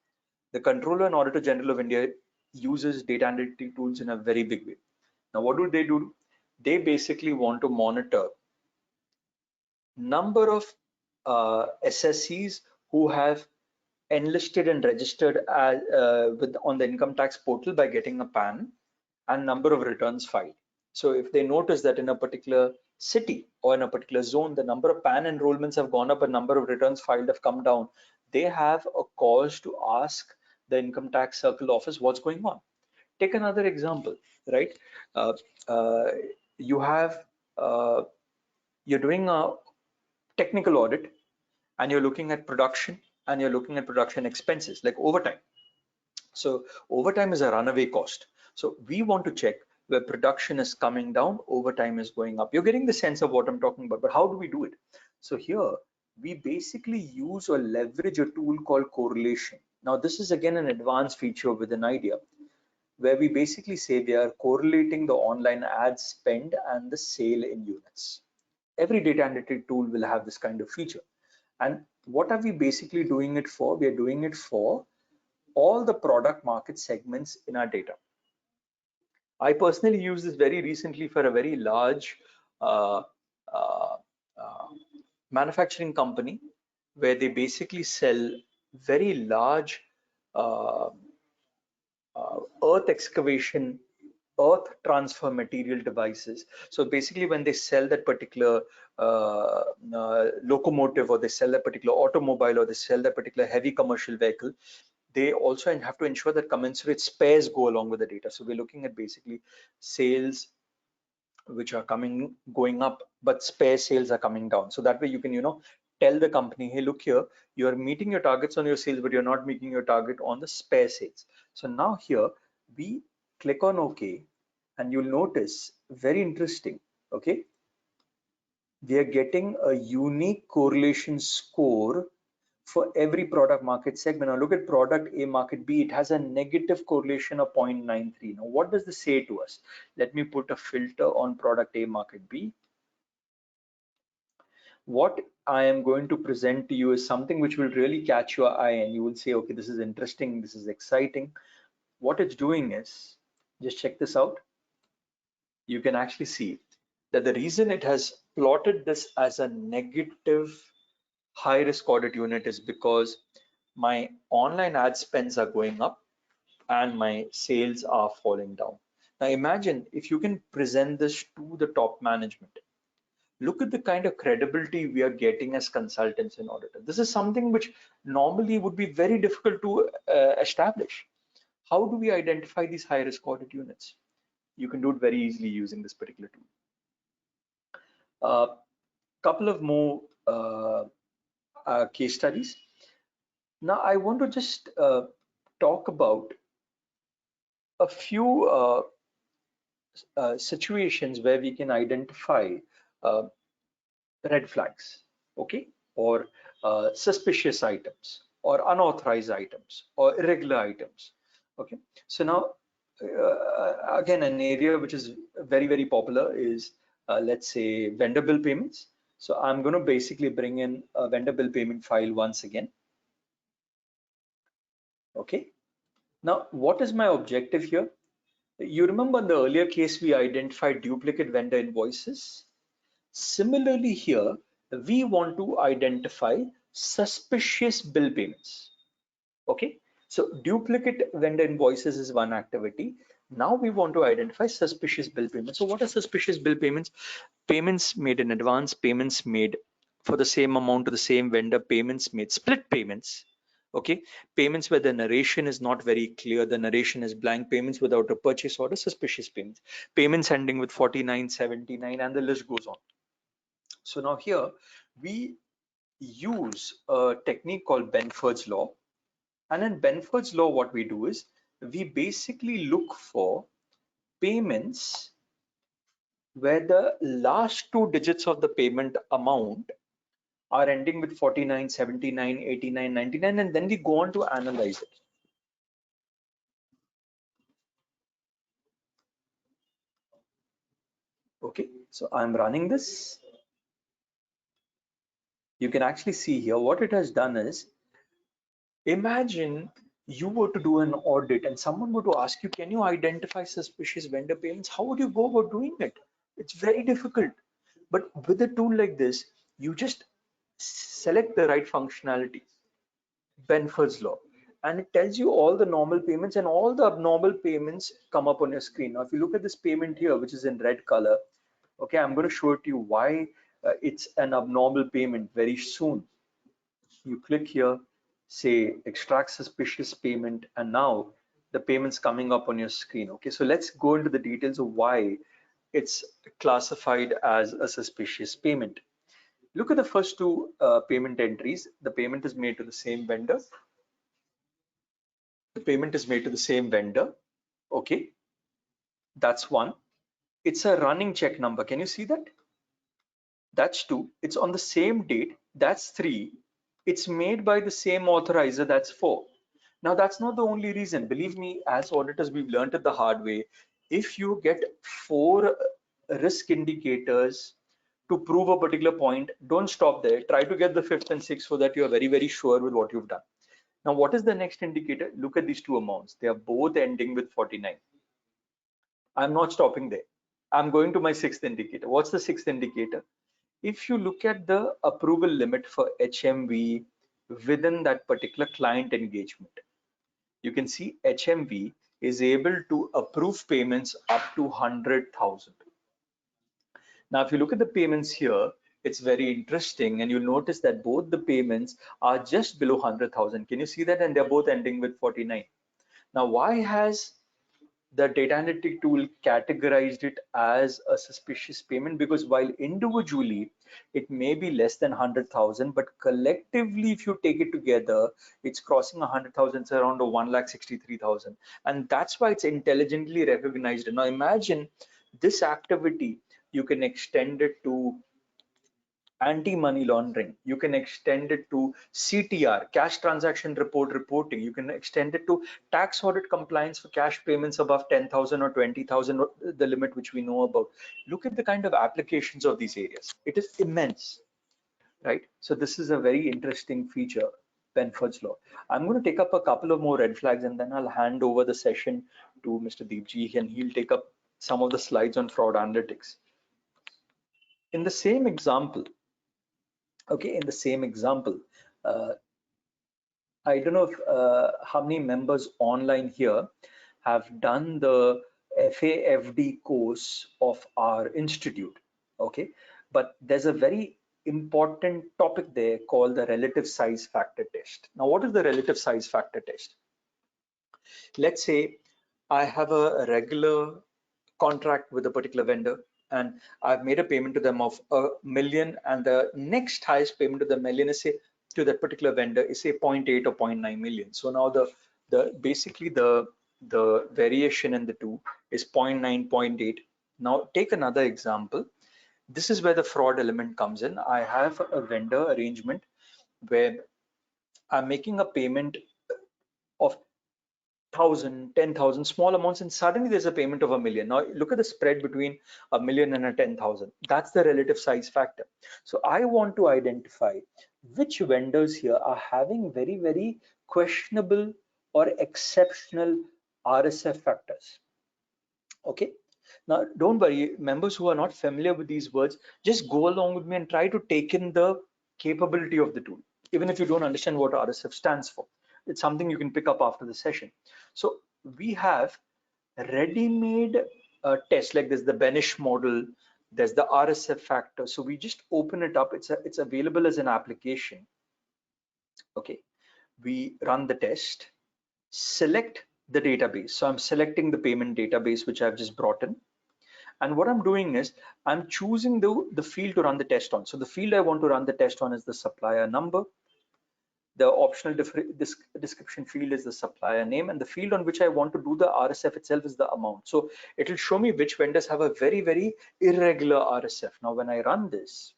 The Controller and Auditor General of India uses data analytic tools in a very big way. Now, what do? They basically want to monitor number of SSCs who have enlisted and registered as, on the income tax portal by getting a PAN and number of returns filed. So if they notice that in a particular city or in a particular zone, the number of PAN enrollments have gone up, a number of returns filed have come down, they have a cause to ask the income tax circle office what's going on. Take another example, right? You have you're doing a technical audit and you're looking at production and you're looking at production expenses like overtime. So overtime is a runaway cost. So we want to check where production is coming down, overtime is going up. You're getting the sense of what I'm talking about, but how do we do it? So here we basically use or leverage a tool called correlation. Now this is again an advanced feature with an idea where we basically say they are correlating the online ad spend and the sale in units. Every data analytic tool will have this kind of feature. And what are we basically doing it for? We are doing it for all the product market segments in our data. I personally used this very recently for a very large uh, uh, uh, manufacturing company where they basically sell very large uh, earth excavation, earth transfer material devices. So basically when they sell that particular locomotive, or they sell that particular automobile, or they sell that particular heavy commercial vehicle, they also have to ensure that commensurate spares go along with the data. So we're looking at basically sales which are going up, but spare sales are coming down. So that way you can, tell the company, hey, look here, you're meeting your targets on your sales, but you're not meeting your target on the spare sales. So now here we click on OK, and you'll notice very interesting. Okay, we are getting a unique correlation score for every product market segment. Now look at product A market B, it has a negative correlation of 0.93. Now what does this say to us? Let me put a filter on product A market B. What I am going to present to you is something which will really catch your eye and you will say, okay, this is interesting, this is exciting. What it's doing is, just check this out. You can actually see that the reason it has plotted this as a negative high risk audit unit is because my online ad spends are going up and my sales are falling down. Now imagine if you can present this to the top management. Look at the kind of credibility we are getting as consultants and auditors. This is something which normally would be very difficult to establish. How do we identify these high risk audit units? You can do it very easily using this particular tool. Couple of more case studies. Now I want to just talk about a few situations where we can identify uh, red flags, okay, or suspicious items, or unauthorized items, or irregular items, okay. So now, again, an area which is very popular is, let's say, vendor bill payments. So I'm going to basically bring in a vendor bill payment file once again, okay. Now, what is my objective here? You remember in the earlier case, we identified duplicate vendor invoices. Similarly here, we want to identify suspicious bill payments. Okay, so duplicate vendor invoices is one activity. Now we want to identify suspicious bill payments. So what are suspicious bill payments? Payments made in advance, payments made for the same amount to the same vendor, payments made, split payments. Okay, payments where the narration is not very clear, the narration is blank, payments without a purchase order, suspicious payments, payments ending with 49, 79, and the list goes on. So now here we use a technique called Benford's law. And in Benford's law, what we do is we basically look for payments where the last two digits of the payment amount are ending with 49, 79, 89, 99, and then we go on to analyze it. Okay, so I'm running this. You can actually see here what it has done is, imagine you were to do an audit and someone were to ask you, can you identify suspicious vendor payments? How would you go about doing it? It's very difficult. But with a tool like this, you just select the right functionality, Benford's law, and it tells you all the normal payments, and all the abnormal payments come up on your screen. Now, if you look at this payment here, which is in red color, okay, I'm going to show it to you why it's an abnormal payment very soon. You click here, say extract suspicious payment, and now the payment's coming up on your screen. Okay, so let's go into the details of why it's classified as a suspicious payment. Look at the first two payment entries. The payment is made to the same vendor. The payment is made to the same vendor. Okay, that's one. It's a running check number. Can you see that? That's two. It's on the same date. That's three. It's made by the same authorizer. That's four. Now, that's not the only reason. Believe me, as auditors, we've learned it the hard way. If you get four risk indicators to prove a particular point, don't stop there. Try to get the fifth and sixth so that you're very sure with what you've done. Now, what is the next indicator? Look at these two amounts. They are both ending with 49. I'm not stopping there. I'm going to my sixth indicator. What's the sixth indicator? If you look at the approval limit for HMV within that particular client engagement, you can see HMV is able to approve payments up to 100,000. Now, if you look at the payments here, it's very interesting, and you'll notice that both the payments are just below 100,000. Can you see that? And they're both ending with 49. Now, why has the data analytic tool categorized it as a suspicious payment? Because while individually it may be less than 100,000, but collectively, if you take it together, it's crossing 100,000, it's around 1,63,000, and that's why it's intelligently recognized. Now imagine this activity, you can extend it to anti-money laundering. You can extend it to CTR, cash transaction report reporting. You can extend it to tax audit compliance for cash payments above 10,000 or 20,000, the limit which we know about. Look at the kind of applications of these areas. It is immense, right? So this is a very interesting feature, Benford's law. I'm going to take up a couple of more red flags and then I'll hand over the session to Mr. Deepjee and he'll take up some of the slides on fraud analytics. In the same example, okay, in the same example, I don't know if how many members online here have done the FAFD course of our institute, okay, but there's a very important topic there called the relative size factor test. Now, what is the relative size factor test? Let's say I have a regular contract with a particular vendor and I've made a payment to them of $1 million, and the next highest payment to the million is say to that particular vendor is say 0.8 or 0.9 million. So now basically the variation in the two is 0.9, 0.8. Now take another example. This is where the fraud element comes in. I have a vendor arrangement where I'm making a payment of 1,000, 10,000, small amounts, and suddenly there's a payment of $1 million. Now look at the spread between $1 million and a 10,000. That's the relative size factor. So I want to identify which vendors here are having very, very questionable or exceptional RSF factors. Okay. Now don't worry, members who are not familiar with these words, just go along with me and try to take in the capability of the tool, even if you don't understand what RSF stands for. It's something you can pick up after the session. So we have ready-made tests like this, the Benish model, there's the RSF factor. So we just open it up. It's available as an application. Okay, we run the test, select the database. So I'm selecting the payment database, which I've just brought in. And what I'm doing is I'm choosing the field to run the test on. So the field I want to run the test on is the supplier number. The optional description field is the supplier name, and the field on which I want to do the RSF itself is the amount. So it will show me which vendors have a very, very irregular RSF. Now, when I run this,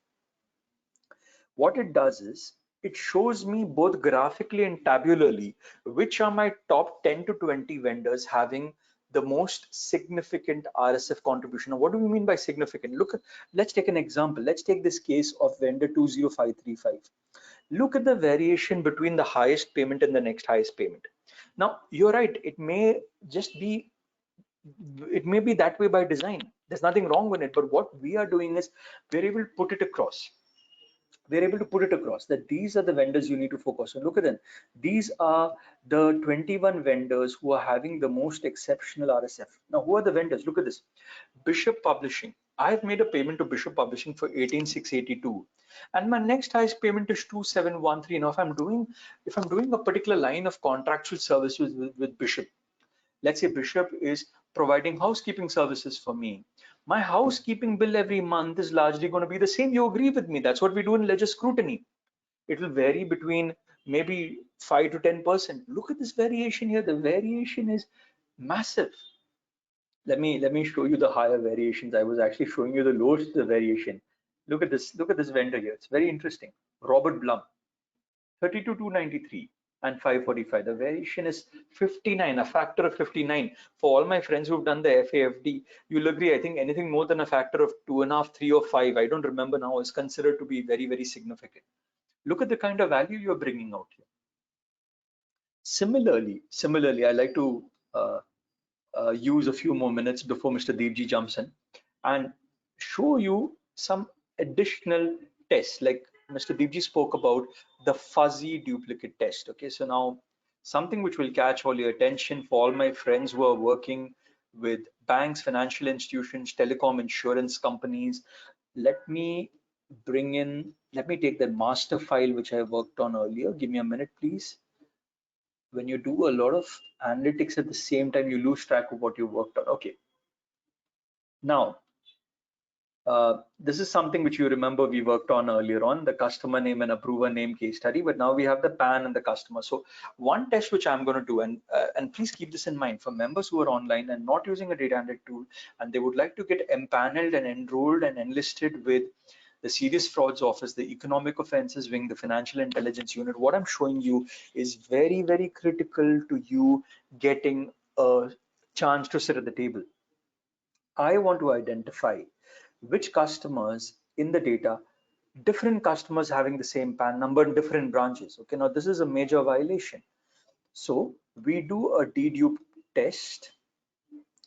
what it does is it shows me both graphically and tabularly which are my top 10 to 20 vendors having the most significant RSF contribution. Now, what do we mean by significant? Look, let's take an example. Let's take this case of vendor 20535. Look at the variation between the highest payment and the next highest payment. Now, you're right, it may be that way by design. There's nothing wrong with it, but what we are doing is we're able to put it across. We're able to put it across that these are the vendors you need to focus on. Look at them. These are the 21 vendors who are having the most exceptional RSF. Now, who are the vendors? Look at this. Bishop Publishing. I've made a payment to Bishop Publishing for 18,682, and my next highest payment is 2,713. Now, if I'm doing a particular line of contractual services with Bishop, let's say Bishop is providing housekeeping services for me. My housekeeping bill every month is largely going to be the same. You agree with me? That's what we do in ledger scrutiny. It will vary between maybe 5 to 10%. Look at this variation here. The variation is massive. Let me show you the higher variations. I was actually showing you the lowest variation. Look at this vendor here. It's very interesting. Robert Blum, 32,293 and 545. The variation is 59, a factor of 59. For all my friends who've done the FAFD, you'll agree, I think anything more than a factor of 2.5, 3 or 5, I don't remember now, is considered to be very, very significant. Look at the kind of value you're bringing out here. Similarly, I like to use a few more minutes before Mr. Deepjee jumps in and show you some additional tests, like Mr. Deepjee spoke about the fuzzy duplicate test. Okay, so now something which will catch all your attention for all my friends who are working with banks, financial institutions, telecom, insurance companies. Let me take the master file which I worked on earlier. Give me a minute, please. When you do a lot of analytics at the same time, you lose track of what you worked on. Okay. Now, this is something which you remember we worked on earlier on, the customer name and approver name case study, but now we have the PAN and the customer. So one test which I'm going to do, and please keep this in mind for members who are online and not using a data analytic tool, and they would like to get empaneled and enrolled and enlisted with the Serious Frauds Office, the Economic Offences Wing, the Financial Intelligence Unit. What I'm showing you is very, very critical to you getting a chance to sit at the table. I want to identify which customers in the data, different customers having the same PAN number in different branches. Okay, now this is a major violation. So we do a dedupe test.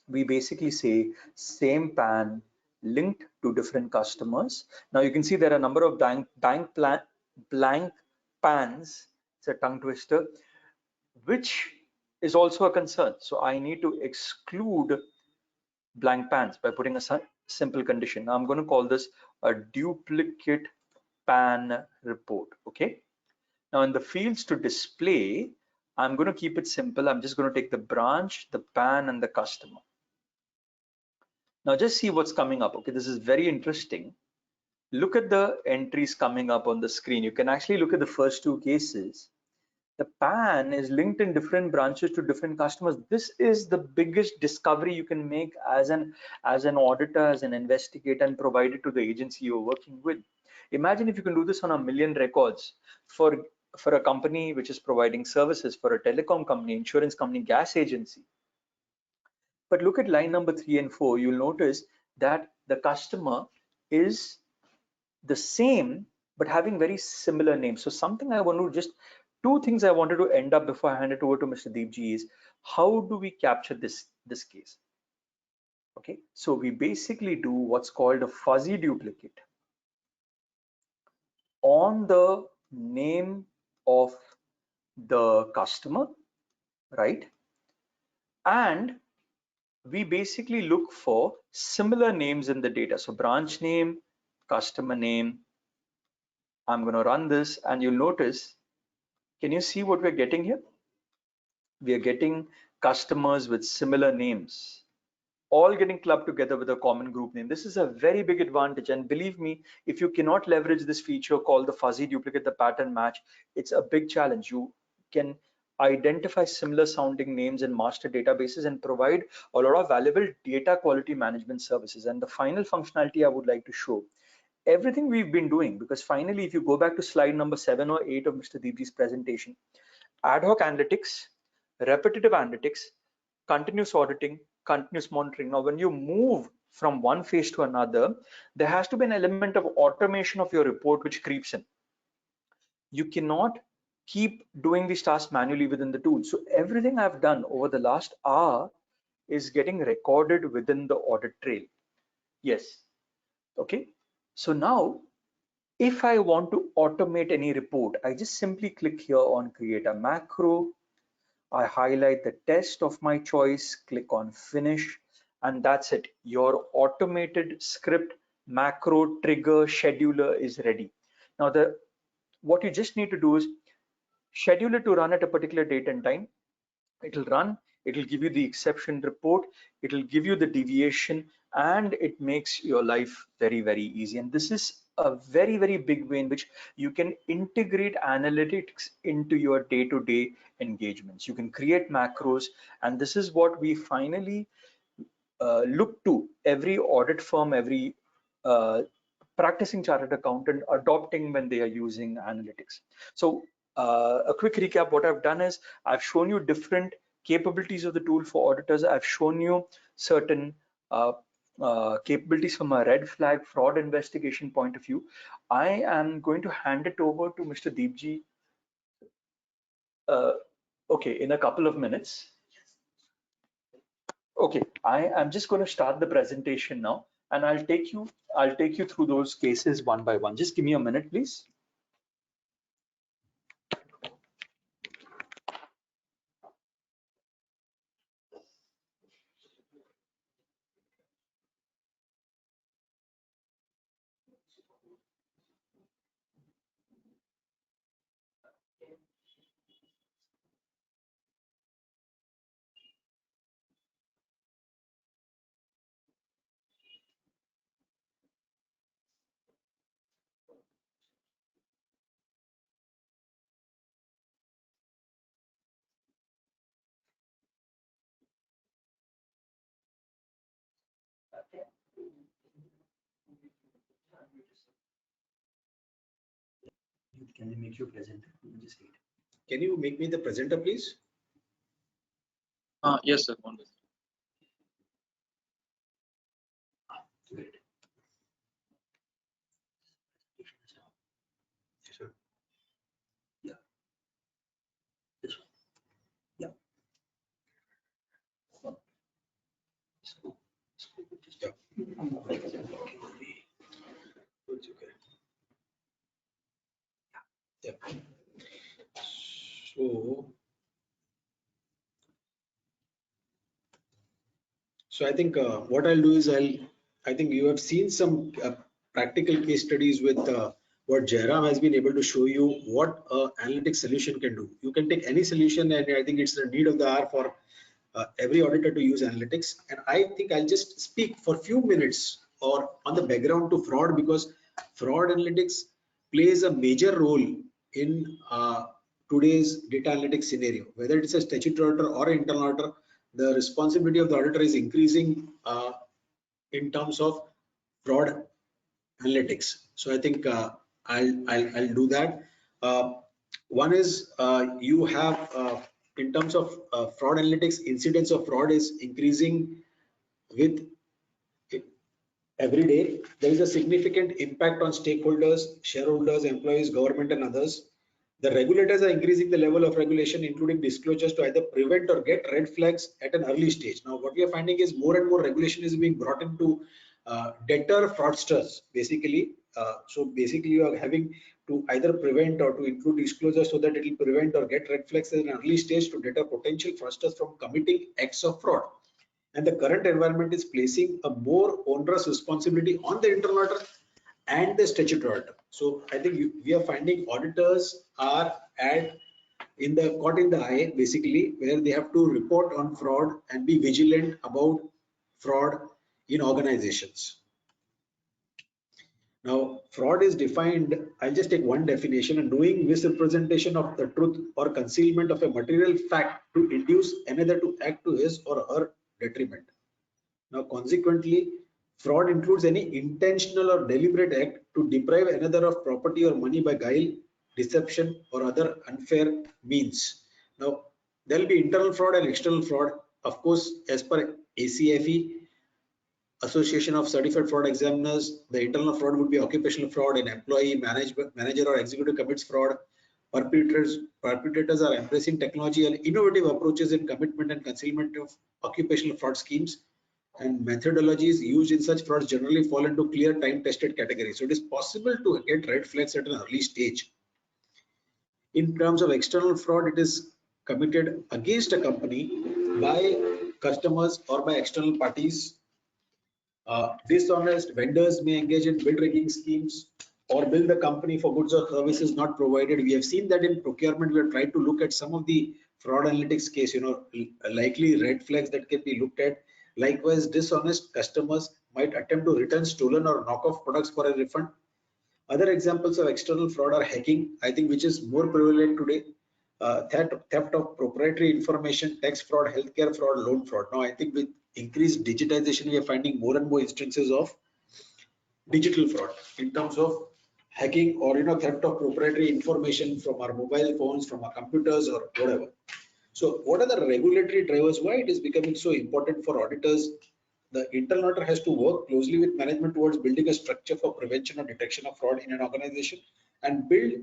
We basically say same PAN linked to different customers. Now you can see there are a number of blank PANs. It's a tongue twister, which is also a concern. So I need to exclude blank PANs by putting a simple condition. Now I'm going to call this a duplicate PAN report. Okay. Now in the fields to display, I'm going to keep it simple. I'm just going to take the branch, the PAN, and the customer. Now just see what's coming up. Okay, this is very interesting. Look at the entries coming up on the screen. You can actually look at the first two cases. The PAN is linked in different branches to different customers. This is the biggest discovery you can make as an auditor, as an investigator, and provide it to the agency you're working with. Imagine if you can do this on 1 million records for a company which is providing services, for a telecom company, insurance company, gas agency. But look at line number 3 and 4. You'll notice that the customer is the same but having very similar names. So something I want to just two things I wanted to end up before I hand it over to Mr. Deepjee is how do we capture this case? Okay, so we basically do what's called a fuzzy duplicate on the name of the customer, right? And we basically look for similar names in the data. So branch name, customer name. I'm going to run this and you'll notice, can you see what we're getting here? We are getting customers with similar names, all getting clubbed together with a common group name. This is a very big advantage. And believe me, if you cannot leverage this feature called the fuzzy duplicate, the pattern match, it's a big challenge. You can identify similar sounding names in master databases and provide a lot of valuable data quality management services. And the final functionality I would like to show, everything we've been doing, because finally, if you go back to slide number 7 or 8 of Mr. Deepjee's presentation, ad hoc analytics, repetitive analytics, continuous auditing, continuous monitoring. Now, when you move from one phase to another, there has to be an element of automation of your report which creeps in. You cannot keep doing these tasks manually within the tool. So everything I've done over the last hour is getting recorded within the audit trail. Yes. Okay. So now, if I want to automate any report, I just simply click here on create a macro. I highlight the test of my choice, click on finish, and that's it. Your automated script macro trigger scheduler is ready. Now, what you just need to do is schedule it to run at a particular date and time. It'll run, it'll give you the exception report, it'll give you the deviation, and it makes your life very, very easy. And this is a very, very big way in which you can integrate analytics into your day-to-day engagements. You can create macros, and this is what we finally look to every audit firm, every practicing chartered accountant adopting when they are using analytics. So a quick recap, what I've done is I've shown you different capabilities of the tool for auditors. I've shown you certain capabilities from a red flag fraud investigation point of view. I am going to hand it over to Mr. Deepjee. Okay, in a couple of minutes. Okay, I am just going to start the presentation now, and I'll take you through those cases one by one. Just give me a minute, please. Can they make you a presenter? Just wait. Can you make me the presenter, please? Yes, sir. One minute. Great. Sure. Yeah. This one. Yeah. Yeah. It's okay. Yeah. So I think what I'll do is I think you have seen some practical case studies with what Jairam has been able to show you what analytics solution can do. You can take any solution, and I think it's the need of the hour for every auditor to use analytics. And I think I'll just speak for a few minutes or on the background to fraud, because fraud analytics plays a major role in today's data analytics scenario. Whether it's a statutory auditor or an internal auditor, the responsibility of the auditor is increasing in terms of fraud analytics. So I think I'll do that. One is you have in terms of fraud analytics, incidence of fraud is increasing with every day. There is a significant impact on stakeholders, shareholders, employees, government, and others. The regulators are increasing the level of regulation, including disclosures, to either prevent or get red flags at an early stage. Now, what we are finding is more and more regulation is being brought into deter fraudsters, basically. So basically, you are having to either prevent or to include disclosures so that it will prevent or get red flags at an early stage to deter potential fraudsters from committing acts of fraud. And the current environment is placing a more onerous responsibility on the internal auditor and the statutory auditor. So I think we are finding auditors are caught in the eye, basically, where they have to report on fraud and be vigilant about fraud in organizations. Now, fraud is defined, I'll just take one definition: a knowing misrepresentation of the truth or concealment of a material fact to induce another to act to his or her detriment. Now, consequently, fraud includes any intentional or deliberate act to deprive another of property or money by guile, deception, or other unfair means. Now, there will be internal fraud and external fraud. Of course, as per ACFE, Association of Certified Fraud Examiners, the internal fraud would be occupational fraud. An employee, manager, or executive commits fraud. Perpetrators are embracing technology and innovative approaches in commitment and concealment of occupational fraud schemes. And methodologies used in such frauds generally fall into clear time-tested categories. So it is possible to get red flags at an early stage. In terms of external fraud, it is committed against a company by customers or by external parties. Dishonest vendors may engage in bill rigging schemes or bill the company for goods or services not provided. We have seen that in procurement. We have tried to look at some of the fraud analytics case, likely red flags that can be looked at. Likewise, dishonest customers might attempt to return stolen or knockoff products for a refund. Other examples of external fraud are hacking, I think, which is more prevalent today. Theft of proprietary information, tax fraud, healthcare fraud, loan fraud. Now, I think with increased digitization, we are finding more and more instances of digital fraud in terms of hacking or theft of proprietary information from our mobile phones, from our computers, or whatever. So what are the regulatory drivers? Why it is becoming so important for auditors? The internal auditor has to work closely with management towards building a structure for prevention or detection of fraud in an organization and build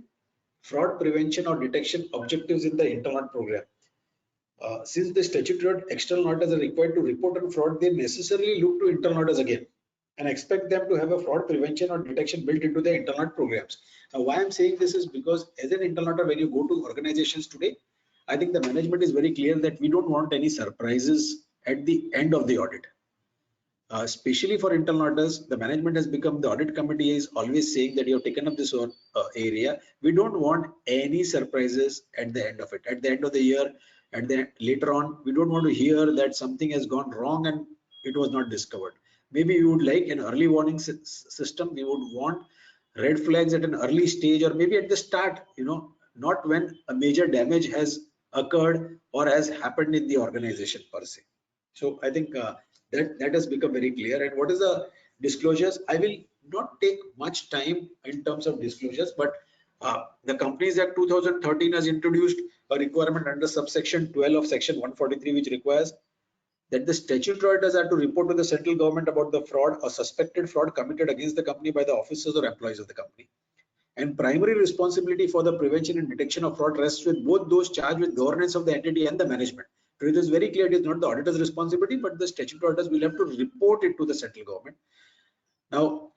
fraud prevention or detection objectives in the internal audit program. Since the statutory external auditors are required to report on fraud, they necessarily look to internal auditors again and expect them to have a fraud prevention or detection built into their internal audit programs. Now, why I'm saying this is because as an internal auditor, when you go to organizations today, I think the management is very clear that we don't want any surprises at the end of the audit. Especially for internal auditors, the management has become, the audit committee is always saying that you have taken up this area. We don't want any surprises at the end of it. At the end of the year, later on, we don't want to hear that something has gone wrong and it was not discovered. Maybe we would like an early warning system. We would want red flags at an early stage, or maybe at the start, not when a major damage has occurred or has happened in the organization per se. So I think that has become very clear. And what is the disclosures? I will not take much time in terms of disclosures, but The Companies Act 2013 has introduced a requirement under subsection 12 of section 143, which requires that the statutory auditors are to report to the central government about the fraud or suspected fraud committed against the company by the officers or employees of the company. And primary responsibility for the prevention and detection of fraud rests with both those charged with governance of the entity and the management. So it is very clear it is not the auditor's responsibility, but the statutory auditors will have to report it to the central government. Now,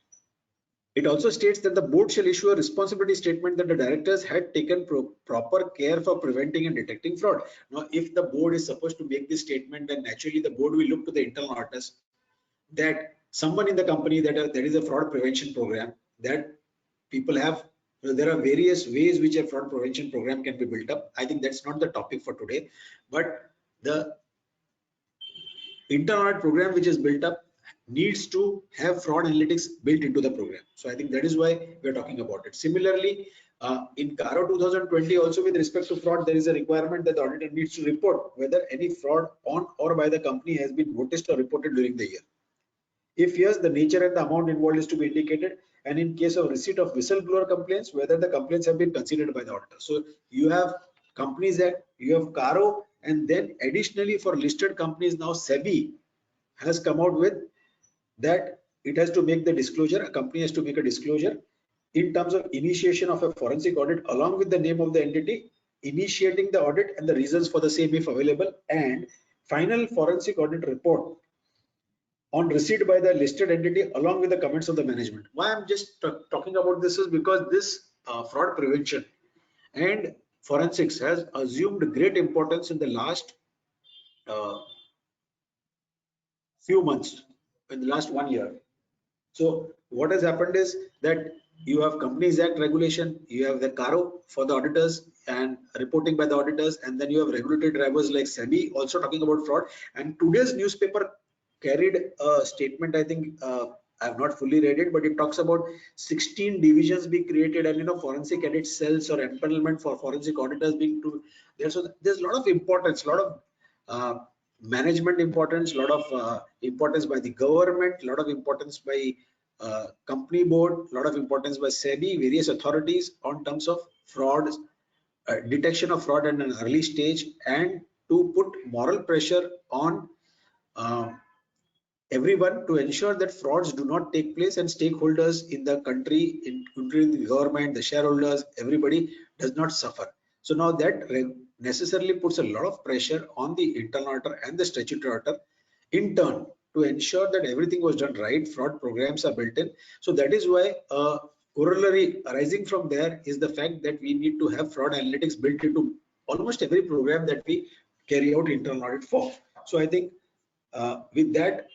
it also states that the board shall issue a responsibility statement that the directors had taken proper care for preventing and detecting fraud. Now, if the board is supposed to make this statement, then naturally the board will look to the internal auditors that someone in the company that there is a fraud prevention program, that people have, there are various ways which a fraud prevention program can be built up. I think that's not the topic for today, but the internal audit program which is built up needs to have fraud analytics built into the program. So I think that is why we are talking about it. Similarly, in CARO 2020 also, with respect to fraud, there is a requirement that the auditor needs to report whether any fraud on or by the company has been noticed or reported during the year. If yes, the nature and the amount involved is to be indicated, and in case of receipt of whistleblower complaints, whether the complaints have been considered by the auditor. So you have Companies Act, you have CARO, and then additionally for listed companies now SEBI has come out with that it has to make the disclosure, a company has to make a disclosure in terms of initiation of a forensic audit along with the name of the entity, initiating the audit and the reasons for the same if available, and final forensic audit report on receipt by the listed entity along with the comments of the management. Why I'm just talking about this is because this fraud prevention and forensics has assumed great importance in the last few months, in the last 1 year. So what has happened is that you have Companies Act regulation, you have the CARO for the auditors and reporting by the auditors, and then you have regulatory drivers like SEBI also talking about fraud. And today's newspaper carried a statement, I think I have not fully read it, but it talks about 16 divisions being created and forensic audit cells or empanelment for forensic auditors being to there. So there's a lot of importance, a lot of management importance, a lot of importance by the government, a lot of importance by company board, a lot of importance by SEBI, various authorities on terms of fraud, detection of fraud at an early stage, and to put moral pressure on everyone to ensure that frauds do not take place and stakeholders in the country, including the government, the shareholders, everybody does not suffer. So now that necessarily puts a lot of pressure on the internal auditor and the statutory auditor in turn to ensure that everything was done right, fraud programs are built in. So that is why corollary arising from there is the fact that we need to have fraud analytics built into almost every program that we carry out internal audit for. So I think with that,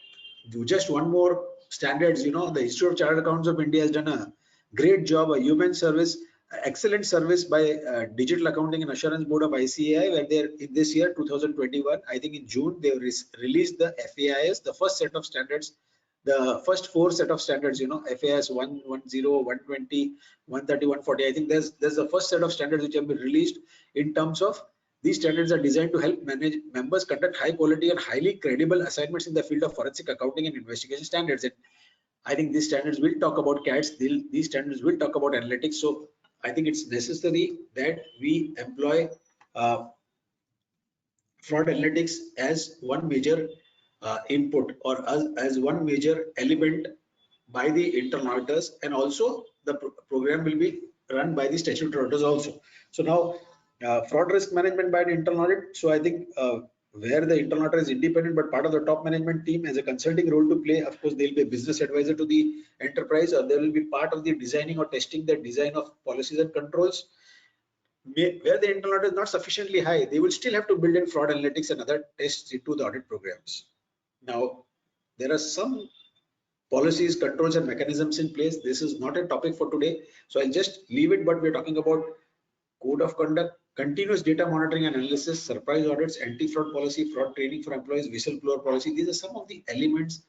just one more standards, the Institute of Chartered Accountants of India has done a great job, a human service, excellent service by Digital Accounting and Assurance Board of ICAI, where they're in this year 2021, I think in June, they released the FAIS, the first set of standards, the first 4 set of standards, FAIS 110, 120, 130, 140. I think there's the first set of standards which have been released in terms of these standards are designed to help members conduct high quality and highly credible assignments in the field of forensic accounting and investigation standards. And I think these standards will talk about CATs, these standards will talk about analytics. So I think it's necessary that we employ fraud analytics as one major input or as one major element by the internal auditors, and also the program will be run by the statutory auditors also. So now fraud risk management by an internal audit. So I think where the internal auditor is independent but part of the top management team has a consulting role to play. Of course, they'll be a business advisor to the enterprise, or they will be part of the designing or testing the design of policies and controls. Where the internal audit is not sufficiently high, they will still have to build in fraud analytics and other tests into the audit programs. Now, there are some policies, controls, and mechanisms in place. This is not a topic for today, so I'll just leave it. But we're talking about code of conduct, continuous data monitoring and analysis, surprise audits, anti-fraud policy, fraud training for employees, whistleblower policy. These are some of the elements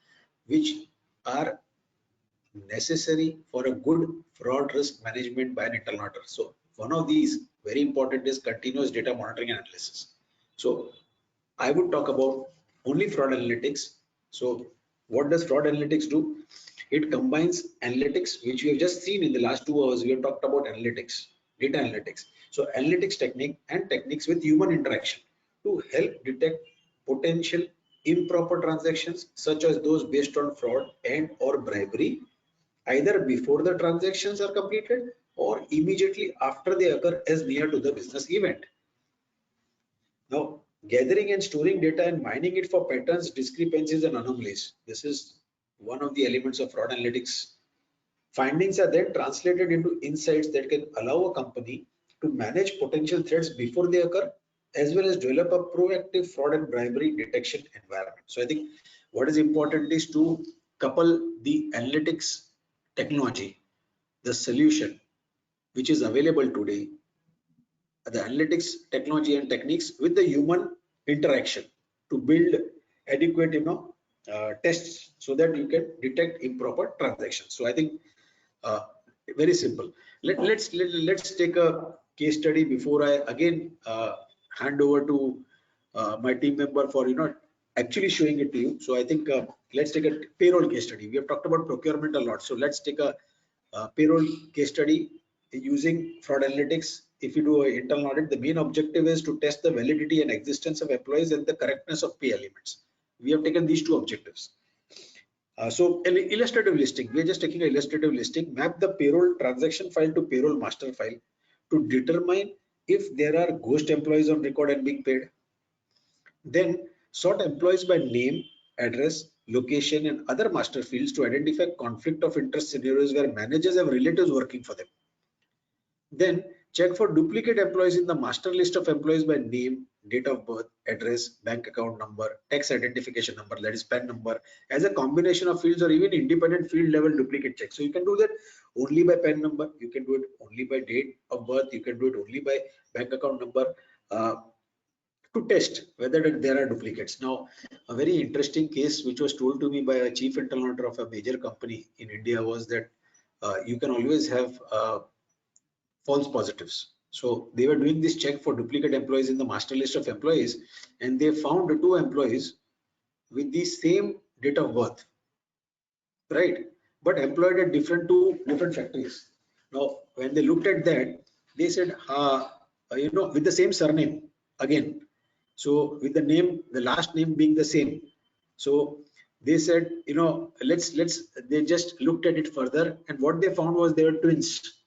which are necessary for a good fraud risk management by an internal auditor. So one of these very important is continuous data monitoring and analysis. So I would talk about only fraud analytics. So what does fraud analytics do? It combines analytics, which we have just seen in the last 2 hours. We have talked about analytics. data analytics. So analytics technique and techniques with human interaction to help detect potential improper transactions such as those based on fraud and or bribery, either before the transactions are completed or immediately after they occur as near to the business event. Now, gathering and storing data and mining it for patterns, discrepancies, and anomalies. This is one of the elements of fraud analytics. Findings are then translated into insights that can allow a company to manage potential threats before they occur, as well as develop a proactive fraud and bribery detection environment. So I think what is important is to couple the analytics technology, the solution which is available today, the analytics technology and techniques with the human interaction to build adequate tests so that you can detect improper transactions. So I think very simple. Let's take a case study before I again hand over to my team member for actually showing it to you. So I think let's take a payroll case study. We have talked about procurement a lot, so let's take a payroll case study using fraud analytics. If you do an internal audit, the main objective is to test the validity and existence of employees and the correctness of pay elements. We have taken these two objectives. So an illustrative listing, we are just taking an illustrative listing, map the payroll transaction file to payroll master file to determine if there are ghost employees on record and being paid. Then sort employees by name, address, location, and other master fields to identify conflict of interest scenarios where managers have relatives working for them. Then check for duplicate employees in the master list of employees by name, date of birth, address, bank account number, tax identification number, that is PAN number, as a combination of fields or even independent field level duplicate checks. So you can do that only by PAN number, you can do it only by date of birth, you can do it only by bank account number to test whether there are duplicates. Now, a very interesting case which was told to me by a chief internal auditor of a major company in India was that you can always have false positives. So they were doing this check for duplicate employees in the master list of employees, and they found 2 employees with the same date of birth, right? But employed at two different factories. Now, when they looked at that, they said, with the same surname again. So with the name, the last name being the same. So they said, they just looked at it further, and what they found was they were twins.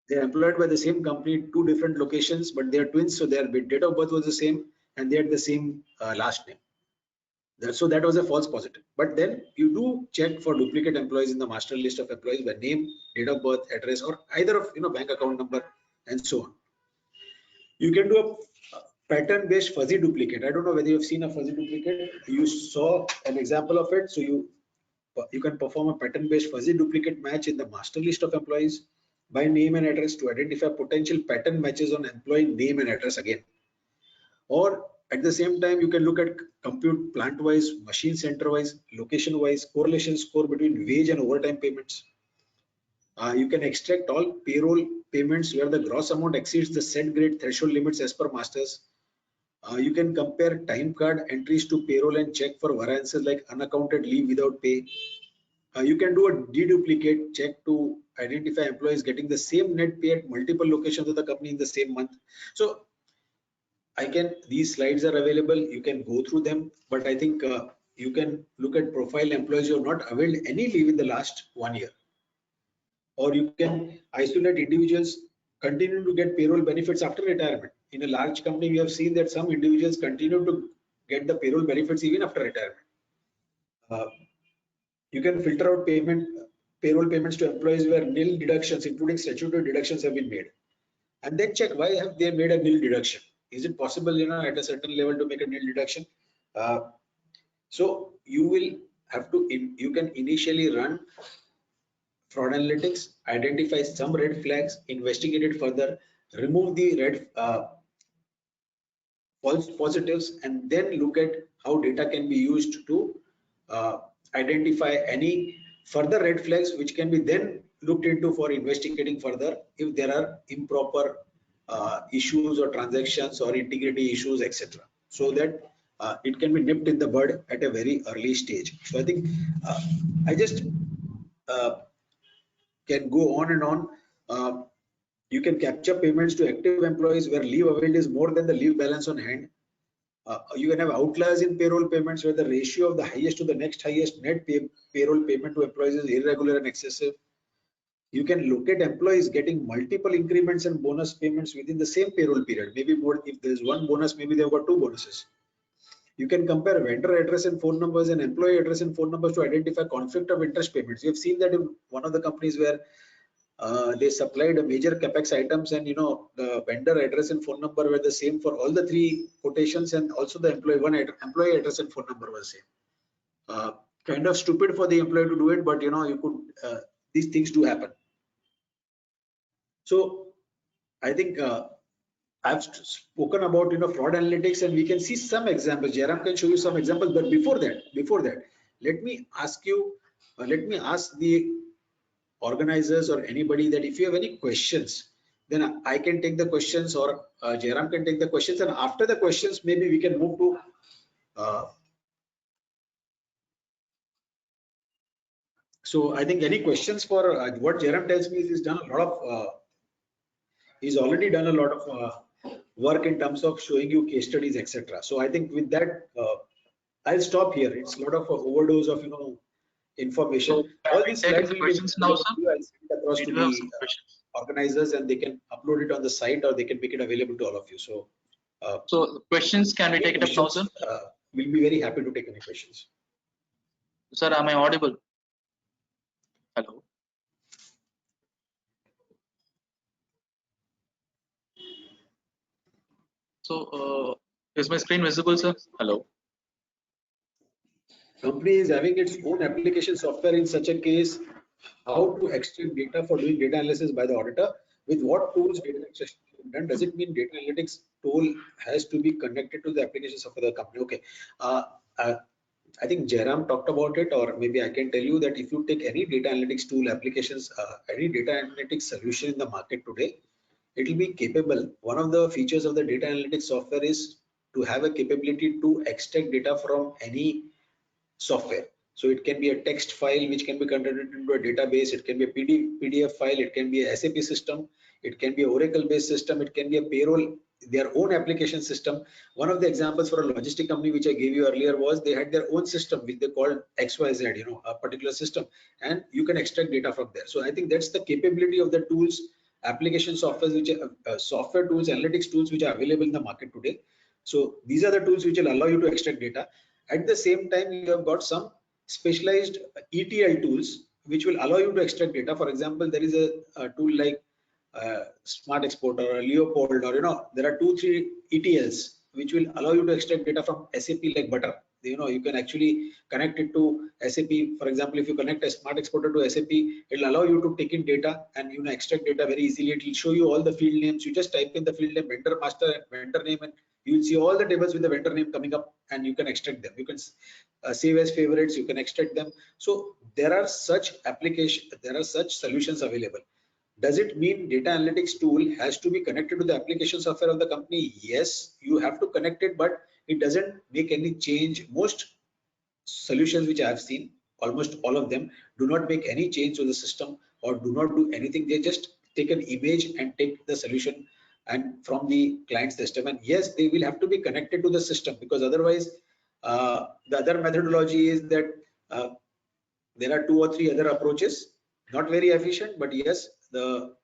They're employed by the same company, 2 different locations, but they're twins, so their date of birth was the same and they had the same last name. So that was a false positive. But then you do check for duplicate employees in the master list of employees by name, date of birth, address, or either of bank account number, and so on. You can do a pattern-based fuzzy duplicate. I don't know whether you've seen a fuzzy duplicate. You saw an example of it, so you can perform a pattern-based fuzzy duplicate match in the master list of employees by name and address to identify potential pattern matches on employee name and address again. Or at the same time, you can look at compute plant wise, machine center wise, location wise, correlation score between wage and overtime payments. You can extract all payroll payments where the gross amount exceeds the set grade threshold limits as per masters. You can compare time card entries to payroll and check for variances like unaccounted leave without pay. You can do a deduplicate check to identify employees getting the same net pay at multiple locations of the company in the same month. So these slides are available, you can go through them, but I think you can look at profile employees who have not availed any leave in the last 1 year. Or you can isolate individuals continuing to get payroll benefits after retirement. In a large company, we have seen that some individuals continue to get the payroll benefits even after retirement. You can filter out payroll payments to employees where nil deductions, including statutory deductions, have been made, and then check why have they made a nil deduction. Is it possible, at a certain level to make a nil deduction? So you will have to. You can initially run fraud analytics, identify some red flags, investigate it further, remove the red false positives, and then look at how data can be used to identify any further red flags which can be then looked into for investigating further if there are improper issues or transactions or integrity issues, etc., so that it can be nipped in the bud at a very early stage. So I think I just can go on and on. You can capture payments to active employees where leave availed is more than the leave balance on hand. You can have outliers in payroll payments where the ratio of the highest to the next highest net payroll payment to employees is irregular and excessive. You can locate employees getting multiple increments and bonus payments within the same payroll period. Maybe more, if there's one bonus, maybe they've got two bonuses. You can compare vendor address and phone numbers and employee address and phone numbers to identify conflict of interest payments. You have seen that in one of the companies where they supplied a major capex items, and the vendor address and phone number were the same for all the three quotations, and also the employee address and phone number was same. Kind of stupid for the employee to do it, but you could these things do happen. So I think I've spoken about fraud analytics, and we can see some examples. Jairam can show you some examples, but before that, let me ask the organizers or anybody that if you have any questions, then I can take the questions, or Jairam can take the questions, and after the questions maybe we can move to so I think any questions for what Jairam tells me is he's done a lot of he's already done a lot of work in terms of showing you case studies, etc. So I think with that I'll stop here. It's a lot of overdose of information. All these slides will questions now, sir. I'll send it across to the organizers, and they can upload it on the site, or they can make it available to all of you. So so questions, can we take it up now, sir? We'll be very happy to take any questions. Sir, am I audible? Hello. So is my screen visible, sir? Hello. Company is having its own application software. In such a case, how to extract data for doing data analysis by the auditor? With what tools data extraction is done? Does it mean data analytics tool has to be connected to the application software of the company? Okay. I think Jairam talked about it, or maybe I can tell you that if you take any data analytics tool applications, any data analytics solution in the market today, it will be capable. One of the features of the data analytics software is to have a capability to extract data from any software. So it can be a text file which can be converted into a database. It can be a PDF file. It can be a SAP system. It can be an Oracle based system. It can be a payroll, their own application system. One of the examples for a logistic company which I gave you earlier was they had their own system which they called XYZ, a particular system, and you can extract data from there. So I think that's the capability of the tools, application software, which are software tools, analytics tools which are available in the market today. So these are the tools which will allow you to extract data. At the same time, you have got some specialized ETL tools which will allow you to extract data. For example, there is a tool like Smart Exporter or Leopold, or there are 2-3 ETLs which will allow you to extract data from SAP like butter. You can actually connect it to SAP. For example, if you connect a Smart Exporter to SAP, it will allow you to take in data and extract data very easily. It will show you all the field names. You just type in the field name, vendor master, and vendor name, and you will see all the tables with the vendor name coming up, and you can extract them. You can save as favorites. You can extract them. So there are such solutions available. Does it mean data analytics tool has to be connected to the application software of the company? Yes, you have to connect it, but it doesn't make any change. Most solutions which I have seen, almost all of them, do not make any change to the system or do not do anything. They just take an image and take the solution and from the client system. And yes, they will have to be connected to the system, because otherwise the other methodology is that there are 2 or 3 other approaches, not very efficient, but yes, the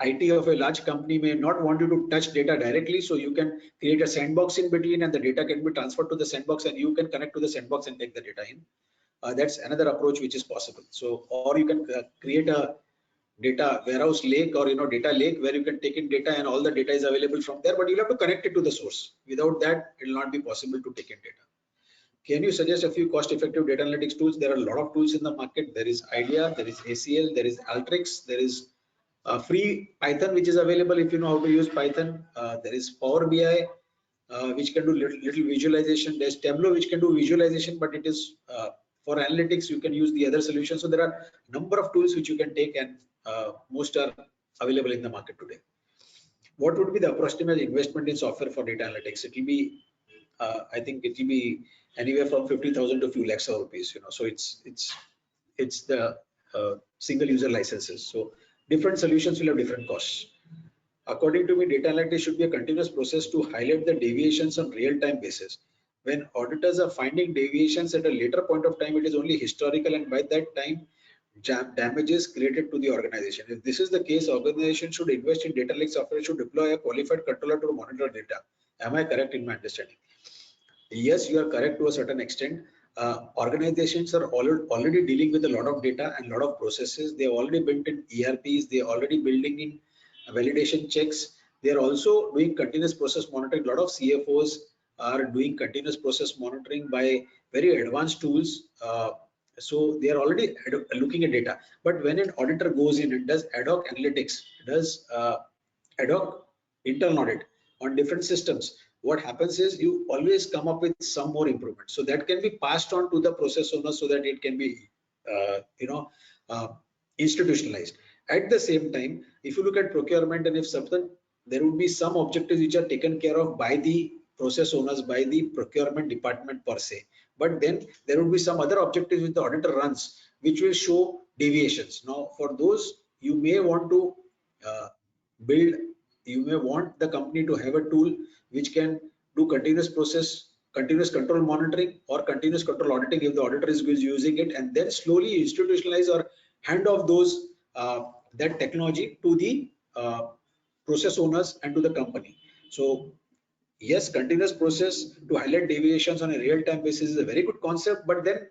IT of a large company may not want you to touch data directly, so you can create a sandbox in between, and the data can be transferred to the sandbox, and you can connect to the sandbox and take the data in. That's another approach which is possible. So, or you can create a data warehouse lake, or data lake, where you can take in data and all the data is available from there, but you'll have to connect it to the source. Without that, it will not be possible to take in data. Can you suggest a few cost-effective data analytics tools? There are a lot of tools in the market. There is IDEA, there is ACL, there is Alteryx, there is free Python which is available if you know how to use Python. There is Power BI which can do little visualization. There's Tableau which can do visualization, but it is for analytics you can use the other solutions. So there are a number of tools which you can take, and most are available in the market today. What would be the approximate investment in software for data analytics? It will be I think it will be anywhere from 50,000 to a few lakhs of rupees. So it's the single user licenses. So different solutions will have different costs. According to me, data analytics should be a continuous process to highlight the deviations on real-time basis. When auditors are finding deviations at a later point of time, it is only historical, and by that time, damages created to the organization. If this is the case, organization should invest in data lake software, should deploy a qualified controller to monitor data. Am I correct in my understanding? Yes, you are correct to a certain extent. Organizations are already dealing with a lot of data and a lot of processes. They already built in ERPs. They already building in validation checks. They are also doing continuous process monitoring. A lot of CFOs are doing continuous process monitoring by very advanced tools. So they are already looking at data. But when an auditor goes in and does ad hoc analytics, does ad hoc internal audit on different systems, what happens is you always come up with some more improvement. So that can be passed on to the process owner so that it can be, institutionalized. At the same time, if you look at procurement, and if something, there would be some objectives which are taken care of by the process owners, by the procurement department per se. But then there would be some other objectives which the auditor runs, which will show deviations. Now, for those, you may want to you may want the company to have a tool which can do continuous control monitoring or continuous control auditing if the auditor is using it, and then slowly institutionalize or hand off those that technology to the process owners and to the company. So yes, continuous process to highlight deviations on a real-time basis is a very good concept, but then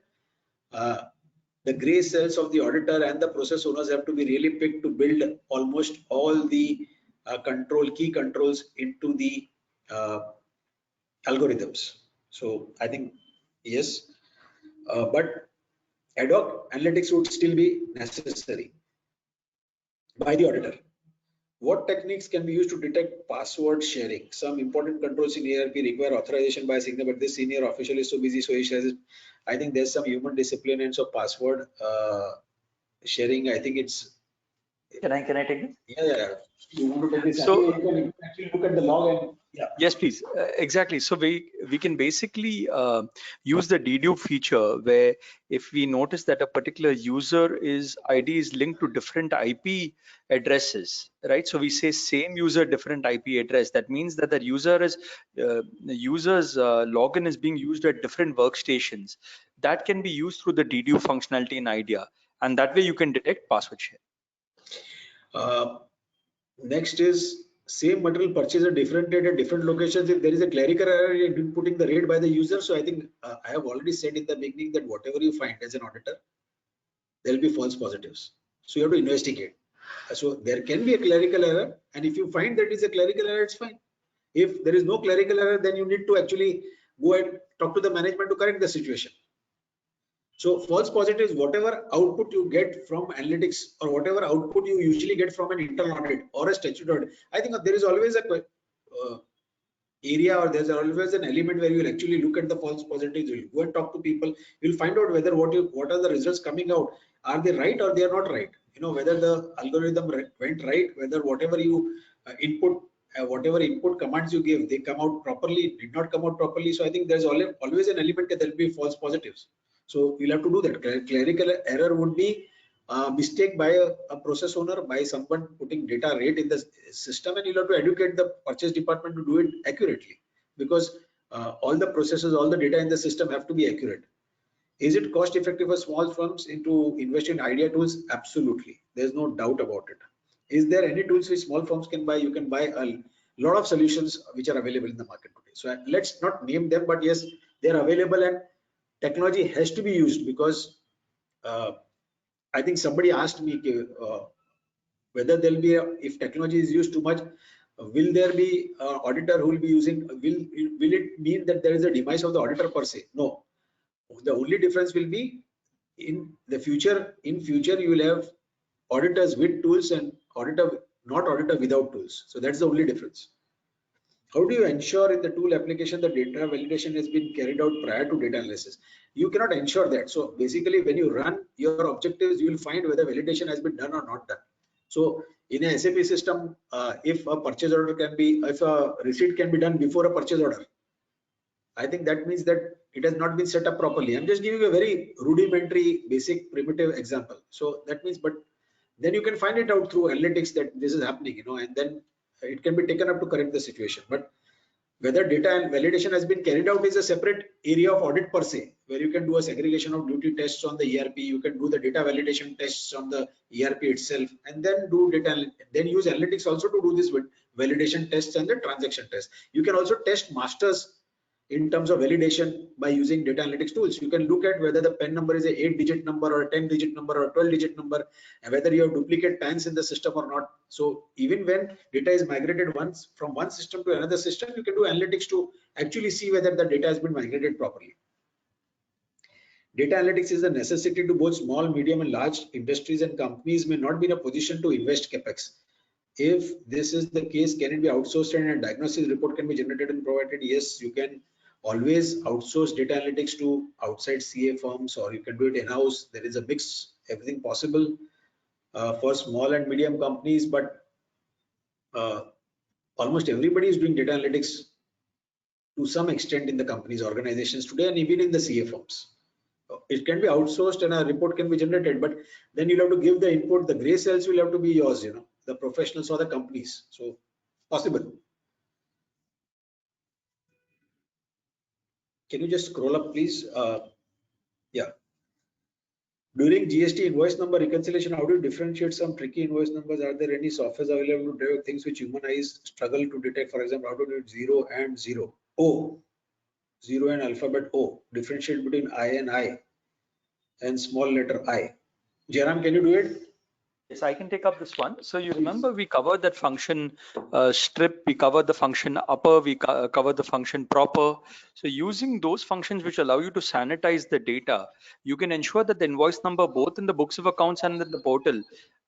the gray cells of the auditor and the process owners have to be really picked to build almost all the key controls into the algorithms. So I think yes, but ad hoc analytics would still be necessary by the auditor. What techniques can be used to detect password sharing? Some important controls in ERP require authorization by a signer, but this senior official is so busy, so he shares it. I think there's some human discipline and so password sharing. I think it's. Can I take it? Yeah. You want to take this? So you can actually look at the log and yeah. Yes, please. Exactly. So we can basically use the dedupe feature where if we notice that a particular user ID is linked to different IP addresses, right? So we say same user, different IP address. That means that the user's login is being used at different workstations. That can be used through the dedupe functionality in IDEA, and that way you can detect password share. Next is same material purchase at different date at different locations. If there is a clerical error in inputting the rate by the user, so I think I have already said in the beginning that whatever you find as an auditor, there will be false positives. So you have to investigate. So there can be a clerical error, and if you find that is a clerical error, it's fine. If there is no clerical error, then you need to actually go and talk to the management to correct the situation. So false positives, whatever output you get from analytics or whatever output you usually get from an internal audit or a statutory audit, I think there is always a area or there's always an element where you will actually look at the false positives. You'll go and talk to people. You'll find out whether what are the results coming out. Are they right or they are not right? Whether the algorithm went right, whether whatever you input, whatever input commands you give, they come out properly, did not come out properly. So I think there's always an element that there will be false positives. So we'll have to do that. Clerical error would be mistake by a process owner, by someone putting data rate in the system, and you'll have to educate the purchase department to do it accurately, because all the processes, all the data in the system have to be accurate. Is it cost effective for small firms to invest in IDEA tools? Absolutely. There's no doubt about it. Is there any tools which small firms can buy? You can buy a lot of solutions which are available in the market today. So let's not name them, but yes, they're available, and technology has to be used, because I think somebody asked me whether there'll be if technology is used too much, will there be auditor who will be using? Will it mean that there is a demise of the auditor per se? No. The only difference will be in the future. In future, you will have auditors with tools and not auditor without tools. So that's the only difference. How do you ensure in the tool application that data validation has been carried out prior to data analysis? You cannot ensure that. So basically, when you run your objectives, you will find whether validation has been done or not done. So in a SAP system, if a purchase order if a receipt can be done before a purchase order, I think that means that it has not been set up properly. I'm just giving a very rudimentary, basic, primitive example. So that means, but then you can find it out through analytics that this is happening, and then it can be taken up to correct the situation. But whether data and validation has been carried out is a separate area of audit per se, where you can do a segregation of duty tests on the ERP, you can do the data validation tests on the ERP itself, and then do data, then use analytics also to do this with validation tests and the transaction tests. You can also test masters in terms of validation by using data analytics tools. You can look at whether the PAN number is a 8-digit number or a 10-digit number or a 12-digit number, and whether you have duplicate PANs in the system or not. So even when data is migrated once from one system to another system, you can do analytics to actually see whether the data has been migrated properly. Data analytics is a necessity to both small, medium, and large industries, and companies may not be in a position to invest capex. If this is the case, can it be outsourced and a diagnosis report can be generated and provided? Yes, you can always outsource data analytics to outside CA firms, or you can do it in-house. There is a mix, everything possible for small and medium companies, but almost everybody is doing data analytics to some extent in the companies, organizations today, and even in the CA firms. It can be outsourced and a report can be generated, but then you'll have to give the input. The gray cells will have to be yours, the professionals or the companies. So possible. Can you just scroll up, please? Yeah. During GST invoice number reconciliation, how do you differentiate some tricky invoice numbers? Are there any softwares available to detect things which human eyes struggle to detect? For example, how to do 0 and 0? O. 0 and alphabet O. Differentiate between I and I and small letter I. Jairam, can you do it? Yes, I can take up this one. So you remember we covered that function strip, we covered the function upper, we covered the function proper. So using those functions which allow you to sanitize the data, you can ensure that the invoice number both in the books of accounts and in the portal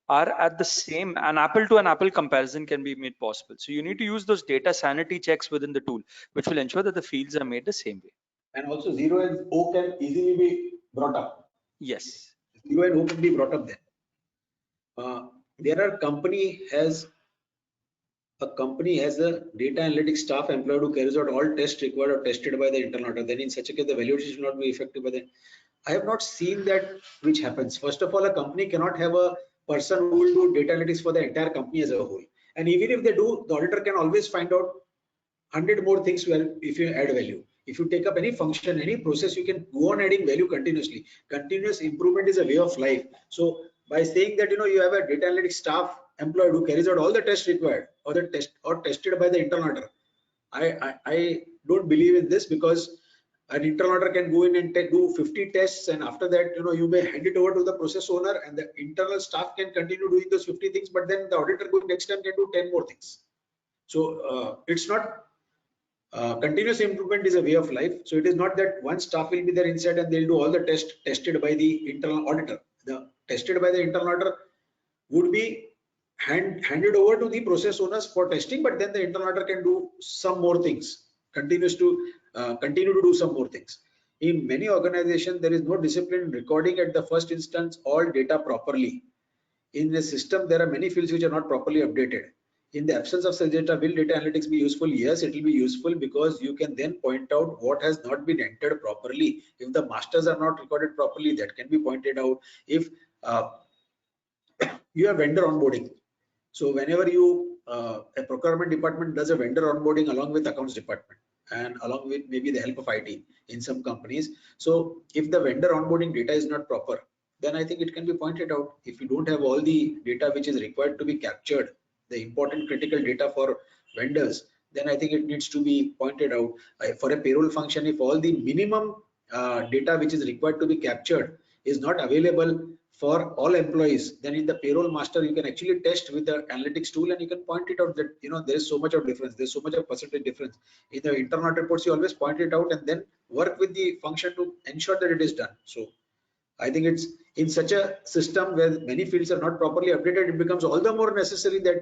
are at the same, an apple to an apple comparison can be made possible. So you need to use those data sanity checks within the tool, which will ensure that the fields are made the same way. And also 0 and O can easily be brought up. Yes. 0 and O can be brought up then. There are company has a data analytics staff employed who carries out all tests required or tested by the internal auditor. Then in such a case, the valuation will not be effective by the. I have not seen that which happens. First of all, a company cannot have a person who will do data analytics for the entire company as a whole. And even if they do, the auditor can always find out 100 more things if you add value. If you take up any function, any process, you can go on adding value continuously. Continuous improvement is a way of life. So by saying that you have a data analytics staff employed who carries out all the tests required or tested by the internal auditor, I don't believe in this, because an internal auditor can go in and do 50 tests, and after that you may hand it over to the process owner, and the internal staff can continue doing those 50 things, but then the auditor going next time can do 10 more things. So it's not continuous improvement is a way of life. So it is not that one staff will be there inside and they'll do all the tests tested by the internal auditor. The tested by the internal auditor would be handed over to the process owners for testing, but then the internal auditor can do some more things, continue to do some more things. In many organizations, there is no discipline in recording at the first instance all data properly. In the system, there are many fields which are not properly updated. In the absence of such data, will data analytics be useful? Yes, it will be useful, because you can then point out what has not been entered properly. If the masters are not recorded properly, that can be pointed out. If you have vendor onboarding, so whenever a procurement department does a vendor onboarding along with accounts department and along with maybe the help of IT in some companies, so if the vendor onboarding data is not proper, then I think it can be pointed out. If you don't have all the data which is required to be captured, the important critical data for vendors, then I think it needs to be pointed out. For a payroll function, if all the minimum data which is required to be captured is not available for all employees, then in the payroll master you can actually test with the analytics tool, and you can point it out that there is so much of difference, there's so much of percentage difference. In the internal reports, you always point it out and then work with the function to ensure that it is done. So I think it's in such a system where many fields are not properly updated, it becomes all the more necessary that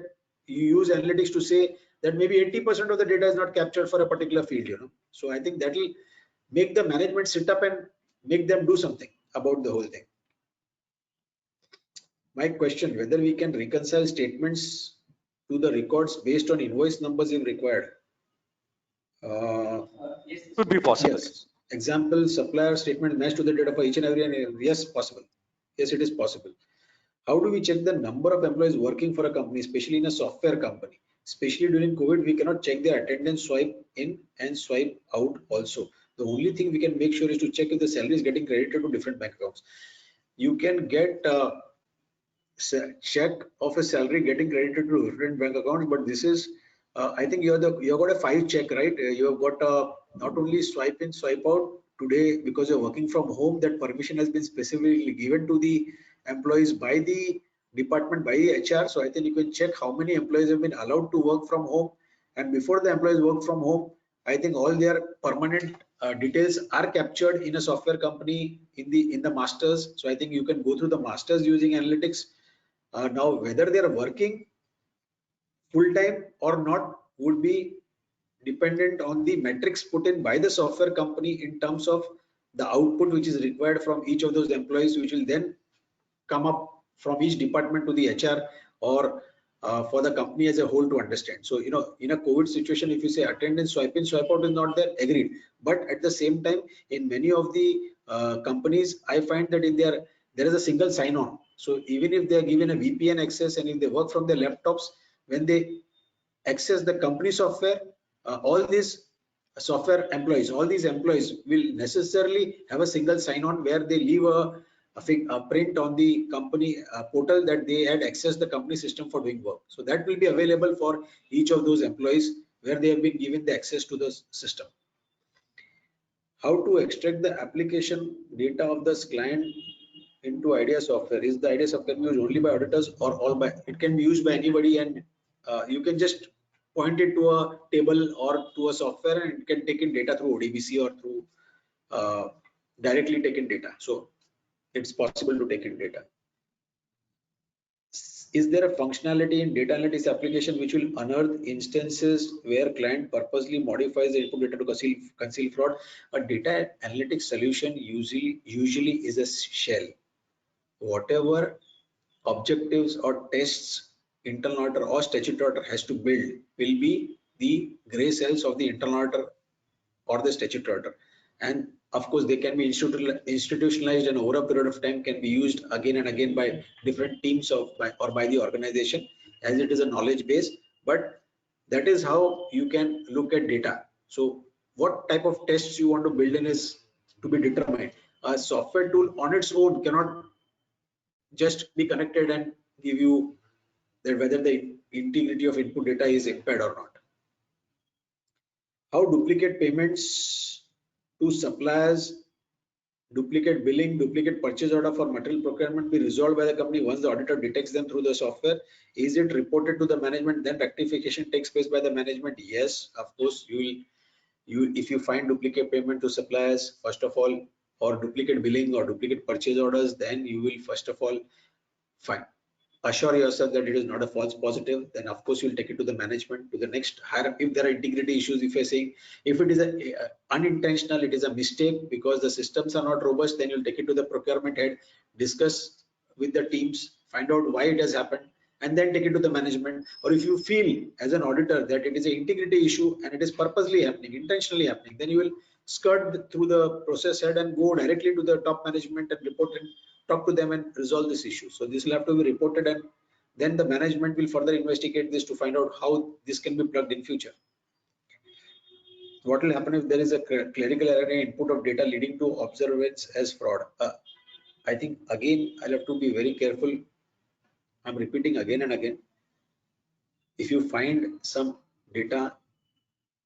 you use analytics to say that maybe 80% of the data is not captured for a particular field. So I think that will make the management sit up and make them do something about the whole thing. My question, whether we can reconcile statements to the records based on invoice numbers if required. Yes, it would be possible. Yes. Example, supplier statement matched to the data for each and every, and yes, possible. Yes, it is possible. How do we check the number of employees working for a company, especially in a software company? especially during COVID, we cannot check their attendance, swipe in and swipe out also. The only thing we can make sure is to check if the salary is getting credited to different bank accounts. You can get check of a salary getting credited to different bank accounts, but this is I think you've got a 5 check, right? You have got not only swipe in, swipe out. Today, because you're working from home, that permission has been specifically given to the employees by the department, by the HR. So I think you can check how many employees have been allowed to work from home, and before the employees work from home, I think all their permanent details are captured in a software company in the masters. So I think you can go through the masters using analytics. Now whether they are working full time or not would be dependent on the metrics put in by the software company in terms of the output which is required from each of those employees, which will then come up from each department to the HR or for the company as a whole to understand. So, you know, in a COVID situation, if you say attendance swipe in, swipe out is not there, agreed. But at the same time, in many of the companies, I find that in there is a single sign-on. So even if they are given a VPN access and if they work from their laptops, when they access the company software, all these software employees, all these employees will necessarily have a single sign-on where they leave a print on the company portal that they had accessed the company system for doing work. So that will be available for each of those employees where they have been given the access to the system. How to extract the application data of this client into IDEA software? Is the IDEA software used only by auditors or all by? It can be used by anybody, and you can just point it to a table or to a software, and it can take in data through ODBC or through directly taken data. So it's possible to take in data. Is there a functionality in data analytics application which will unearth instances where client purposely modifies the input data to conceal fraud? A data analytics solution usually is a shell. Whatever objectives or tests internal auditor or statutory auditor has to build will be the gray cells of the internal auditor or the statutory auditor, and of course they can be institutionalized and over a period of time can be used again and again by different teams or by the organization, as it is a knowledge base. But that is how you can look at data. So what type of tests you want to build in is to be determined. A software tool on its own cannot just be connected and give you that whether the integrity of input data is impaired or not. How duplicate payments to suppliers, duplicate billing, duplicate purchase order for material procurement be resolved by the company once the auditor detects them through the software? Is it reported to the management, then rectification takes place by the management? Yes, of course. If you find duplicate payment to suppliers, first of all, or duplicate billing or duplicate purchase orders, then you will first of all assure yourself that it is not a false positive. Then of course you'll take it to the management, to the next higher. If there are integrity issues, if you're saying if it is unintentional, it is a mistake because the systems are not robust, then you'll take it to the procurement head, discuss with the teams, find out why it has happened, and then take it to the management. Or if you feel as an auditor that it is an integrity issue and it is purposely happening, intentionally happening, then you will skirt through the process head and go directly to the top management and report and talk to them and resolve this issue. So this will have to be reported, and then the management will further investigate this to find out how this can be plugged in future. What will happen if there is a clerical error in input of data leading to observance as fraud? I think again I'll have to be very careful. I'm repeating again and again. If you find some data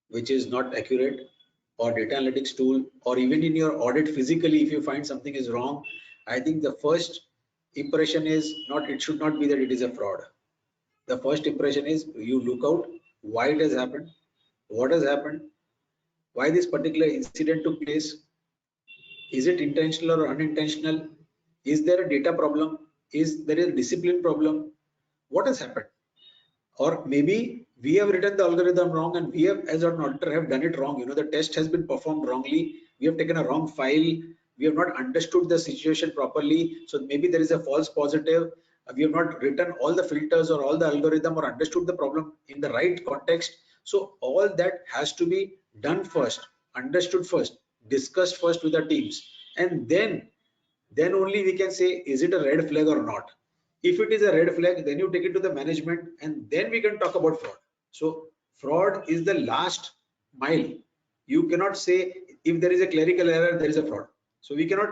which is not accurate, or data analytics tool, or even in your audit physically, if you find something is wrong, I think the first impression is not, it should not be that it is a fraud. The first impression is you look out why it has happened, what has happened, why this particular incident took place, is it intentional or unintentional, is there a data problem, is there a discipline problem, what has happened? Or maybe we have written the algorithm wrong and we have as an auditor have done it wrong. You know, the test has been performed wrongly, we have taken a wrong file, we have not understood the situation properly, so maybe there is a false positive, we have not written all the filters or all the algorithm or understood the problem in the right context. So all that has to be done first, understood first, discussed first with the teams, and then only we can say is it a red flag or not. If it is a red flag, then you take it to the management and then we can talk about fraud. So fraud is the last mile. You cannot say if there is a clerical error, there is a fraud. So we cannot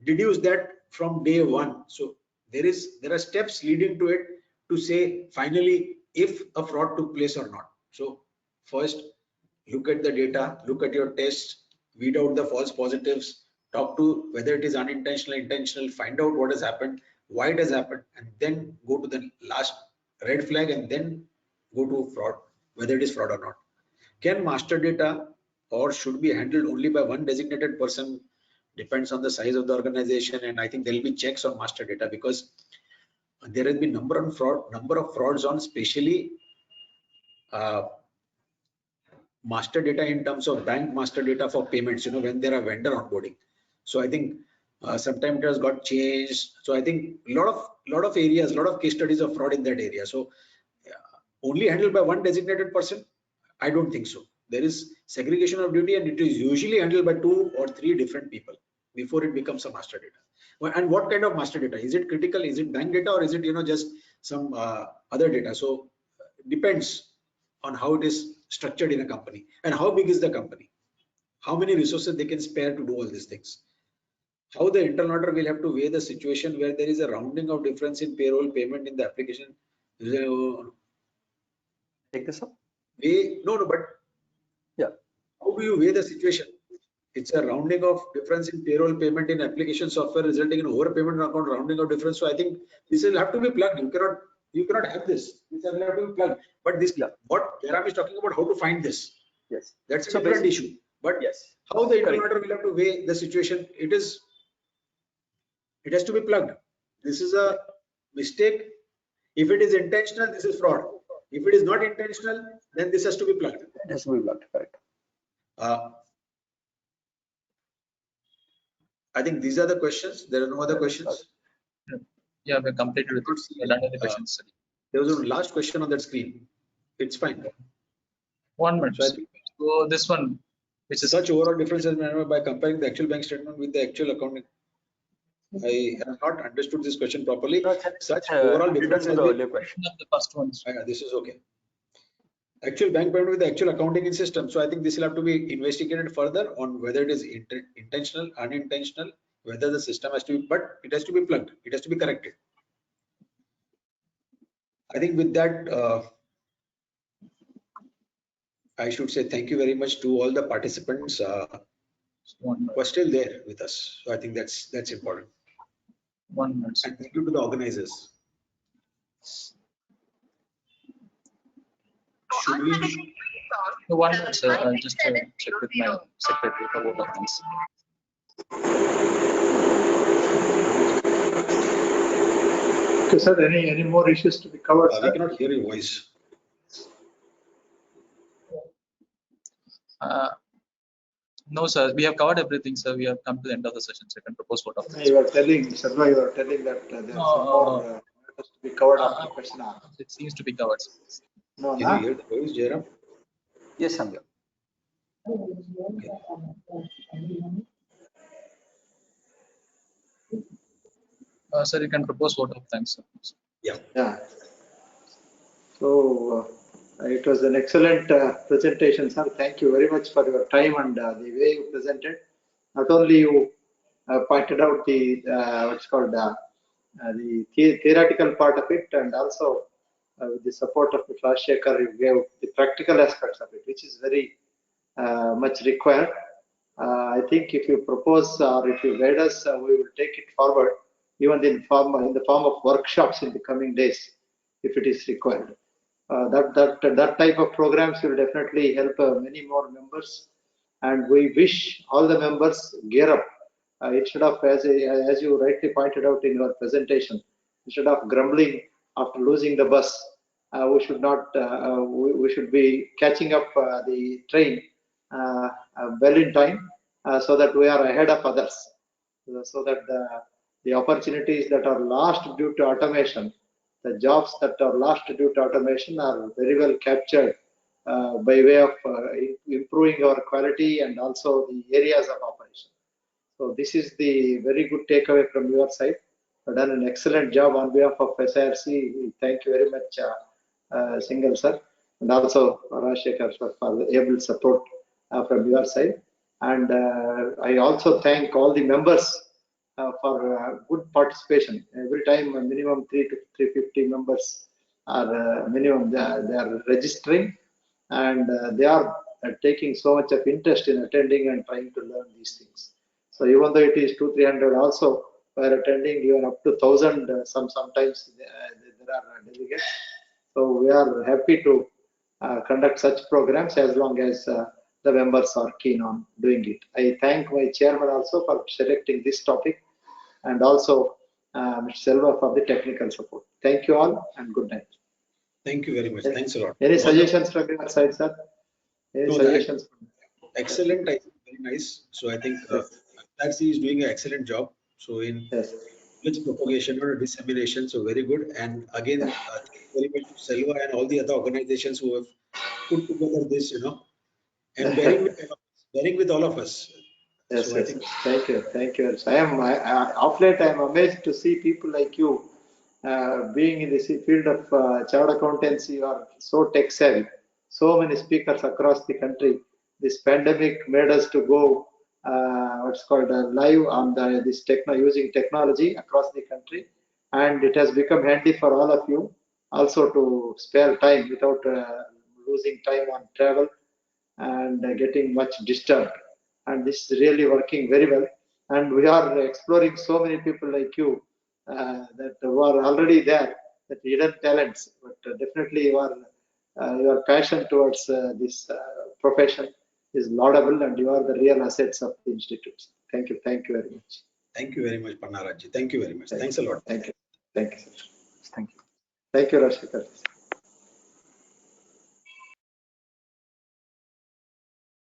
deduce that from day one. So there are steps leading to it to say finally if a fraud took place or not. So first, look at the data, look at your tests, weed out the false positives, talk to whether it is unintentional, intentional, find out what has happened, why it has happened, and then go to the last red flag and then go to fraud, whether it is fraud or not. Can master data or should be handled only by one designated person? Depends on the size of the organization, and I think there will be checks on master data because there has been number of frauds on especially master data in terms of bank master data for payments, when there are vendor onboarding. So I think sometimes it has got changed. So I think lot of areas, lot of case studies of fraud in that area. So only handled by one designated person? I don't think so. There is segregation of duty and it is usually handled by 2 or 3 different people before it becomes a master data. And what kind of master data? Is it critical? Is it bank data or is it just some other data? So depends on how it is structured in a company and how big is the company, how many resources they can spare to do all these things, how the internal auditor will have to weigh the situation where there is a rounding of difference in payroll payment in the application. Take this up. But yeah, how do you weigh the situation? It's a rounding of difference in payroll payment in application software resulting in overpayment on account rounding of difference. So I think this will have to be plugged. You cannot have this. This will have to be plugged. But this, what Jairam is talking about, how to find this? Yes, that's a different issue. But yes, how the internal auditor will have to weigh the situation? It has to be plugged. This is a mistake. If it is intentional, this is fraud. If it is not intentional, then this has to be plugged. It has to be plugged, correct. I think these are the questions. There are no other questions. Yeah, we're completed with it. We're done with the questions. There was a last question on that screen. It's fine. 1 minute. So this one, which is such overall differences by comparing the actual bank statement with the actual accounting. I have not understood this question properly. No, such overall difference has been the first one. This is okay. Actual bank payment with the actual accounting in system. So I think this will have to be investigated further on whether it is intentional, unintentional, whether the system has to be, but it has to be plugged. It has to be corrected. I think with that, I should say thank you very much to all the participants who are still there with us. So I think that's important. 1 minute. And thank you to the organizers. Should we? 1 minute, sir. I'll just check with my secretary for both of things. Okay, sir. Any more issues to be covered? We cannot hear your voice. No, sir. We have covered everything, sir. We have come to the end of the session. So I can propose vote of thanks. You are telling, Sarva, you are telling that there are some more matters to be covered after the question hour. It seems to be covered. No, can you hear the voice, Jairam? Yes, I'm here. Sir, you can propose vote of thanks, sir. Yeah. So it was an excellent presentation, sir. Thank you very much for your time and the way you presented. Not only you pointed out the what's called the theoretical part of it, and also with the support of Mr. Rajshekhar, you gave the practical aspects of it, which is very much required. I think if you propose or if you guide us, we will take it forward, even in the form of workshops in the coming days, if it is required. That type of programs will definitely help many more members, and we wish all the members gear up instead of, as you rightly pointed out in your presentation, instead of grumbling after losing the bus, we should not. We should be catching up the train well in time, so that we are ahead of others, so that the opportunities that are lost due to automation, the jobs that are lost due to automation, are very well captured by way of improving our quality and also the areas of operation. So this is the very good takeaway from your side. You've done an excellent job on behalf of SIRC. Thank you very much, Singhal sir. and also Rashekar for the able support from your side. And I also thank all the members for good participation. Every time minimum 3 to 350 members are minimum they are registering, and they are taking so much of interest in attending and trying to learn these things. So even though it is 200-300 also are attending, even up to 1,000 sometimes there are delegates. So we are happy to conduct such programs as long as the members are keen on doing it. I thank my chairman also for selecting this topic, and also Mr. Selva for the technical support. Thank you all, and good night. Thank you very much. Thanks a lot. Any suggestions from your side, sir? Any suggestions? Excellent. I think very nice. So I think Taxi is doing an excellent job. So in knowledge propagation or dissemination, so very good. And again, thank you very much to Selva and all the other organizations who have put together this, and bearing with all of us. Yes, So yes. Thank you, thank you. Of late I am amazed to see people like you being in the field of chartered accountancy. You are so tech savvy. So many speakers across the country. This pandemic made us to go what's called live on this using technology across the country, and it has become handy for all of you also to spare time without losing time on travel and getting much disturbed. And this is really working very well. And we are exploring so many people like you that who are already there, that hidden talents. But definitely your passion towards this profession is laudable, and you are the real assets of the institutes. Thank you very much. Thank you very much, Pannaraji. Thank you very much. Thanks a lot. Thank you. Thank you. Thank you. Thank you, Rashikar.